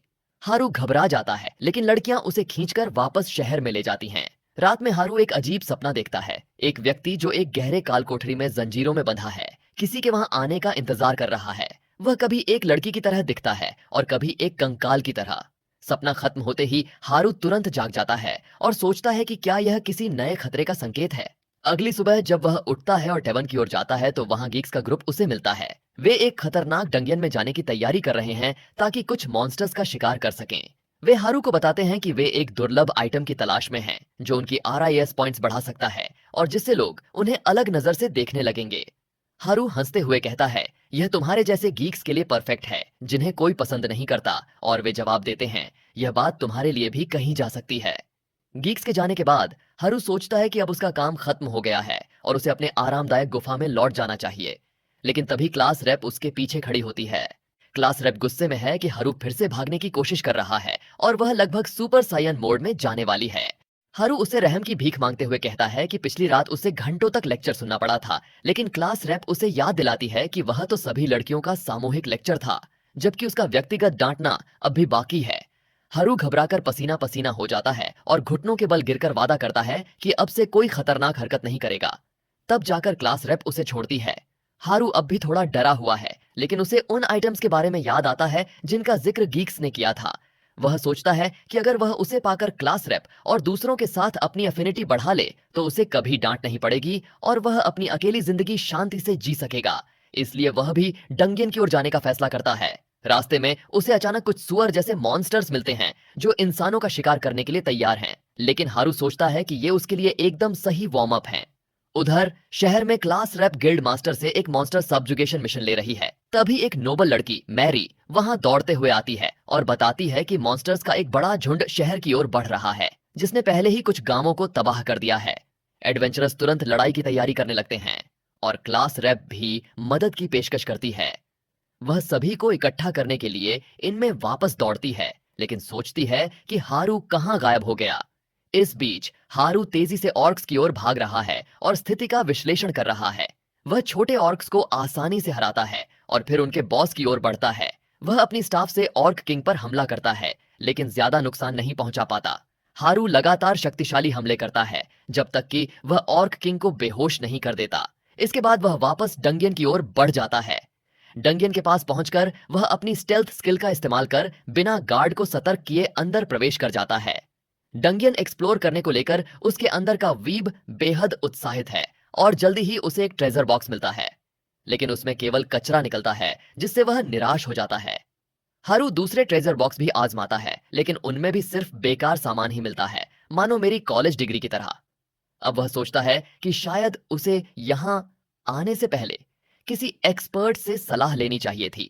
Speaker 1: हारू घबरा जाता है, लेकिन लड़कियां उसे खींचकर वापस शहर में ले जाती हैं। रात में हारू एक अजीब सपना देखता है। एक व्यक्ति जो एक गहरे काल कोठरी में जंजीरों में बंधा है, किसी के वहां आने का इंतजार कर रहा है। वह कभी एक लड़की की तरह दिखता है और कभी एक कंकाल की तरह। सपना खत्म होते ही हारू तुरंत जाग जाता है और सोचता है कि क्या यह किसी नए खतरे का संकेत है। अगली सुबह जब वह उठता है और टेवन की ओर जाता है तो वहां गीक्स का ग्रुप उसे मिलता है। वे एक खतरनाक डंगियन में जाने की तैयारी कर रहे हैं ताकि कुछ मॉन्स्टर्स का शिकार कर सकें। वे हारू को बताते हैं कि वे एक दुर्लभ आइटम की तलाश में हैं, जो उनकी RIS पॉइंट्स बढ़ा सकता है और जिससे लोग उन्हें अलग नजर से देखने लगेंगे। हारू हंसते हुए कहता है, यह तुम्हारे जैसे गीक्स के लिए परफेक्ट है, जिन्हें कोई पसंद नहीं करता। और वे जवाब देते हैं, यह बात तुम्हारे लिए भी कही जा सकती है। गीक्स के जाने के बाद हारू सोचता है कि अब उसका काम खत्म हो गया है और उसे अपने आरामदायक गुफा में लौट जाना चाहिए। लेकिन तभी क्लास रेप उसके पीछे खड़ी होती है। क्लास रेप गुस्से में है कि हारू फिर से भागने की कोशिश कर रहा है और वह लगभग सुपर साइयन मोड में जाने वाली है। हारू उसे रहम की भीख मांगते हुए कहता है कि पिछली रात उसे घंटों तक लेक्चर सुनना पड़ा था, लेकिन क्लास रेप उसे याद दिलाती है कि वह तो सभी लड़कियों का सामूहिक लेक्चर था, जबकि उसका व्यक्तिगत डांटना अब भी बाकी है। हारू घबराकर पसीना पसीना हो जाता है और घुटनों के बल गिरकर वादा करता है कि अब से कोई खतरनाक हरकत नहीं करेगा। तब जाकर क्लास रेप उसे छोड़ती है। हारू अब भी थोड़ा डरा हुआ है, लेकिन उसे उन आइटम्स के बारे में याद आता है जिनका जिक्र गीक्स ने किया था। वह सोचता है कि अगर वह उसे पाकर क्लास रेप और दूसरों के साथ अपनी अफिनिटी बढ़ा ले तो उसे कभी डांट नहीं पड़ेगी और वह अपनी अकेली जिंदगी शांति से जी सकेगा। इसलिए वह भी डंगियन की ओर जाने का फैसला करता है। रास्ते में उसे अचानक कुछ सुअर जैसे मॉन्स्टर्स मिलते हैं जो इंसानों का शिकार करने के लिए तैयार हैं, लेकिन हारू सोचता है कि ये उसके लिए एकदम सही वार्म अप है। उधर शहर में क्लास रैप गिल्ड मास्टर से एक मॉन्स्टर सब्जुगेशन मिशन ले रही है। तभी एक नोबल लड़की मैरी वहां दौड़ते हुए आती है और बताती है कि मॉन्स्टर्स का एक बड़ा झुंड शहर की ओर बढ़ रहा है, जिसने पहले ही कुछ गांवों को तबाह कर दिया है। एडवेंचरर्स तुरंत लड़ाई की तैयारी करने लगते हैं और क्लास रैप भी मदद की पेशकश करती है। वह सभी को इकट्ठा करने के लिए इनमें वापस दौड़ती है, लेकिन सोचती है कि हारू कहाँ गायब हो गया। इस बीच हारू तेजी से ऑर्क्स की ओर भाग रहा है और स्थिति का विश्लेषण कर रहा है। वह छोटे ऑर्क्स को आसानी से हराता है और फिर उनके बॉस की ओर बढ़ता है। वह अपनी स्टाफ से ऑर्क किंग पर हमला करता है, लेकिन ज्यादा नुकसान नहीं पहुंचा पाता। हारू लगातार शक्तिशाली हमले करता है जब तक कि वह ऑर्क किंग को बेहोश नहीं कर देता। इसके बाद वह वापस डंगियन की ओर बढ़ जाता है। डंगियन के पास पहुंचकर वह अपनी स्टेल्थ स्किल का इस्तेमाल कर बिना गार्ड को सतर्क किए अंदर प्रवेश कर जाता है। डंगियन एक्सप्लोर करने को लेकर उसके अंदर का वीब बेहद उत्साहित है और जल्दी ही उसे एक ट्रेजर बॉक्स मिलता है, लेकिन उसमें केवल कचरा निकलता है, जिससे वह निराश हो जाता है। हारू दूसरे ट्रेजर बॉक्स भी आजमाता है, लेकिन उनमें भी सिर्फ बेकार सामान ही मिलता है, मानो मेरी कॉलेज डिग्री की तरह। अब वह सोचता है कि शायद उसे यहां आने से पहले किसी एक्सपर्ट से सलाह लेनी चाहिए थी।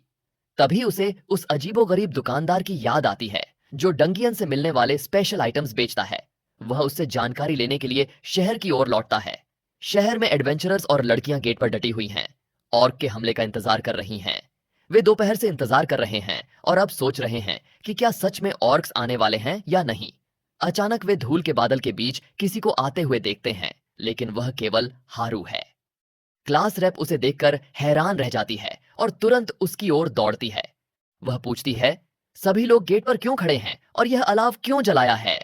Speaker 1: तभी उसे उस अजीबोगरीब दुकानदार की याद आती है जो डंगियन से मिलने वाले स्पेशल आइटम्स बेचता है। वह उससे जानकारी लेने के लिए शहर की ओर लौटता है। शहर में एडवेंचरर्स और लड़कियां गेट पर डटी हुई हैं, ऑर्क के हमले का इंतजार कर रही हैं। वे दोपहर से इंतजार कर रहे हैं और अब सोच रहे हैं कि क्या सच में ऑर्क्स आने वाले हैं या नहीं। अचानक वे धूल के बादल के बीच किसी को आते हुए देखते हैं, लेकिन वह केवल हारू है। क्लास रेप उसे देखकर हैरान रह जाती है और तुरंत उसकी ओर दौड़ती है। वह पूछती है, सभी लोग गेट पर क्यों खड़े हैं और यह अलाव क्यों जलाया है?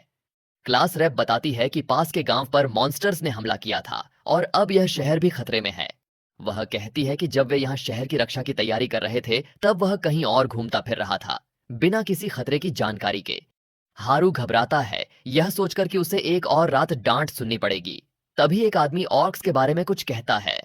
Speaker 1: क्लास रेप बताती है कि पास के गांव पर मॉन्स्टर्स ने हमला किया था और अब यह शहर भी खतरे में है। वह कहती है कि जब वे यहाँ शहर की रक्षा की तैयारी कर रहे थे तब वह कहीं और घूमता फिर रहा था, बिना किसी खतरे की जानकारी के। हारू घबराता है यह सोचकर कि उसे एक और रात डांट सुननी पड़ेगी। तभी एक आदमी ऑर्क्स के बारे में कुछ कहता है।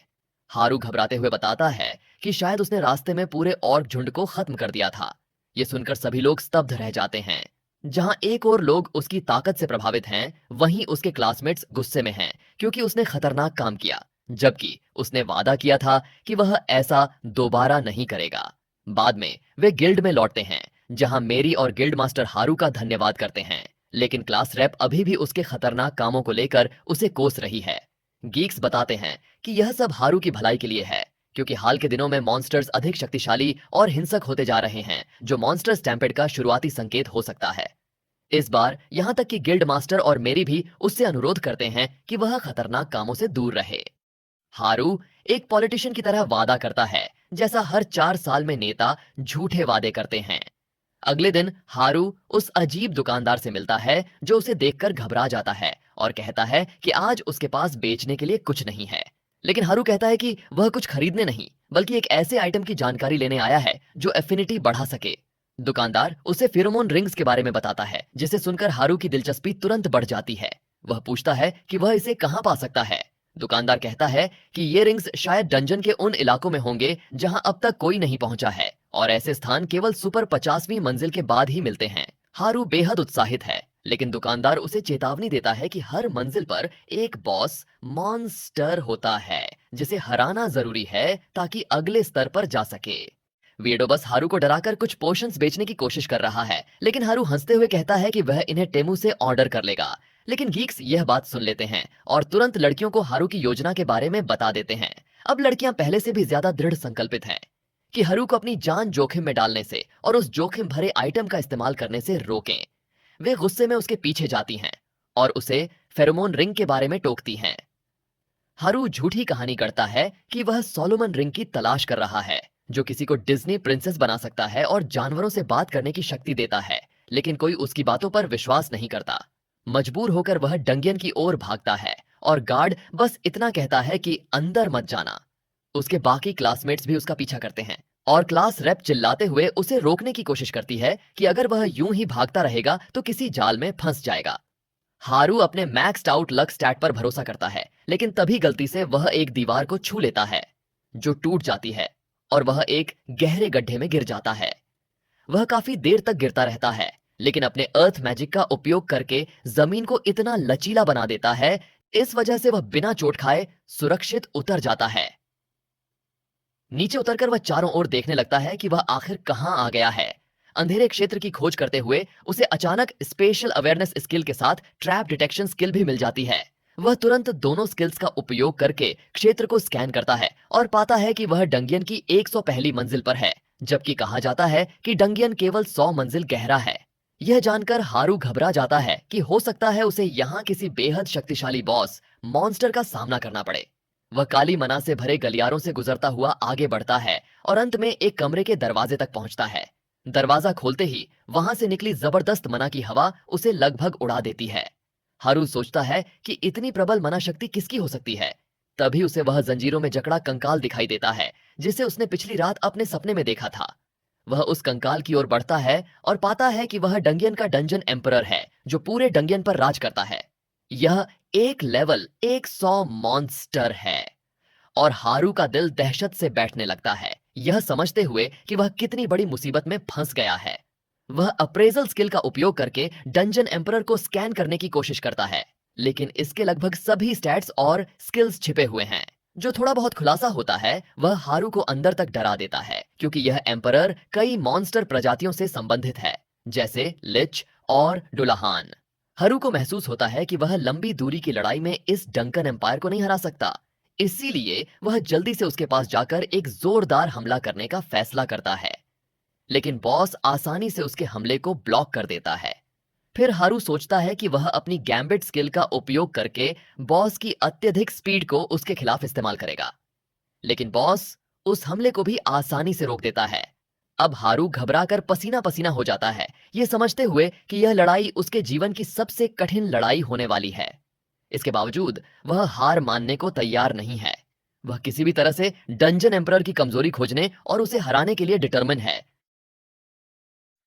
Speaker 1: हारू घबराते हुए बताता है कि शायद उसने रास्ते में पूरे ऑर्क झुंड को खत्म कर दिया था। ये सुनकर सभी लोग स्तब्ध रह जाते हैं। जहां एक और लोग उसकी ताकत से प्रभावित हैं, वहीं उसके क्लासमेट्स गुस्से में हैं क्योंकि उसने खतरनाक काम किया, जबकि उसने वादा किया था कि वह ऐसा दोबारा नहीं करेगा। बाद में वे गिल्ड में लौटते हैं, जहां मेरी और गिल्ड मास्टर हारू का धन्यवाद करते हैं, लेकिन क्लास रैप अभी भी उसके खतरनाक कामों को लेकर उसे कोस रही है। गीक्स बताते हैं कि यह सब हारू की भलाई के लिए है, क्योंकि हाल के दिनों में मॉन्स्टर्स अधिक शक्तिशाली और हिंसक होते जा रहे हैं, जो मॉन्स्टर स्टैम्पेड का शुरुआती संकेत हो सकता है। इस बार यहाँ तक कि गिल्ड मास्टर और मेरी भी उससे अनुरोध करते हैं कि वह खतरनाक कामों से दूर रहे। हारू एक पॉलिटिशियन की तरह वादा करता है, जैसा हर 4 साल में नेता झूठे वादे करते हैं। अगले दिन हारू उस अजीब दुकानदार से मिलता है जो उसे देखकर घबरा जाता है और कहता है कि आज उसके पास बेचने के लिए कुछ नहीं है। लेकिन हारू कहता है कि वह कुछ खरीदने नहीं, बल्कि एक ऐसे आइटम की जानकारी लेने आया है जो एफिनिटी बढ़ा सके। दुकानदार उसे फेरोमोन रिंग्स के बारे में बताता है, जिसे सुनकर हारू की दिलचस्पी तुरंत बढ़ जाती है। वह पूछता है कि वह इसे कहां पा सकता है। दुकानदार कहता है कि ये रिंग्स शायद डंजन के उन इलाकों में होंगे जहां अब तक कोई नहीं पहुंचा है, और ऐसे स्थान केवल सुपर 50वीं मंजिल के बाद ही मिलते हैं। हारू बेहद उत्साहित है, लेकिन दुकानदार उसे चेतावनी देता है कि हर मंजिल पर एक बॉस मॉन्स्टर होता है, जिसे हराना जरूरी है ताकि अगले स्तर पर जा सके। वीडो बस हारू को डराकर कुछ पोशंस बेचने की कोशिश कर रहा है, लेकिन हारू हंसते हुए कहता है कि वह इन्हें टेमू से ऑर्डर कर लेगा। लेकिन गीक्स यह बात सुन लेते हैं और तुरंत लड़कियों को हारू की योजना के बारे में बता देते हैं। अब लड़कियां पहले से भी ज्यादा दृढ़ संकल्पित हैं कि हारू को अपनी जान जोखिम में डालने से और उस जोखिम भरे आइटम का इस्तेमाल करने से रोकें। वे गुस्से में उसके पीछे जाती हैं और उसे फेरोमोन रिंग के बारे में टोकती हैं। हारू झूठी कहानी करता है कि वह सोलोमन रिंग की तलाश कर रहा है, जो किसी को डिज्नी प्रिंसेस बना सकता है और जानवरों से बात करने की शक्ति देता है, लेकिन कोई उसकी बातों पर विश्वास नहीं करता। मजबूर होकर वह डंगियन की ओर भागता है और गार्ड बस इतना कहता है कि अंदर मत जाना। उसके बाकी क्लासमेट्स भी उसका पीछा करते हैं और क्लास रेप चिल्लाते हुए उसे रोकने की कोशिश करती है कि अगर वह यूं ही भागता रहेगा तो किसी जाल में फंस जाएगा। हारू अपने मैक्स्ड आउट लक स्टैट पर भरोसा करता है, लेकिन तभी गलती से वह एक दीवार को छू लेता है, जो टूट जाती है और वह एक गहरे गड्ढे में गिर जाता है। वह काफी देर तक गिरता रहता है, लेकिन अपने अर्थ मैजिक का उपयोग करके जमीन को इतना लचीला बना देता है, इस वजह से वह बिना चोट खाए सुरक्षित उतर जाता है। नीचे उतरकर वह चारों ओर देखने लगता है कि वह आखिर कहां आ गया है। अंधेरे क्षेत्र की खोज करते हुए उसे अचानक स्पेशल अवेयरनेस स्किल के साथ ट्रैप डिटेक्शन स्किल भी मिल जाती है। वह तुरंत दोनों स्किल्स का उपयोग करके क्षेत्र को स्कैन करता है और पाता है कि वह डंगियन की 100 पहली मंजिल पर है, जबकि कहा जाता है कि डंगियन केवल 100 मंजिल गहरा है। यह जानकर हारू घबरा जाता है कि हो सकता है उसे यहाँ किसी बेहद शक्तिशाली बॉस मॉन्स्टर का सामना करना पड़े। वह काली मना से भरे गलियारों से गुजरता हुआ आगे बढ़ता है और अंत में एक कमरे के दरवाजे तक पहुंचता है। दरवाजा खोलते ही वहां से निकली जबरदस्त मना की हवा उसे लगभग उड़ा देती है। हारू सोचता है कि इतनी प्रबल मना शक्ति किसकी हो सकती है। तभी उसे वह जंजीरों में जकड़ा कंकाल दिखाई देता है, जिसे उसने पिछली रात अपने सपने में देखा था। वह उस कंकाल की ओर बढ़ता है और पाता है कि वह डंगियन का डंजन एम्परर है, जो पूरे डंगियन पर राज करता है। यह एक लेवल 100 मॉन्स्टर है और हारू का दिल दहशत से बैठने लगता है, यह समझते हुए कि वह कितनी बड़ी मुसीबत में फंस गया है। वह अप्रेजल स्किल का उपयोग करके डंजन एम्परर को स्कैन करने की कोशिश करता है, लेकिन इसके लगभग सभी स्टैट्स और स्किल्स छिपे हुए हैं। जो थोड़ा बहुत खुलासा होता है वह हारू को अंदर तक डरा देता है, क्योंकि यह एम्परर कई मॉन्स्टर प्रजातियों से संबंधित है, जैसे लिच और डुलाहान। हारू को महसूस होता है कि वह लंबी दूरी की लड़ाई में इस डंकन एम्पायर को नहीं हरा सकता, इसीलिए वह जल्दी से उसके पास जाकर एक जोरदार हमला करने का फैसला करता है। लेकिन बॉस आसानी से उसके हमले को ब्लॉक कर देता है। फिर हारू सोचता है कि वह अपनी गैम्बिट स्किल का उपयोग करके बॉस की अत्यधिक स्पीड को उसके खिलाफ इस्तेमाल करेगा। लेकिन बॉस उस हमले को भी आसानी से रोक देता है। अब हारू घबराकर पसीना पसीना हो जाता है, ये समझते हुए कि यह लड़ाई उसके जीवन की सबसे कठिन लड़ाई होने वाली है। इसके बावजूद वह हार मानने को तैयार नहीं है। वह किसी भी तरह से डंजन एम्परर की कमजोरी खोजने और उसे हराने के लिए डिटरमिन है।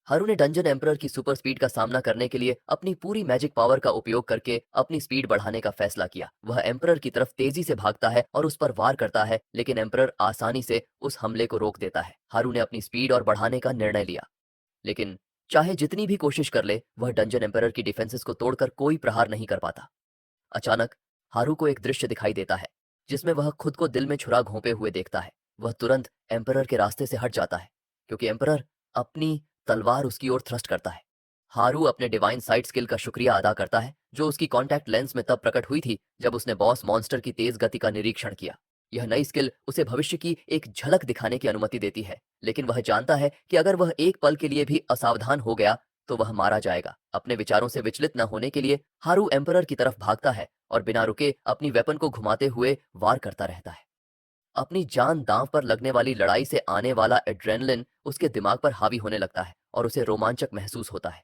Speaker 1: हारू ने डंजन एम्परर की सुपर स्पीड का सामना करने के लिए अपनी पूरी मैजिक पावर का उपयोग करके अपनी स्पीड बढ़ाने का फैसला किया। वह एम्परर की तरफ तेजी से भागता है और उस पर वार करता है, लेकिन एम्परर आसानी से उस हमले को रोक देता है। हारू ने अपनी स्पीड और बढ़ाने का निर्णय लिया, लेकिन चाहे जितनी भी कोशिश कर ले, वह डंजन एम्परर की डिफेंसेस को तोड़कर कोई प्रहार नहीं कर पाता। अचानक हारू को एक दृश्य दिखाई देता है, जिसमें वह खुद को दिल में छुरा घोंपे हुए देखता है। वह तुरंत एम्परर के रास्ते से हट जाता है, क्योंकि एम्परर अपनी तलवार उसकी ओर थ्रस्ट करता है। हारू अपने डिवाइन साइट स्किल का शुक्रिया अदा करता है, जो उसकी कॉन्टैक्ट लेंस में तब प्रकट हुई थी जब उसने बॉस मॉन्स्टर की तेज गति का निरीक्षण किया। यह नई स्किल उसे भविष्य की एक झलक दिखाने की अनुमति देती है, लेकिन वह जानता है कि अगर वह एक पल के लिए भी असावधान हो गया तो वह मारा जाएगा। अपने विचारों से विचलित न होने के लिए हारू एम्परर की तरफ भागता है और बिना रुके अपनी वेपन को घुमाते हुए वार करता रहता है। अपनी जान दांव पर लगने वाली लड़ाई से आने वाला एड्रेनलिन उसके दिमाग पर हावी होने लगता है और उसे रोमांचक महसूस होता है।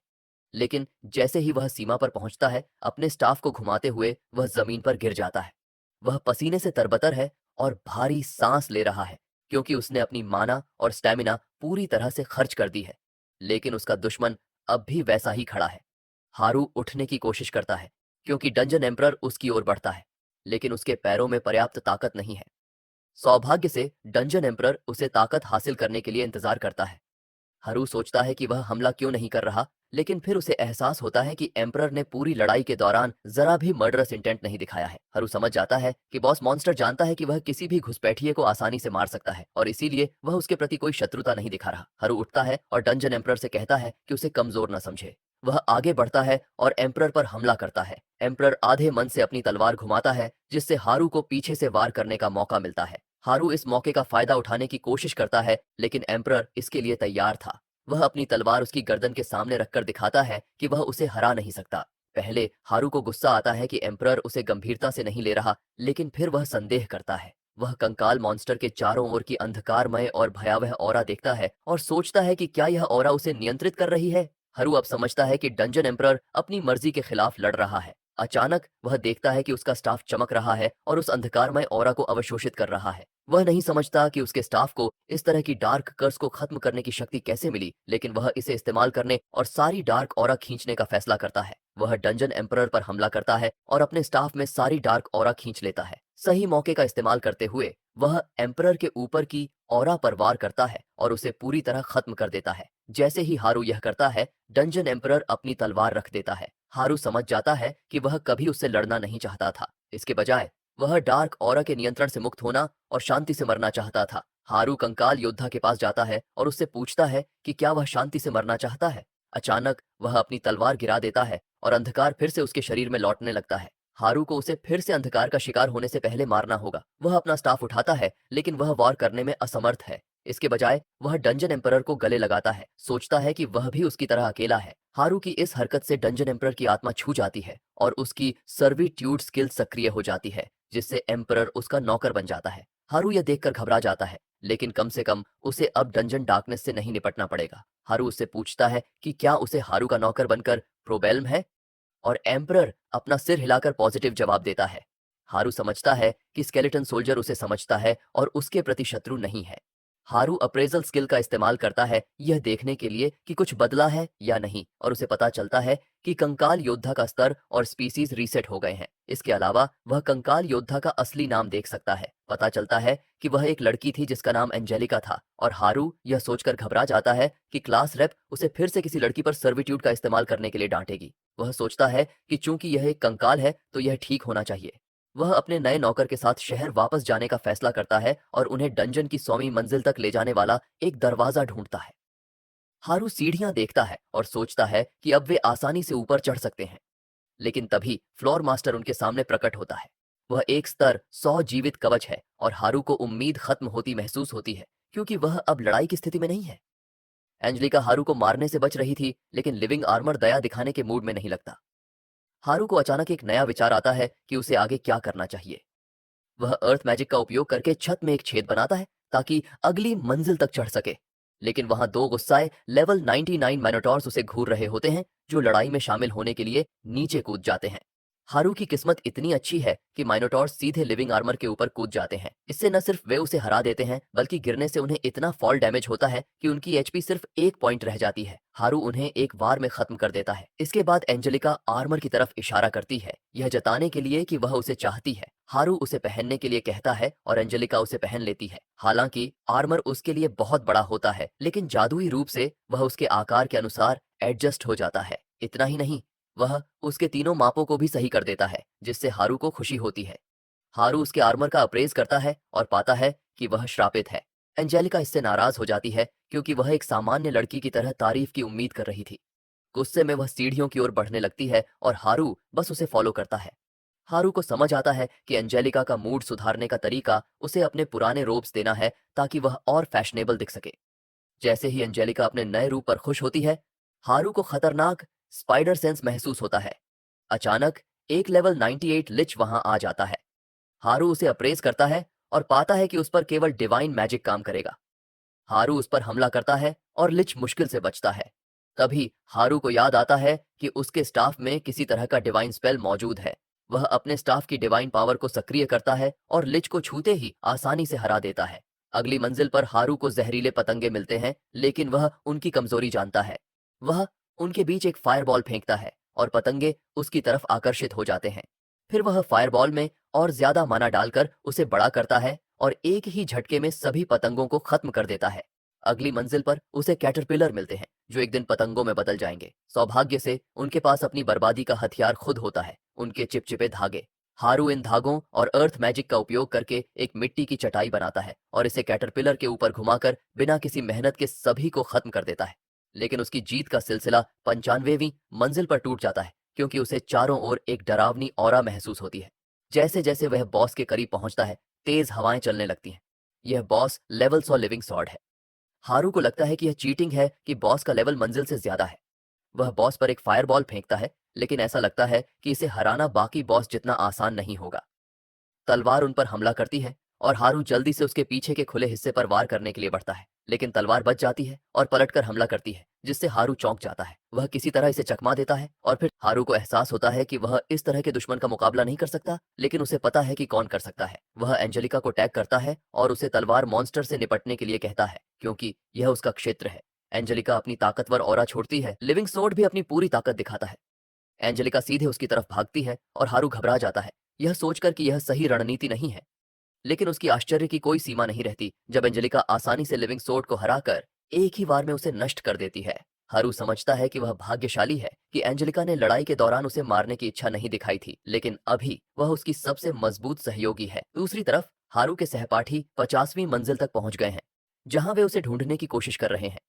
Speaker 1: लेकिन जैसे ही वह सीमा पर पहुंचता है, अपने स्टाफ को घुमाते हुए वह जमीन पर गिर जाता है। वह पसीने से तरबतर है और भारी सांस ले रहा है, क्योंकि उसने अपनी माना और स्टैमिना पूरी तरह से खर्च कर दी है। लेकिन उसका दुश्मन अब भी वैसा ही खड़ा है। हारू उठने की कोशिश करता है, क्योंकि डंजन एम्परर उसकी ओर बढ़ता है, लेकिन उसके पैरों में पर्याप्त ताकत नहीं है। सौभाग्य से डंजन एम्परर उसे ताकत हासिल करने के लिए इंतजार करता है। हरू सोचता है कि वह हमला क्यों नहीं कर रहा, लेकिन फिर उसे एहसास होता है कि एम्परर ने पूरी लड़ाई के दौरान जरा भी मर्डरस इंटेंट नहीं दिखाया है। हरू समझ जाता है कि बॉस मॉन्स्टर जानता है कि वह किसी भी घुसपैठिए को आसानी से मार सकता है, और इसीलिए वह उसके प्रति कोई शत्रुता नहीं दिखा रहा। हरू उठता है और डंजन एम्परर से कहता है कि उसे कमजोर न समझे। वह आगे बढ़ता है और एम्परर पर हमला करता है। एम्परर आधे मन से अपनी तलवार घुमाता है, जिससे हारू को पीछे से वार करने का मौका मिलता है। हारू इस मौके का फायदा उठाने की कोशिश करता है, लेकिन एम्परर इसके लिए तैयार था। वह अपनी तलवार उसकी गर्दन के सामने रखकर दिखाता है कि वह उसे हरा नहीं सकता। पहले हारू को गुस्सा आता है कि एम्परर उसे गंभीरता से नहीं ले रहा, लेकिन फिर वह संदेह करता है। वह कंकाल मॉन्स्टर के चारों ओर की अंधकारमय और भयावह ऑरा देखता है और सोचता है कि क्या यह ऑरा उसे नियंत्रित कर रही है। हरू अब समझता है कि डंजन एम्परर अपनी मर्जी के खिलाफ लड़ रहा है। अचानक वह देखता है कि उसका स्टाफ चमक रहा है और उस अंधकारमय ऑरा को अवशोषित कर रहा है। वह नहीं समझता कि उसके स्टाफ को इस तरह की डार्क कर्स को खत्म करने की शक्ति कैसे मिली, लेकिन वह इसे इस्तेमाल करने और सारी डार्क ऑरा खींचने का फैसला करता है। वह डंजन एम्परर पर हमला करता है और अपने स्टाफ में सारी डार्क ऑरा खींच लेता है। सही मौके का इस्तेमाल करते हुए वह एम्परर के ऊपर की ऑरा पर वार करता है और उसे पूरी तरह खत्म कर देता है। जैसे ही हारू यह करता है, डंजन एम्परर अपनी तलवार रख देता है। हारू समझ जाता है कि वह कभी उससे लड़ना नहीं चाहता था। इसके बजाय वह डार्क ऑरा के नियंत्रण से मुक्त होना और शांति से मरना चाहता था। हारू कंकाल योद्धा के पास जाता है और उससे पूछता है कि क्या वह शांति से मरना चाहता है। अचानक वह अपनी तलवार गिरा देता है और अंधकार फिर से उसके शरीर में लौटने लगता है। हारू को उसे फिर से अंधकार का शिकार होने से पहले मारना होगा। वह अपना स्टाफ उठाता है, लेकिन वह वार करने में असमर्थ है। इसके बजाय वह डंजन एम्परर को गले लगाता है, सोचता है कि वह भी उसकी तरह अकेला है। हारू की इस हरकत से डंजन एम्परर की आत्मा छू जाती है और उसकी सर्विट्यूड स्किल सक्रिय हो जाती है, जिससे एम्परर उसका नौकर बन जाता है। हारू यह देखकर घबरा जाता है, लेकिन कम से कम उसे अब डंजन डार्कनेस से नहीं निपटना पड़ेगा। हारू उससे पूछता है कि क्या उसे हारू का नौकर बनकर प्रोबेल्म है, और एम्परर अपना सिर हिलाकर पॉजिटिव जवाब देता है। हारू समझता है कि स्केलेटन सोल्जर उसे समझता है और उसके प्रति शत्रु नहीं है। हारू अप्रेजल स्किल का इस्तेमाल करता है, यह देखने के लिए कि कुछ बदला है या नहीं, और उसे पता चलता है कि कंकाल योद्धा का स्तर और स्पीसीज रीसेट हो गए हैं। इसके अलावा वह कंकाल योद्धा का असली नाम देख सकता है। पता चलता है कि वह एक लड़की थी जिसका नाम एंजेलिका था, और हारू यह सोचकर घबरा जाता है कि क्लास रेप उसे फिर से किसी लड़की पर सर्विट्यूड का इस्तेमाल करने के लिए डांटेगी। वह सोचता है कि चूंकि यह एक कंकाल है तो यह ठीक होना चाहिए। वह अपने नए नौकर के साथ शहर वापस जाने का फैसला करता है और उन्हें डंजन की 100वीं मंजिल तक ले जाने वाला एक दरवाजा ढूंढता है। हारू सीढ़ियां देखता है और सोचता है कि अब वे आसानी से ऊपर चढ़ सकते हैं, लेकिन तभी फ्लोर मास्टर उनके सामने प्रकट होता है। वह एक स्तर 100 जीवित कवच है और हारू को उम्मीद खत्म होती महसूस होती है, क्योंकि वह अब लड़ाई की स्थिति में नहीं है। एंजेलिका हारू को मारने से बच रही थी, लेकिन लिविंग आर्मर दया दिखाने के मूड में नहीं लगता। हारू को अचानक एक नया विचार आता है कि उसे आगे क्या करना चाहिए। वह अर्थ मैजिक का उपयोग करके छत में एक छेद बनाता है ताकि अगली मंजिल तक चढ़ सके। लेकिन वहां दो गुस्साए लेवल 99 माइनोटॉर्स उसे घूर रहे होते हैं, जो लड़ाई में शामिल होने के लिए नीचे कूद जाते हैं। हारू की किस्मत इतनी अच्छी है कि माइनोटॉर्स सीधे लिविंग आर्मर के ऊपर कूद जाते हैं। इससे न सिर्फ वे उसे हरा देते हैं, बल्कि गिरने से उन्हें इतना फॉल डैमेज होता है कि उनकी एचपी सिर्फ 1 पॉइंट रह जाती है। हारू उन्हें एक वार में खत्म कर देता है। इसके बाद एंजेलिका आर्मर की तरफ इशारा करती है, यह जताने के लिए कि वह उसे चाहती है। हारू उसे पहनने के लिए कहता है और एंजेलिका उसे पहन लेती है। हालांकि आर्मर उसके लिए बहुत बड़ा होता है, लेकिन जादुई रूप से वह उसके आकार के अनुसार एडजस्ट हो जाता है। इतना ही नहीं, वह उसके तीनों मापों को भी सही कर देता है, जिससे हारू को खुशी होती है। हारू उसके आर्मर का अप्रेज करता है और पाता है कि वह श्रापित है। एंजेलिका इससे नाराज हो जाती है क्योंकि वह एक सामान्य लड़की की तरह तारीफ की उम्मीद कर रही थी। गुस्से में वह सीढ़ियों की ओर बढ़ने लगती है और हारू बस उसे फॉलो करता है। हारू को समझ आता है कि एंजेलिका का मूड सुधारने का तरीका उसे अपने पुराने रोब्स देना है ताकि वह और फैशनेबल दिख सके। जैसे ही एंजेलिका अपने नए रूप पर खुश होती है, हारू को खतरनाक स्पाइडर सेंस महसूस होता है। अचानक एक लेवल 98 लिच वहां आ जाता है। हारू उसे अप्रेस करता है और पाता है कि उस पर केवल डिवाइन मैजिक काम करेगा। हारू उस पर हमला करता है और लिच मुश्किल से बचता है। तभी हारू को याद आता है कि उसके स्टाफ में किसी तरह का डिवाइन स्पेल मौजूद है। वह अपने स्टाफ की डिवाइन पावर को सक्रिय करता है और लिच को छूते ही आसानी से हरा देता है। अगली मंजिल पर हारू को जहरीले पतंगे मिलते हैं, लेकिन वह उनकी कमजोरी जानता है। वह उनके बीच एक फायरबॉल फेंकता है और पतंगे उसकी तरफ आकर्षित हो जाते हैं। फिर वह फायरबॉल में और ज्यादा माना डालकर उसे बड़ा करता है और एक ही झटके में सभी पतंगों को खत्म कर देता है। अगली मंजिल पर उसे कैटरपिलर मिलते हैं, जो एक दिन पतंगों में बदल जाएंगे। सौभाग्य से उनके पास अपनी बर्बादी का हथियार खुद होता है, उनके चिपचिपे धागे। हारू इन धागों और अर्थ मैजिक का उपयोग करके एक मिट्टी की चटाई बनाता है और इसे कैटरपिलर के ऊपर घुमाकर बिना किसी मेहनत के सभी को खत्म कर देता है। लेकिन उसकी जीत का सिलसिला 95वीं मंजिल पर टूट जाता है, क्योंकि उसे चारों ओर एक डरावनी ऑरा महसूस होती है। जैसे जैसे वह बॉस के करीब पहुंचता है, तेज हवाएं चलने लगती हैं। यह बॉस लेवल 100 लिविंग सॉर्ड है। हारू को लगता है कि यह चीटिंग है कि बॉस का लेवल मंजिल से ज्यादा है। वह बॉस पर एक फायरबॉल फेंकता है, लेकिन ऐसा लगता है कि इसे हराना बाकी बॉस जितना आसान नहीं होगा। तलवार उन पर हमला करती है और हारू जल्दी से उसके पीछे के खुले हिस्से पर वार करने के लिए बढ़ता है, लेकिन तलवार बच जाती है और पलटकर हमला करती है, जिससे हारू चौंक जाता है। वह किसी तरह इसे चकमा देता है और फिर हारू को एहसास होता है कि वह इस तरह के दुश्मन का मुकाबला नहीं कर सकता, लेकिन उसे पता है कि कौन कर सकता है। वह एंजेलिका को टैग करता है और उसे तलवार मॉन्स्टर से निपटने के लिए कहता है, क्योंकि यह उसका क्षेत्र है। एंजेलिका अपनी ताकतवर ऑरा छोड़ती है, लिविंग सोर्ड भी अपनी पूरी ताकत दिखाता है। एंजेलिका सीधे उसकी तरफ भागती है और हारू घबरा जाता है, यह सोचकर कि यह सही रणनीति नहीं है। लेकिन उसकी आश्चर्य की कोई सीमा नहीं रहती जब एंजेलिका आसानी से लिविंग सोर्ड को हराकर एक ही बार में उसे नष्ट कर देती है। हारू समझता है कि वह भाग्यशाली है कि एंजेलिका ने लड़ाई के दौरान उसे मारने की इच्छा नहीं दिखाई थी, लेकिन अभी वह उसकी सबसे मजबूत सहयोगी है। दूसरी तरफ हारू के सहपाठी 50वीं मंजिल तक पहुंच गए हैं, जहां वे उसे ढूंढने की कोशिश कर रहे हैं।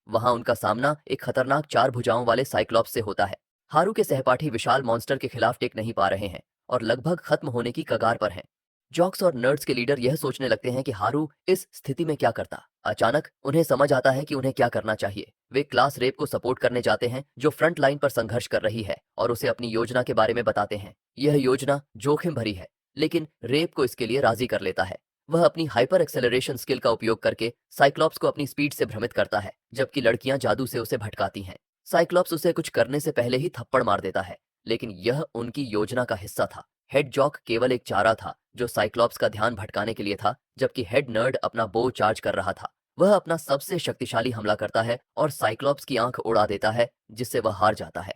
Speaker 1: वहां उनका सामना एक खतरनाक 4 भुजाओं वाले साइक्लॉप्स से होता है। हारू के सहपाठी विशाल मॉन्स्टर के खिलाफ टिक नहीं पा रहे हैं और लगभग खत्म होने की कगार पर हैं। जॉक्स और नर्ड्स के लीडर यह सोचने लगते हैं कि हारू इस स्थिति में क्या करता। अचानक उन्हें समझ आता है कि उन्हें क्या करना चाहिए। वे क्लास रेप को सपोर्ट करने जाते हैं, जो फ्रंट लाइन पर संघर्ष कर रही है, और उसे अपनी योजना के बारे में बताते हैं। यह योजना जोखिम भरी है, लेकिन रेप को इसके लिए राजी कर लेता है। वह अपनी हाइपर एक्सेलरेशन स्किल का उपयोग करके साइक्लॉप्स को अपनी स्पीड से भ्रमित करता है, जबकि लड़कियां जादू से उसे भटकाती हैं। साइक्लॉप्स उसे कुछ करने से पहले ही थप्पड़ मार देता है, लेकिन यह उनकी योजना का हिस्सा था। हेड जॉक केवल एक चारा था जो साइक्लॉप्स का ध्यान भटकाने के लिए था, जबकि हेड नर्ड अपना बो चार्ज कर रहा था। वह अपना सबसे शक्तिशाली हमला करता है और साइक्लॉप्स की आंख उड़ा देता है, जिससे वह हार जाता है।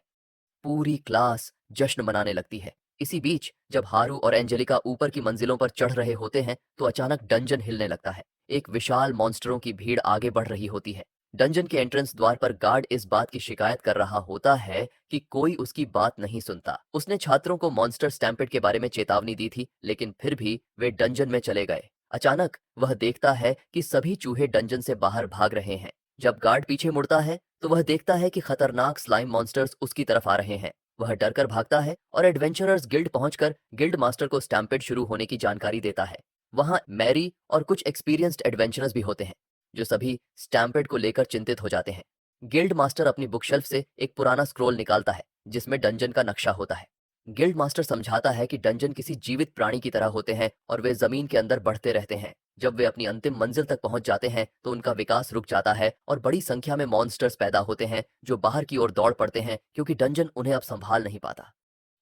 Speaker 1: पूरी क्लास जश्न मनाने लगती है। इसी बीच जब हारू और एंजेलिका ऊपर की मंजिलों पर चढ़ रहे होते हैं, तो अचानक डंजन हिलने लगता है। एक विशाल मॉन्स्टरों की भीड़ आगे बढ़ रही होती है। डंजन के एंट्रेंस द्वार पर गार्ड इस बात की शिकायत कर रहा होता है कि कोई उसकी बात नहीं सुनता। उसने छात्रों को मॉन्स्टर स्टैम्पेड के बारे में चेतावनी दी थी, लेकिन फिर भी वे डंजन में चले गए। अचानक वह देखता है कि सभी चूहे डंजन से बाहर भाग रहे हैं। जब गार्ड पीछे मुड़ता है तो वह देखता है कि खतरनाक स्लाइम मॉन्स्टर्स उसकी तरफ आ रहे हैं। वह डरकर भागता है और एडवेंचरर्स गिल्ड पहुंचकर गिल्ड मास्टर को स्टैम्पेड शुरू होने की जानकारी देता है। वहां मैरी और कुछ एक्सपीरियंस्ड एडवेंचरर्स भी होते हैं, जो सभी स्टैम्पेड को लेकर चिंतित हो जाते हैं। गिल्ड मास्टर अपनी बुकशेल्फ से एक पुराना स्क्रॉल निकालता है, जिसमें डंजन का नक्शा होता है। गिल्ड मास्टर समझाता है कि डंजन किसी जीवित प्राणी की तरह होते हैं और वे जमीन के अंदर बढ़ते रहते हैं। जब वे अपनी अंतिम मंजिल तक पहुंच जाते हैं तो उनका विकास रुक जाता है और बड़ी संख्या में मॉन्स्टर्स पैदा होते हैं जो बाहर की ओर दौड़ पड़ते हैं क्योंकि डंजन उन्हें अब संभाल नहीं पाता।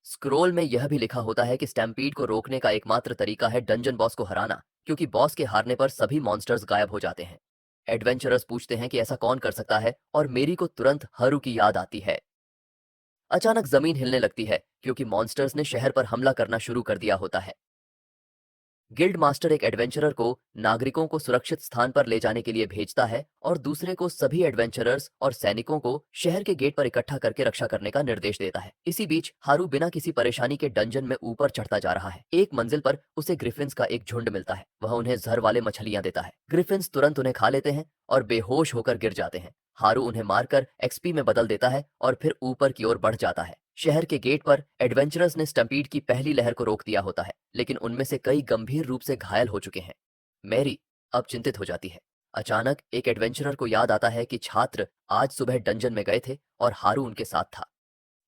Speaker 1: स्क्रोल में यह भी लिखा होता है कि स्टैम्पीड को रोकने का एकमात्र तरीका है डंजन बॉस को हराना, क्योंकि बॉस के हारने पर सभी मॉन्स्टर्स गायब हो जाते हैं। एडवेंचरर्स पूछते हैं कि ऐसा कौन कर सकता है और मेरी को तुरंत हरू की याद आती है। अचानक जमीन हिलने लगती है क्योंकि मॉन्स्टर्स ने शहर पर हमला करना शुरू कर दिया होता है। गिल्ड मास्टर एक एडवेंचरर को नागरिकों को सुरक्षित स्थान पर ले जाने के लिए भेजता है और दूसरे को सभी एडवेंचरर्स और सैनिकों को शहर के गेट पर इकट्ठा करके रक्षा करने का निर्देश देता है। इसी बीच हारू बिना किसी परेशानी के डंजन में ऊपर चढ़ता जा रहा है। एक मंजिल पर उसे ग्रिफिन्स का एक झुंड मिलता है। वह उन्हें जहर वाले मछलियां देता है। ग्रिफिन्स तुरंत उन्हें खा लेते हैं और बेहोश होकर गिर जाते हैं। हारू उन्हें मारकर एक्सपी में बदल देता है और फिर ऊपर की ओर बढ़ जाता है। शहर के गेट पर एडवेंचरर्स ने स्टम्पीड की पहली लहर को रोक दिया होता है, लेकिन उनमें से कई गंभीर रूप से घायल हो चुके हैं। मैरी अब चिंतित हो जाती है। अचानक एक एडवेंचरर को याद आता है कि छात्र आज सुबह डंजन में गए थे और हारू उनके साथ था।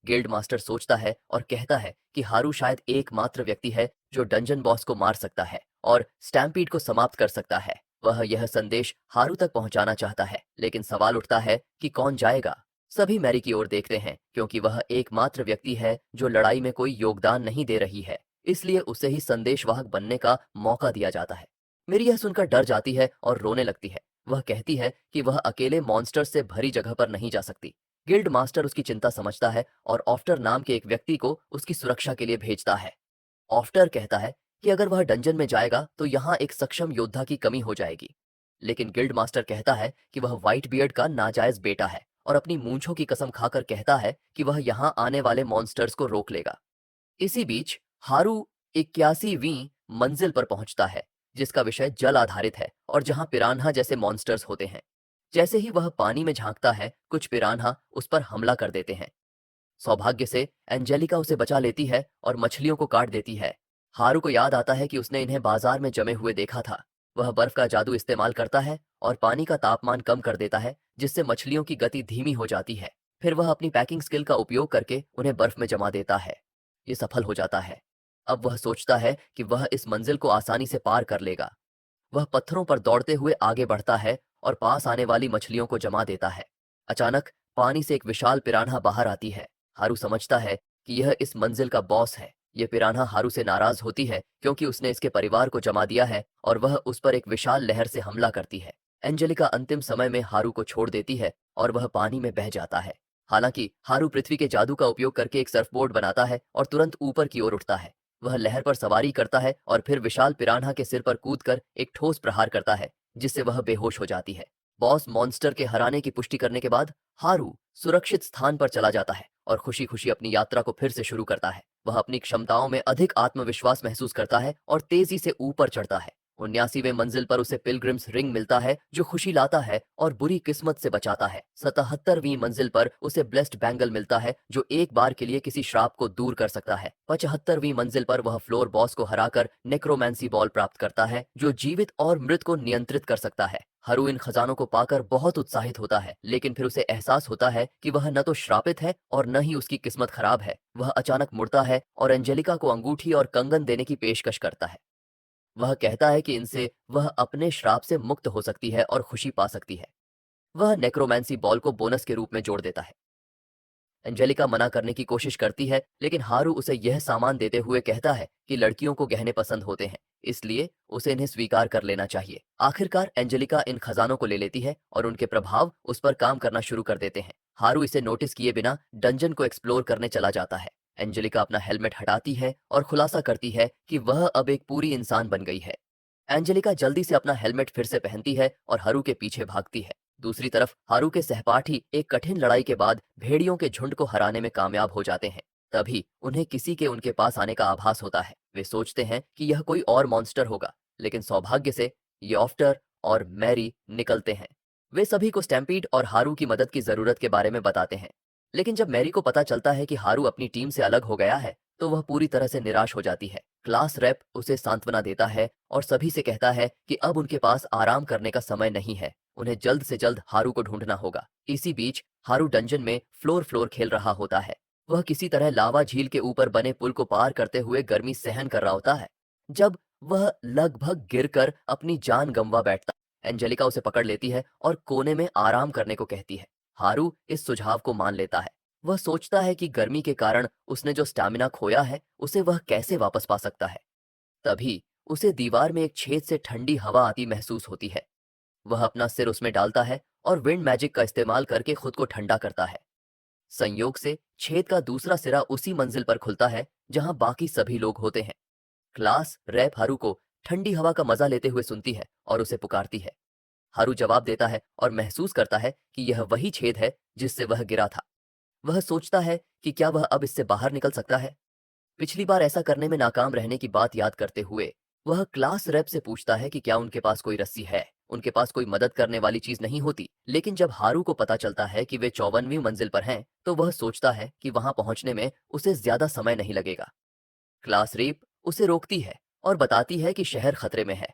Speaker 1: गिल्ड मास्टर सोचता है और कहता है कि हारू शायद एकमात्र व्यक्ति है जो डंजन बॉस को मार सकता है और स्टैम्पीड को समाप्त कर सकता है। वह यह संदेश हारू तक पहुंचाना चाहता है, लेकिन सवाल उठता है कि कौन जाएगा। सभी मैरी की ओर देखते हैं क्योंकि वह एकमात्र व्यक्ति है जो लड़ाई में कोई योगदान नहीं दे रही है, इसलिए उसे ही संदेशवाहक बनने का मौका दिया जाता है। मेरी यह सुनकर डर जाती है और रोने लगती है। वह कहती है कि वह अकेले मॉन्स्टर से भरी जगह पर नहीं जा सकती। गिल्ड मास्टर उसकी चिंता समझता है और ऑफ्टर नाम के एक व्यक्ति को उसकी सुरक्षा के लिए भेजता है। ऑफ्टर कहता है कि अगर वह डंजन में जाएगा तो यहाँ एक सक्षम योद्धा की कमी हो जाएगी, लेकिन गिल्ड मास्टर कहता है कि वह व्हाइट बियर्ड का नाजायज बेटा है और अपनी मूंछों की कसम खाकर कहता है कि वह यहाँ आने वाले मॉन्स्टर्स को रोक लेगा। इसी बीच हारू 81वीं मंजिल पर पहुंचता है, जिसका विषय जल आधारित है और जहां पिरान्हा जैसे मॉन्स्टर्स होते हैं। जैसे ही वह पानी में झांकता है, कुछ पिरान्हा उस पर हमला कर देते हैं। सौभाग्य से एंजेलिका उसे बचा लेती है और मछलियों को काट देती है। हारू को याद आता है कि उसने इन्हें बाजार में जमे हुए देखा था। वह बर्फ का जादू इस्तेमाल करता है और पानी का तापमान कम कर देता है, जिससे मछलियों की गति धीमी हो जाती है। फिर वह अपनी पैकिंग स्किल का उपयोग करके उन्हें बर्फ में जमा देता है। ये सफल हो जाता है। अब वह सोचता है कि वह इस मंजिल को आसानी से पार कर लेगा। वह पत्थरों पर दौड़ते हुए आगे बढ़ता है और पास आने वाली मछलियों को जमा देता है। अचानक पानी से एक विशाल पिरान्हा बाहर आती है। हारू समझता है कि यह इस मंजिल का बॉस है। यह पिरान्हा हारू से नाराज होती है क्योंकि उसने इसके परिवार को जमा दिया है और वह उस पर एक विशाल लहर से हमला करती है। एंजेलिका अंतिम समय में हारू को छोड़ देती है और वह पानी में बह जाता है। हालांकि हारू पृथ्वी के जादू का उपयोग करके एक सर्फबोर्ड बनाता है और तुरंत ऊपर की ओर उठता है। वह लहर पर सवारी करता है और फिर विशाल पिरान्हा के सिर पर कूदकर एक ठोस प्रहार करता है, जिससे वह बेहोश हो जाती है। बॉस मॉन्स्टर के हराने की पुष्टि करने के बाद हारू सुरक्षित स्थान पर चला जाता है और खुशी खुशी अपनी यात्रा को फिर से शुरू करता है। वह अपनी क्षमताओं में अधिक आत्मविश्वास महसूस करता है और तेजी से ऊपर चढ़ता है। 79वें मंजिल पर उसे पिलग्रिम्स रिंग मिलता है जो खुशी लाता है और बुरी किस्मत से बचाता है। 77वीं मंजिल पर उसे ब्लेस्ड बैंगल मिलता है जो एक बार के लिए किसी श्राप को दूर कर सकता है। 75वीं मंजिल पर वह फ्लोर बॉस को हराकर नेक्रोमेंसी बॉल प्राप्त करता है जो जीवित और मृत को नियंत्रित कर सकता है। हारू इन खजानों को पाकर बहुत उत्साहित होता है, लेकिन फिर उसे एहसास होता है कि वह न तो श्रापित है और न ही उसकी किस्मत खराब है। वह अचानक मुड़ता है और एंजेलिका को अंगूठी और कंगन देने की पेशकश करता है। वह कहता है कि इनसे वह अपने श्राप से मुक्त हो सकती है और खुशी पा सकती है। वह नेक्रोमेंसी बॉल को बोनस के रूप में जोड़ देता है। एंजेलिका मना करने की कोशिश करती है, लेकिन हारू उसे यह सामान देते हुए कहता है कि लड़कियों को गहने पसंद होते हैं, इसलिए उसे इन्हें स्वीकार कर लेना चाहिए। आखिरकार एंजेलिका इन खजानों को ले लेती है और उनके प्रभाव उस पर काम करना शुरू कर देते हैं। हारू इसे नोटिस किए बिना डंजन को एक्सप्लोर करने चला जाता है। एंजेलिका अपना हेलमेट हटाती है और खुलासा करती है कि वह अब एक पूरी इंसान बन गई है। एंजेलिका जल्दी से अपना हेलमेट फिर से पहनती है और हारू के पीछे भागती है। दूसरी तरफ हारू के सहपाठी एक कठिन लड़ाई के बाद भेड़ियों के झुंड को हराने में कामयाब हो जाते हैं। तभी उन्हें किसी के उनके पास आने का आभास होता है। वे सोचते हैं कि यह कोई और मॉन्स्टर होगा, लेकिन सौभाग्य से यॉफ्टर और मैरी निकलते हैं। वे सभी को स्टैम्पीड और हारू की मदद की जरूरत के बारे में बताते हैं, लेकिन जब मैरी को पता चलता है कि हारू अपनी टीम से अलग हो गया है तो वह पूरी तरह से निराश हो जाती है। क्लास रैप उसे सांत्वना देता है और सभी से कहता है कि अब उनके पास आराम करने का समय नहीं है, उन्हें जल्द से जल्द हारू को ढूंढना होगा। इसी बीच हारू डंजन में फ्लोर फ्लोर खेल रहा होता है। वह किसी तरह लावा झील के ऊपर बने पुल को पार करते हुए गर्मी सहन कर रहा होता है जब वह लगभग गिरकर अपनी जान गंवा बैठता है। एंजेलिका उसे पकड़ लेती है और कोने में आराम करने को कहती है। हारू इस सुझाव को मान लेता है। वह सोचता है कि गर्मी के कारण उसने जो स्टैमिना खोया है उसे वह कैसे वापस पा सकता है। तभी उसे दीवार में एक छेद से ठंडी हवा आती महसूस होती है। वह अपना सिर उसमें डालता है और विंड मैजिक का इस्तेमाल करके खुद को ठंडा करता है। संयोग से छेद का दूसरा सिरा उसी मंजिल पर खुलता है जहां बाकी सभी लोग होते हैं। क्लास रैप हारू को ठंडी हवा का मजा लेते हुए सुनती है और उसे पुकारती है। हारू जवाब देता है और महसूस करता है कि यह वही छेद है जिससे वह गिरा था। वह सोचता है कि क्या वह अब इससे बाहर निकल सकता है। पिछली बार ऐसा करने में नाकाम रहने की बात याद करते हुए वह क्लास रैप से पूछता है कि क्या उनके पास कोई रस्सी है। उनके पास कोई मदद करने वाली चीज नहीं होती, लेकिन जब हारू को पता चलता है कि वे 54वीं मंजिल पर हैं, तो वह सोचता है कि वहां पहुंचने में उसे ज्यादा समय नहीं लगेगा। क्लास रेप उसे रोकती है और बताती है कि शहर खतरे में है।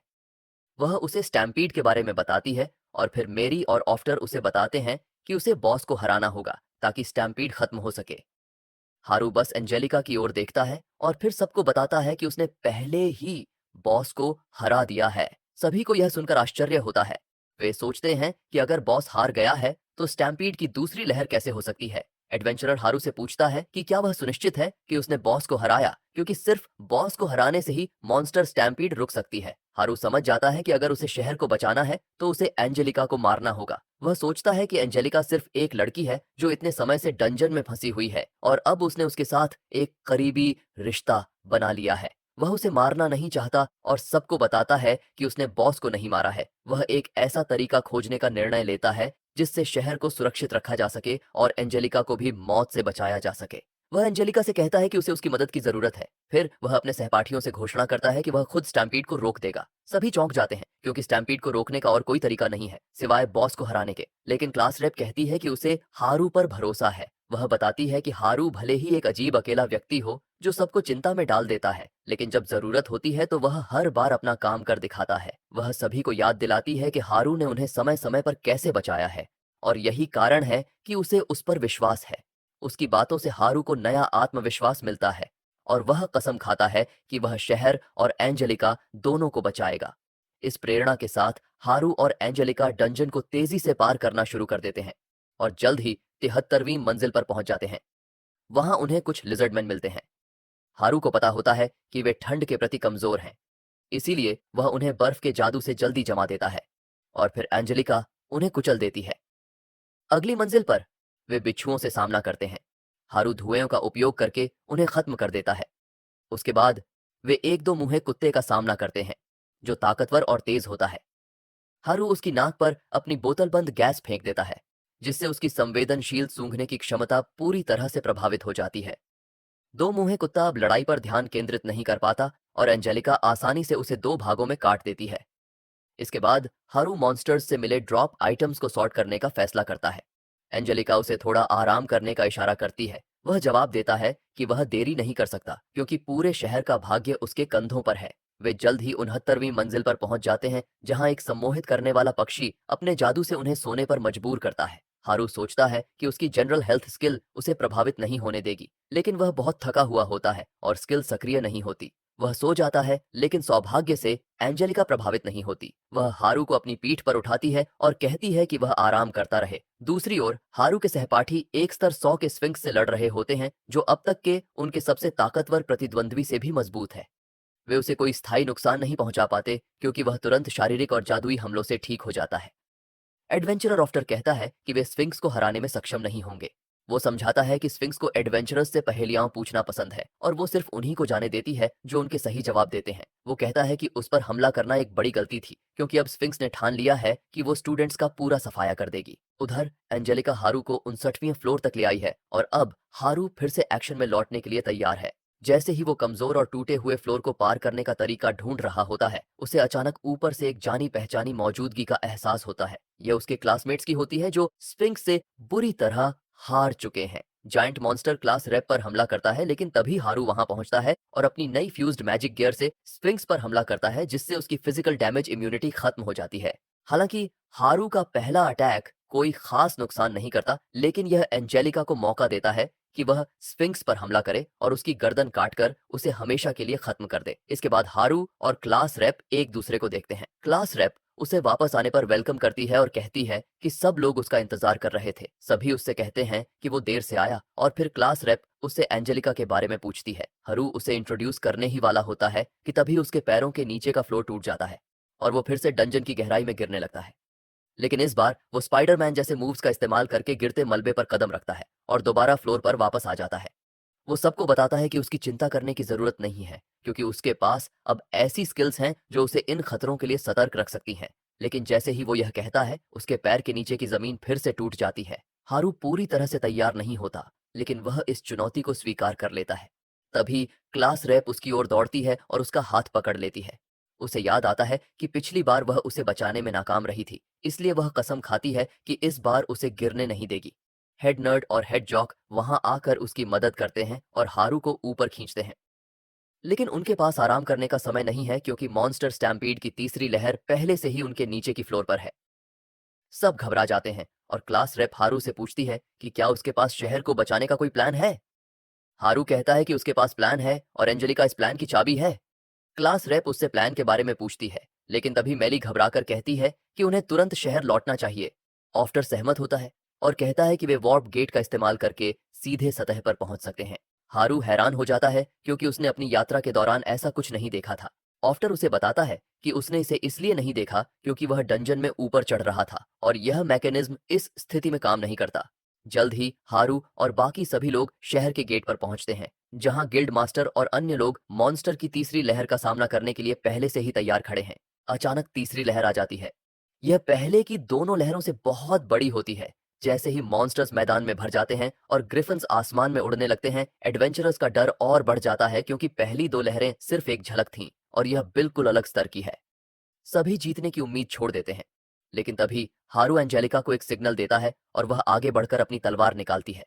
Speaker 1: वह उसे स्टैम्पीड के बारे में बताती है और फिर मेरी और ऑफ्टर उसे बताते हैं कि उसे बॉस को हराना होगा ताकि स्टैम्पीड खत्म हो सके। हारू बस एंजेलिका की ओर देखता है और फिर सबको बताता है कि उसने पहले ही बॉस को हरा दिया है। सभी को यह सुनकर आश्चर्य होता है। वे सोचते हैं कि अगर बॉस हार गया है तो स्टैम्पीड की दूसरी लहर कैसे हो सकती है। एडवेंचरर हारू से पूछता है कि क्या वह सुनिश्चित है कि उसने बॉस को हराया, क्योंकि सिर्फ बॉस को हराने से ही मॉन्स्टर स्टैम्पीड रुक सकती है। हारू समझ जाता है कि अगर उसे शहर को बचाना है तो उसे एंजेलिका को मारना होगा। वह सोचता है कि एंजेलिका सिर्फ एक लड़की है जो इतने समय से डंजन में फंसी हुई है और अब उसने उसके साथ एक करीबी रिश्ता बना लिया है। वह उसे मारना नहीं चाहता और सबको बताता है कि उसने बॉस को नहीं मारा है। वह एक ऐसा तरीका खोजने का निर्णय लेता है जिससे शहर को सुरक्षित रखा जा सके और एंजेलिका को भी मौत से बचाया जा सके। वह एंजेलिका से कहता है कि उसे उसकी मदद की जरूरत है। फिर वह अपने सहपाठियों से घोषणा करता है कि वह खुद स्टैम्पीड को रोक देगा। सभी चौंक जाते हैं क्योंकि स्टैम्पीड को रोकने का और कोई तरीका नहीं है सिवाय बॉस को हराने के। लेकिन क्लास रेप कहती है कि उसे हारू पर भरोसा है। वह बताती है कि हारू भले ही एक अजीब अकेला व्यक्ति हो जो सबको चिंता में डाल देता है, लेकिन जब जरूरत होती है तो वह हर बार अपना काम कर दिखाता है। वह सभी को याद दिलाती है कि हारू ने उन्हें समय समय पर कैसे बचाया है और यही कारण है कि उसे उस पर विश्वास है। उसकी बातों से हारू को नया आत्मविश्वास मिलता है और वह कसम खाता है कि वह शहर और एंजेलिका दोनों को बचाएगा। इस प्रेरणा के साथ हारू और एंजेलिका डंजन को तेजी से पार करना शुरू कर देते हैं और जल्द ही 73वीं मंजिल पर पहुंच जाते हैं। वहां उन्हें कुछ लिजर्डमैन मिलते हैं। हारू को पता होता है कि वे ठंड के प्रति कमजोर हैं, इसीलिए वह उन्हें बर्फ के जादू से जल्दी जमा देता है और फिर एंजेलिका उन्हें कुचल देती है। अगली मंजिल पर वे बिच्छुओं से सामना करते हैं। हारू धुएं का उपयोग करके उन्हें खत्म कर देता है। उसके बाद वे एक दो मुंहे कुत्ते का सामना करते हैं जो ताकतवर और तेज होता है। हारू उसकी नाक पर अपनी बोतलबंद गैस फेंक देता है जिससे उसकी संवेदनशील सूंघने की क्षमता पूरी तरह से प्रभावित हो जाती है। दो मुंहे कुत्ता अब लड़ाई पर ध्यान केंद्रित नहीं कर पाता और एंजेलिका आसानी से उसे दो भागों में काट देती है। इसके बाद हारू मॉन्स्टर्स से मिले ड्रॉप आइटम्स को सॉर्ट करने का फैसला करता है। एंजेलिका उसे थोड़ा आराम करने का इशारा करती है। वह जवाब देता है कि वह देरी नहीं कर सकता क्योंकि पूरे शहर का भाग्य उसके कंधों पर है। वे जल्द ही 69वीं मंजिल पर पहुंच जाते हैं जहां एक सम्मोहित करने वाला पक्षी अपने जादू से उन्हें सोने पर मजबूर करता है। हारू सोचता है कि उसकी जनरल हेल्थ स्किल उसे प्रभावित नहीं होने देगी, लेकिन वह बहुत थका हुआ होता है और स्किल सक्रिय नहीं होती। वह सो जाता है, लेकिन सौभाग्य से एंजेलिका प्रभावित नहीं होती। वह हारू को अपनी पीठ पर उठाती है और कहती है कि वह आराम करता रहे। दूसरी ओर हारू के सहपाठी एक स्तर 100 के स्फिंक्स से लड़ रहे होते हैं जो अब तक के उनके सबसे ताकतवर प्रतिद्वंद्वी से भी मजबूत है। वे उसे कोई स्थायी नुकसान नहीं पहुंचा पाते क्योंकि वह तुरंत शारीरिक और जादुई हमलों से ठीक हो जाता है। एडवेंचरर ऑफ्टर कहता है कि वे स्फिंक्स को हराने में सक्षम नहीं होंगे। वो समझाता है कि स्फिंक्स को एडवेंचरर्स से पहेलियां पूछना पसंद है और वो सिर्फ उन्हीं को जाने देती है जो उनके सही जवाब देते हैं। वो कहता है कि उस पर हमला करना एक बड़ी गलती थी क्योंकि अब स्फिंक्स ने ठान लिया है कि वो स्टूडेंट्स का पूरा सफाया कर देगी। उधर एंजेलिका हारू को 59वीं फ्लोर तक ले आई है और अब हारू फिर से एक्शन में लौटने के लिए तैयार है। जैसे ही वो कमजोर और टूटे हुए फ्लोर को पार करने का तरीका ढूंढ रहा होता है, उसे अचानक ऊपर से एक जानी पहचानी मौजूदगी का एहसास होता है। यह उसके क्लासमेट्स की होती है जो स्फिंक्स से बुरी तरह हार चुके हैं। जायंट मॉन्स्टर क्लास रैप पर हमला करता है, लेकिन तभी हारू वहां पहुंचता है और अपनी नई फ्यूज्ड मैजिक गियर से स्फिंक्स पर हमला करता है जिससे उसकी फिजिकल डैमेज इम्यूनिटी खत्म हो जाती है। हालांकि हारू का पहला अटैक कोई खास नुकसान नहीं करता, लेकिन यह एंजेलिका को मौका देता है कि वह स्फिंक्स पर हमला करे और उसकी गर्दन काटकर उसे हमेशा के लिए खत्म कर दे। इसके बाद हारू और क्लास रेप एक दूसरे को देखते हैं। क्लास रेप उसे वापस आने पर वेलकम करती है और कहती है कि सब लोग उसका इंतजार कर रहे थे। सभी उससे कहते हैं कि वो देर से आया और फिर क्लास रेप उससे एंजेलिका के बारे में पूछती है। हरू उसे इंट्रोड्यूस करने ही वाला होता है कि तभी उसके पैरों के नीचे का फ्लोर टूट जाता है और वो फिर से डंजन की गहराई में गिरने लगता है। लेकिन इस बार वो स्पाइडरमैन जैसे मूव्स का इस्तेमाल करके गिरते मलबे पर कदम रखता है और दोबारा फ्लोर पर वापस आ जाता है। वो सबको बताता है कि उसकी चिंता करने की जरूरत नहीं है क्योंकि उसके पास अब ऐसी स्किल्स हैं जो उसे इन खतरों के लिए सतर्क रख सकती हैं। लेकिन जैसे ही वो यह कहता है उसके पैर के नीचे की जमीन फिर से टूट जाती है। हारू पूरी तरह से तैयार नहीं होता लेकिन वह इस चुनौती को स्वीकार कर लेता है। तभी क्लास रैप उसकी ओर दौड़ती है और उसका हाथ पकड़ लेती है। उसे याद आता है कि पिछली बार वह उसे बचाने में नाकाम रही थी, इसलिए वह कसम खाती है कि इस बार उसे गिरने नहीं देगी। हेड नर्ड और हेड जॉक वहां आकर उसकी मदद करते हैं और हारू को ऊपर खींचते हैं। लेकिन उनके पास आराम करने का समय नहीं है क्योंकि मॉन्स्टर स्टैम्पीड की तीसरी लहर पहले से ही उनके नीचे की फ्लोर पर है। सब घबरा जाते हैं और क्लास रेप हारू से पूछती है कि क्या उसके पास शहर को बचाने का कोई प्लान है। हारू कहता है कि उसके पास प्लान है और एंजेलिका इस प्लान की चाबी है। क्लास रेप उससे प्लान के बारे में पूछती है लेकिन तभी मेली घबराकर कहती है कि उन्हें तुरंत शहर लौटना चाहिए। ऑफ्टर सहमत होता है और कहता है कि वे वार्प गेट का इस्तेमाल करके सीधे सतह पर पहुंच सकते हैं। हारू हैरान हो जाता है क्योंकि उसने अपनी यात्रा के दौरान ऐसा कुछ नहीं देखा था। ऑफ्टर उसे बताता है कि उसने इसे इसलिए नहीं देखा क्योंकि वह डंजन में ऊपर चढ़ रहा था और यह मैकेनिज्म इस स्थिति में काम नहीं करता। जल्द ही हारू और बाकी सभी लोग शहर के गेट पर पहुंचते हैं जहां गिल्ड मास्टर और अन्य लोग मॉन्स्टर की तीसरी लहर का सामना करने के लिए पहले से ही तैयार खड़े हैं। अचानक तीसरी लहर आ जाती है। यह पहले की दोनों लहरों से बहुत बड़ी होती है। जैसे ही मॉन्स्टर्स मैदान में भर जाते हैं और ग्रिफिन्स आसमान में उड़ने लगते हैं, एडवेंचरर्स का डर और बढ़ जाता है क्योंकि पहली दो लहरें सिर्फ एक झलक थीं और यह बिल्कुल अलग स्तर की है। सभी जीतने की उम्मीद छोड़ देते हैं लेकिन तभी हारू एंजेलिका को एक सिग्नल देता है और वह आगे बढ़कर अपनी तलवार निकालती है।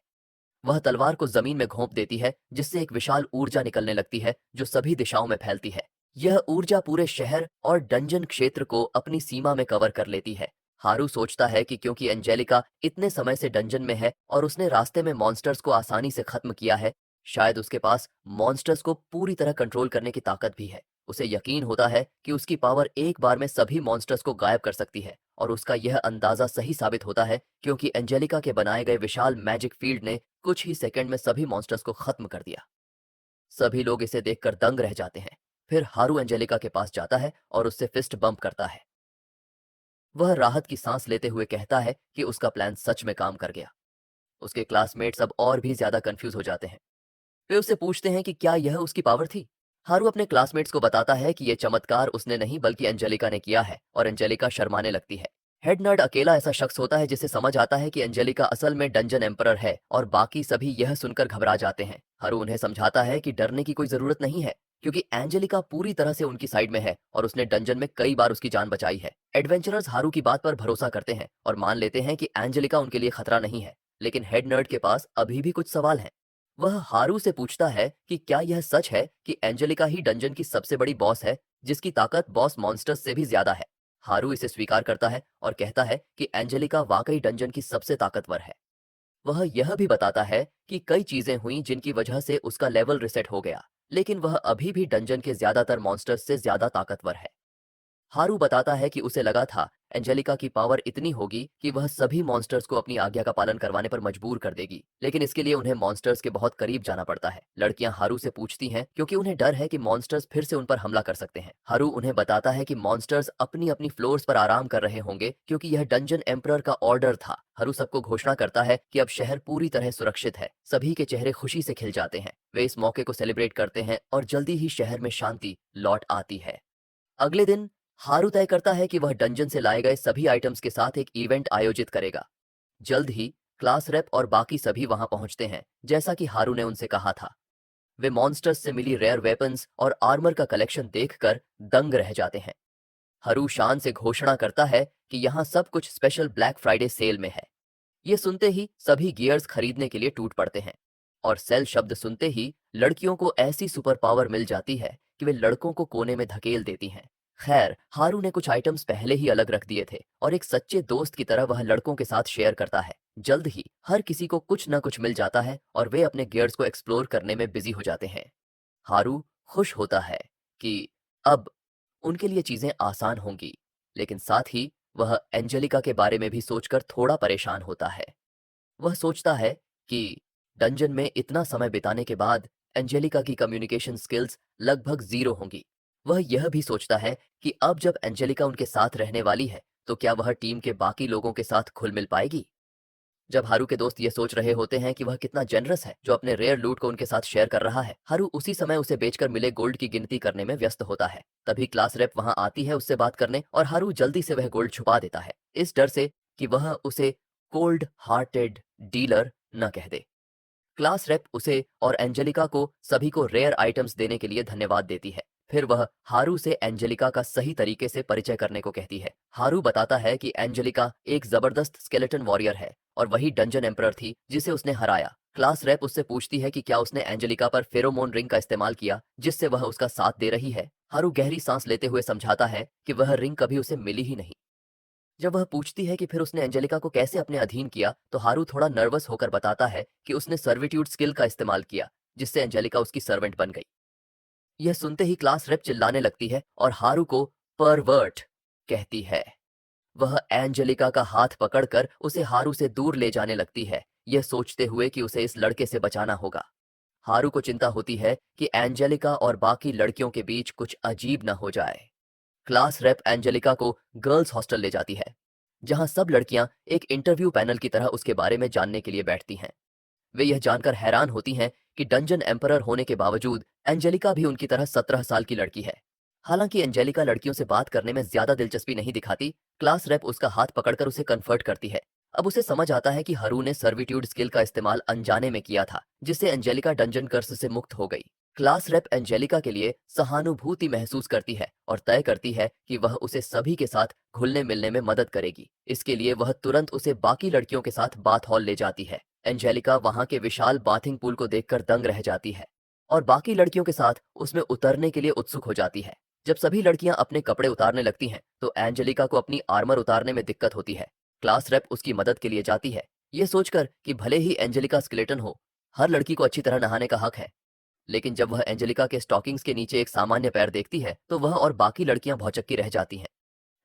Speaker 1: वह तलवार को जमीन में घोंप देती है जिससे एक विशाल ऊर्जा निकलने लगती है जो सभी दिशाओं में फैलती है। यह ऊर्जा पूरे शहर और डंजन क्षेत्र को अपनी सीमा में कवर कर लेती है। हारू सोचता है कि क्योंकि एंजेलिका इतने समय से डंजन में है और उसने रास्ते में मॉन्स्टर्स को आसानी से खत्म किया है, शायद उसके पास मॉन्स्टर्स को पूरी तरह कंट्रोल करने की ताकत भी है। उसे यकीन होता है कि उसकी पावर एक बार में सभी मॉन्स्टर्स को गायब कर सकती है और उसका यह अंदाजा सही साबित होता है क्योंकि एंजेलिका के बनाए गए विशाल मैजिक फील्ड ने कुछ ही सेकंड में सभी मॉन्स्टर्स को खत्म कर दिया। सभी लोग इसे देखकर दंग रह जाते हैं। फिर हारू एंजेलिका के पास जाता है और उससे फिस्ट बम्प करता है। वह राहत की सांस लेते हुए कहता है कि उसका प्लान सच में काम कर गया। उसके क्लासमेट्स अब और भी ज्यादा कंफ्यूज हो जाते हैं। वे उससे पूछते हैं कि क्या यह उसकी पावर थी। हारू अपने क्लासमेट्स को बताता है कि यह चमत्कार उसने नहीं बल्कि एंजेलिका ने किया है और एंजेलिका शर्माने लगती है। हेड नर्ड अकेला ऐसा शख्स होता है जिसे समझ आता है कि एंजेलिका असल में डंजन एम्परर है और बाकी सभी यह सुनकर घबरा जाते हैं। हारू उन्हें समझाता है कि डरने की कोई जरूरत नहीं है क्योंकि एंजेलिका पूरी तरह से उनकी साइड में है और उसने डंजन में कई बार उसकी जान बचाई है। एडवेंचरर्स हारू की बात पर भरोसा करते हैं और मान लेते हैं कि एंजेलिका उनके लिए खतरा नहीं है। लेकिन हेड नर्ड के पास अभी भी कुछ सवाल हैं। वह हारू से पूछता है कि क्या यह सच है कि एंजेलिका ही डंजन की सबसे बड़ी बॉस है जिसकी ताकत बॉस मॉन्स्टर्स से भी ज्यादा है। हारू इसे स्वीकार करता है और कहता है कि एंजेलिका वाकई डंजन की सबसे ताकतवर है। वह यह भी बताता है कि कई चीजें हुई जिनकी वजह से उसका लेवल रिसेट हो गया, लेकिन वह अभी भी डंजन के ज्यादातर मॉन्स्टर्स से ज्यादा ताकतवर है। हारू बताता है कि उसे लगा था एंजेलिका की पावर इतनी होगी कि वह सभी मॉन्स्टर्स को अपनी आज्ञा का पालन करवाने पर मजबूर कर देगी, लेकिन इसके लिए उन्हें मॉन्स्टर्स के बहुत करीब जाना पड़ता है। लड़कियां हारू से पूछती हैं क्योंकि उन्हें डर है कि मॉन्स्टर्स फिर से उन पर हमला कर सकते हैं। हारू उन्हें बताता है कि मॉन्स्टर्स अपनी अपनी फ्लोर्स पर आराम कर रहे होंगे क्योंकि यह डंजन एम्परर का ऑर्डर था। हारू सबको घोषणा करता है कि अब शहर पूरी तरह सुरक्षित है। सभी के चेहरे खुशी से खिल जाते हैं। वे इस मौके को सेलिब्रेट करते हैं और जल्दी ही शहर में शांति लौट आती है। अगले दिन हारू तय करता है कि वह डंजन से लाए गए सभी आइटम्स के साथ एक इवेंट आयोजित करेगा। जल्द ही क्लास रेप और बाकी सभी वहां पहुंचते हैं जैसा कि हारू ने उनसे कहा था। वे मॉन्स्टर्स से मिली रेयर वेपन्स और आर्मर का कलेक्शन देखकर दंग रह जाते हैं। हारू शान से घोषणा करता है कि यहाँ सब कुछ स्पेशल ब्लैक फ्राइडे सेल में है। ये सुनते ही सभी गियर्स खरीदने के लिए टूट पड़ते हैं और सेल शब्द सुनते ही लड़कियों को ऐसी सुपर पावर मिल जाती है कि वे लड़कों को कोने में धकेल देती हैं। खैर, हारू ने कुछ आइटम्स पहले ही अलग रख दिए थे और एक सच्चे दोस्त की तरह वह लड़कों के साथ शेयर करता है। जल्द ही हर किसी को कुछ न कुछ मिल जाता है और वे अपने गियर्स को एक्सप्लोर करने में बिजी हो जाते हैं। हारू खुश होता है कि अब उनके लिए चीजें आसान होंगी, लेकिन साथ ही वह एंजेलिका के बारे में भी सोचकर थोड़ा परेशान होता है। वह सोचता है कि डंजन में इतना समय बिताने के बाद एंजेलिका की कम्युनिकेशन स्किल्स लगभग जीरो होंगी। वह यह भी सोचता है कि अब जब एंजेलिका उनके साथ रहने वाली है, तो क्या वह टीम के बाकी लोगों के साथ घुल मिल पाएगी। जब हारू के दोस्त ये सोच रहे होते हैं कि वह कितना जेनरस है जो अपने रेयर लूट को उनके साथ शेयर कर रहा है, हारू उसी समय उसे बेचकर मिले गोल्ड की गिनती करने में व्यस्त होता है। तभी क्लास रेप वहां आती है उससे बात करने और हारू जल्दी से वह गोल्ड छुपा देता है, इस डर से कि वह उसे कोल्ड हार्टेड डीलर न कह दे। क्लास रेप उसे और एंजेलिका को सभी को रेयर आइटम्स देने के लिए धन्यवाद देती है। फिर वह हारू से एंजेलिका का सही तरीके से परिचय करने को कहती है। हारू बताता है कि एंजेलिका एक जबरदस्त स्केलेटन वॉरियर है और वही डंजन एम्परर थी जिसे उसने हराया। क्लास रेप उससे पूछती है कि क्या उसने एंजेलिका पर फेरोमोन रिंग का इस्तेमाल किया जिससे वह उसका साथ दे रही है। हारू गहरी सांस लेते हुए समझाता है कि वह रिंग कभी उसे मिली ही नहीं। जब वह पूछती है कि फिर उसने एंजेलिका को कैसे अपने अधीन किया, तो हारू थोड़ा नर्वस होकर बताता है कि उसने सर्विट्यूड स्किल का इस्तेमाल किया, जिससे एंजेलिका उसकी सर्वेंट बन गई। यह सुनते ही क्लास रेप चिल्लाने लगती है और हारू को परवर्ट कहती है। वह एंजेलिका का हाथ पकड़कर उसे हारू से दूर ले जाने लगती है, यह सोचते हुए कि उसे इस लड़के से बचाना होगा। हारू को चिंता होती है कि एंजेलिका और बाकी लड़कियों के बीच कुछ अजीब न हो जाए। क्लास रेप एंजेलिका को गर्ल्स हॉस्टल ले जाती है, जहां सब लड़कियां एक इंटरव्यू पैनल की तरह उसके बारे में जानने के लिए बैठती हैं। वे यह जानकर हैरान होती हैं कि डंजन एम्परर होने के बावजूद एंजेलिका भी उनकी तरह 17 साल की लड़की है। हालांकि एंजेलिका लड़कियों से बात करने में ज्यादा दिलचस्पी नहीं दिखाती, क्लास रेप उसका हाथ पकड़कर उसे कन्फर्ट करती है। अब उसे समझ आता है कि हरू ने सर्विट्यूड स्किल का इस्तेमाल अनजाने में किया था, जिससे एंजेलिका डंजन कर्स से मुक्त हो गई। क्लास रेप एंजेलिका के लिए सहानुभूति महसूस करती है और तय करती है कि वह उसे सभी के साथ घुलने मिलने में मदद करेगी। इसके लिए वह तुरंत उसे बाकी लड़कियों के साथ बाथ हॉल ले जाती है। एंजेलिका वहां के विशाल बाथिंग पूल को देखकर दंग रह जाती है और बाकी लड़कियों के साथ उसमें उतरने के लिए उत्सुक हो जाती है। जब सभी लड़कियां अपने कपड़े उतारने लगती हैं, तो एंजेलिका को अपनी आर्मर उतारने में दिक्कत होती है। क्लास रेप उसकी मदद के लिए जाती है, ये सोचकर कि भले ही एंजेलिका स्केलेटन हो, हर लड़की को अच्छी तरह नहाने का हक है। लेकिन जब वह एंजेलिका के स्टॉकिंग्स के नीचे एक सामान्य पैर देखती है, तो वह और बाकी लड़कियां भौचक्की रह जाती हैं।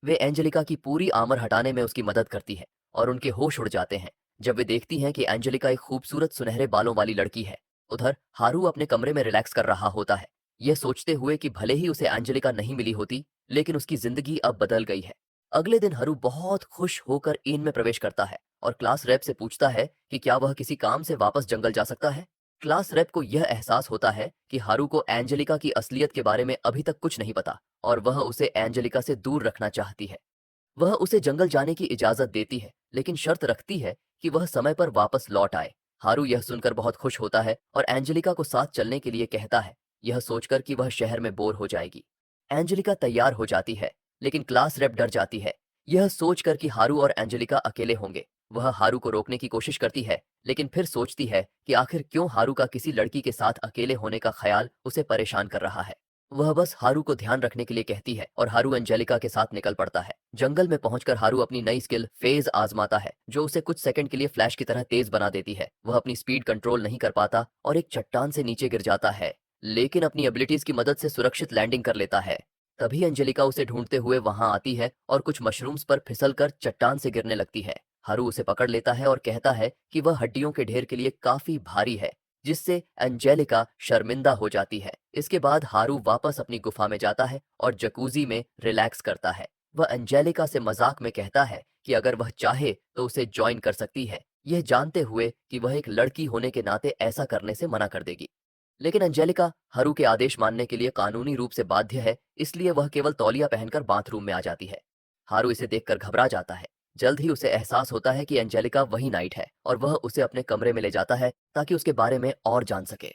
Speaker 1: वे एंजेलिका की पूरी आर्मर हटाने में उसकी मदद करती है और उनके होश उड़ जाते हैं जब वे देखती हैं कि एंजेलिका एक खूबसूरत सुनहरे बालों वाली लड़की है। उधर हारू अपने कमरे में रिलैक्स कर रहा होता है, यह सोचते हुए कि भले ही उसे एंजेलिका नहीं मिली होती, लेकिन उसकी जिंदगी अब बदल गई है। अगले दिन हरू बहुत खुश होकर इन में प्रवेश करता है और क्लास रैप से पूछता है कि क्या वह किसी काम से वापस जंगल जा सकता है। क्लास रैप को यह एहसास होता है कि हारू को एंजेलिका की असलियत के बारे में अभी तक कुछ नहीं पता और वह उसे एंजेलिका से दूर रखना चाहती है। वह उसे जंगल जाने की इजाजत देती है, लेकिन शर्त रखती है कि वह समय पर वापस लौट आए। हारू यह सुनकर बहुत खुश होता है और एंजेलिका को साथ चलने के लिए कहता है, यह सोचकर कि वह शहर में बोर हो जाएगी। एंजेलिका तैयार हो जाती है, लेकिन क्लास रेप डर जाती है, यह सोचकर कि हारू और एंजेलिका अकेले होंगे। वह हारू को रोकने की कोशिश करती है, लेकिन फिर सोचती है कि आखिर क्यों हारू का किसी लड़की के साथ अकेले होने का ख्याल उसे परेशान कर रहा है। वह बस हारू को ध्यान रखने के लिए कहती है और हारू एंजेलिका के साथ निकल पड़ता है। जंगल में पहुंचकर हारू अपनी नई स्किल फेज आजमाता है, जो उसे कुछ सेकंड के लिए फ्लैश की तरह तेज बना देती है। वह अपनी स्पीड कंट्रोल नहीं कर पाता और एक चट्टान से नीचे गिर जाता है, लेकिन अपनी एबिलिटीज की मदद से सुरक्षित लैंडिंग कर लेता है। तभी एंजेलिका उसे ढूंढते हुए वहां आती है और कुछ मशरूम्स पर फिसलकर चट्टान से गिरने लगती है। हारू उसे पकड़ लेता है और कहता है कि वह हड्डियों के ढेर के लिए काफी भारी है, जिससे एंजेलिका शर्मिंदा हो जाती है। इसके बाद हारू वापस अपनी गुफा में जाता है और जकूजी में रिलैक्स करता है। वह एंजेलिका से मजाक में कहता है कि अगर वह चाहे तो उसे ज्वाइन कर सकती है, यह जानते हुए कि वह एक लड़की होने के नाते ऐसा करने से मना कर देगी। लेकिन एंजेलिका हारू के आदेश मानने के लिए कानूनी रूप से बाध्य है, इसलिए वह केवल तौलिया पहनकर बाथरूम में आ जाती है। हारू इसे देखकर घबरा जाता है। जल्द ही उसे एहसास होता है कि एंजेलिका वही नाइट है और वह उसे अपने कमरे में ले जाता है ताकि उसके बारे में और जान सके।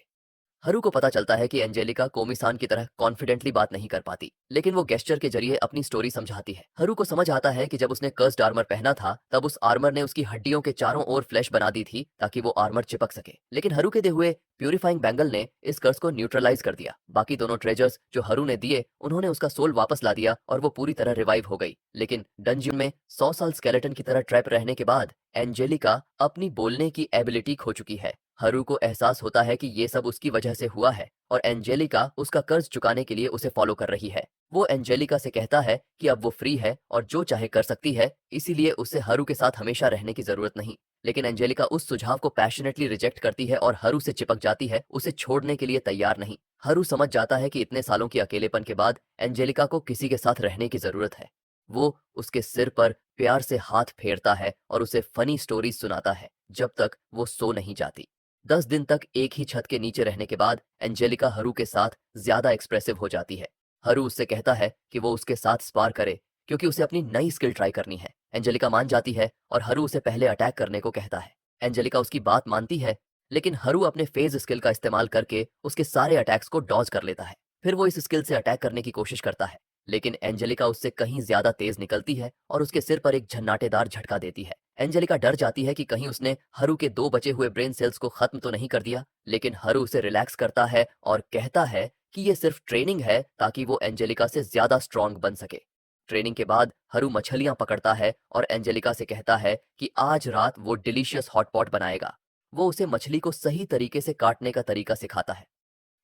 Speaker 1: हरू को पता चलता है कि एंजेलिका कोमिसान की तरह कॉन्फिडेंटली बात नहीं कर पाती, लेकिन वो गेस्चर के जरिए अपनी स्टोरी समझाती है। हरू को समझ आता है कि जब उसने कर्स्ड आर्मर पहना था तब उस आर्मर ने उसकी हड्डियों के चारों ओर फ्लैश बना दी थी ताकि वो आर्मर चिपक सके, लेकिन हरू के दिए हुए प्यूरिफाइंग बैंगल ने इस कर्स को न्यूट्रलाइज कर दिया। बाकी दोनों ट्रेजर्स जो हरू ने दिए उन्होंने उसका सोल वापस ला दिया और वो पूरी तरह रिवाइव हो गई। लेकिन डंजियन में 100 साल स्केलेटन की तरह ट्रैप रहने के बाद एंजेलिका अपनी बोलने की एबिलिटी खो चुकी है। हरू को एहसास होता है कि ये सब उसकी वजह से हुआ है और एंजेलिका उसका कर्ज चुकाने के लिए उसे फॉलो कर रही है। वो एंजेलिका से कहता है कि अब वो फ्री है और जो चाहे कर सकती है, इसीलिए उसे हरू के साथ हमेशा रहने की जरूरत नहीं। लेकिन एंजेलिका उस सुझाव को पैशनेटली रिजेक्ट करती है और हरू से चिपक जाती है, उसे छोड़ने के लिए तैयार नहीं। हरू समझ जाता है कि इतने सालों के अकेलेपन के बाद एंजेलिका को किसी के साथ रहने की जरूरत है। वो उसके सिर पर प्यार से हाथ फेरता है और उसे फनी स्टोरीज सुनाता है जब तक वो सो नहीं जाती। 10 दिन तक एक ही छत के नीचे रहने के बाद एंजेलिका हरू के साथ ज्यादा एक्सप्रेसिव हो जाती है। हरू उससे कहता है कि वो उसके साथ स्पार करे क्योंकि उसे अपनी नई स्किल ट्राई करनी है। एंजेलिका मान जाती है और हरू उसे पहले अटैक करने को कहता है। एंजेलिका उसकी बात मानती है, लेकिन हरू अपने फेज स्किल का इस्तेमाल करके उसके सारे अटैक्स को डॉज कर लेता है। फिर वो इस स्किल से अटैक करने की कोशिश करता है, लेकिन एंजेलिका उससे कहीं ज्यादा तेज निकलती है और उसके सिर पर एक झन्नाटेदार झटका देती है। एंजेलिका डर जाती है कि कहीं उसने हरू के 2 बचे हुए ब्रेन सेल्स को खत्म तो नहीं कर दिया, लेकिन हरू उसे रिलैक्स करता है और कहता है कि ये सिर्फ ट्रेनिंग है ताकि वो एंजेलिका से ज्यादा स्ट्रांग बन सके। ट्रेनिंग के बाद हरू मछलियां पकड़ता है और एंजेलिका से कहता है कि आज रात वो डिलीशियस हॉटपॉट बनाएगा। वो उसे मछली को सही तरीके से काटने का तरीका सिखाता है।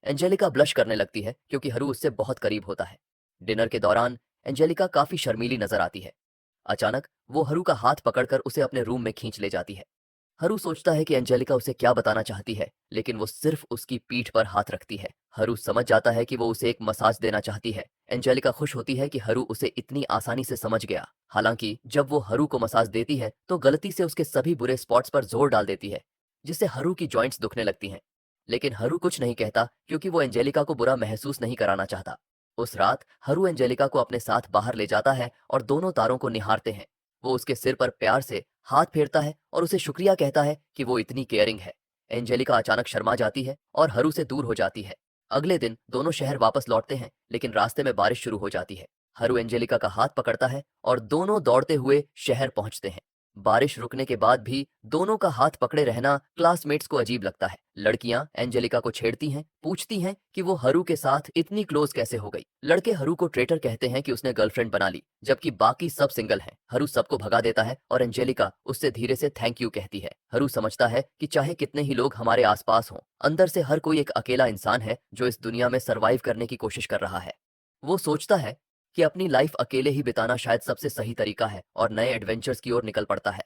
Speaker 1: एंजेलिका ब्लश करने लगती है क्योंकि हरू उससे बहुत करीब होता है। डिनर के दौरान एंजेलिका काफी शर्मीली नजर आती है। अचानक वो हरू का हाथ पकड़कर उसे अपने रूम में खींच ले जाती है। हरू सोचता है कि एंजेलिका उसे क्या बताना चाहती है, लेकिन वो सिर्फ उसकी पीठ पर हाथ रखती है। हरू समझ जाता है कि वो उसे एक मसाज देना चाहती है। एंजेलिका खुश होती है कि हरू उसे इतनी आसानी से समझ गया। हालांकि जब वो हरू को मसाज देती है तो गलती से उसके सभी बुरे स्पॉट्स पर जोर डाल देती है, जिससे हरू की जॉइंट्स दुखने लगती हैं। लेकिन हरू कुछ नहीं कहता क्योंकि वो एंजेलिका को बुरा महसूस नहीं कराना चाहता। उस रात हरू एंजेलिका को अपने साथ बाहर ले जाता है और दोनों तारों को निहारते हैं। वो उसके सिर पर प्यार से हाथ फेरता है और उसे शुक्रिया कहता है कि वो इतनी केयरिंग है। एंजेलिका अचानक शर्मा जाती है और हरू से दूर हो जाती है। अगले दिन दोनों शहर वापस लौटते हैं, लेकिन रास्ते में बारिश शुरू हो जाती है। हरू एंजेलिका का हाथ पकड़ता है और दोनों दौड़ते हुए शहर पहुंचते हैं। बारिश रुकने के बाद भी दोनों का हाथ पकड़े रहना क्लासमेट्स को अजीब लगता है। लड़कियां एंजेलिका को छेड़ती हैं, पूछती हैं कि वो हरू के साथ इतनी क्लोज कैसे हो गई। लड़के हरू को ट्रेटर कहते हैं कि उसने गर्लफ्रेंड बना ली, जबकि बाकी सब सिंगल हैं। हरू सबको भगा देता है और एंजेलिका उससे धीरे से थैंक यू कहती है। हरू समझता है कि चाहे कितने ही लोग हमारे आसपास हों, अंदर से हर कोई एक अकेला इंसान है जो इस दुनिया में सरवाइव करने की कोशिश कर रहा है। वो सोचता है कि अपनी लाइफ अकेले ही बिताना शायद सबसे सही तरीका है और नए एडवेंचर्स की ओर निकल पड़ता है।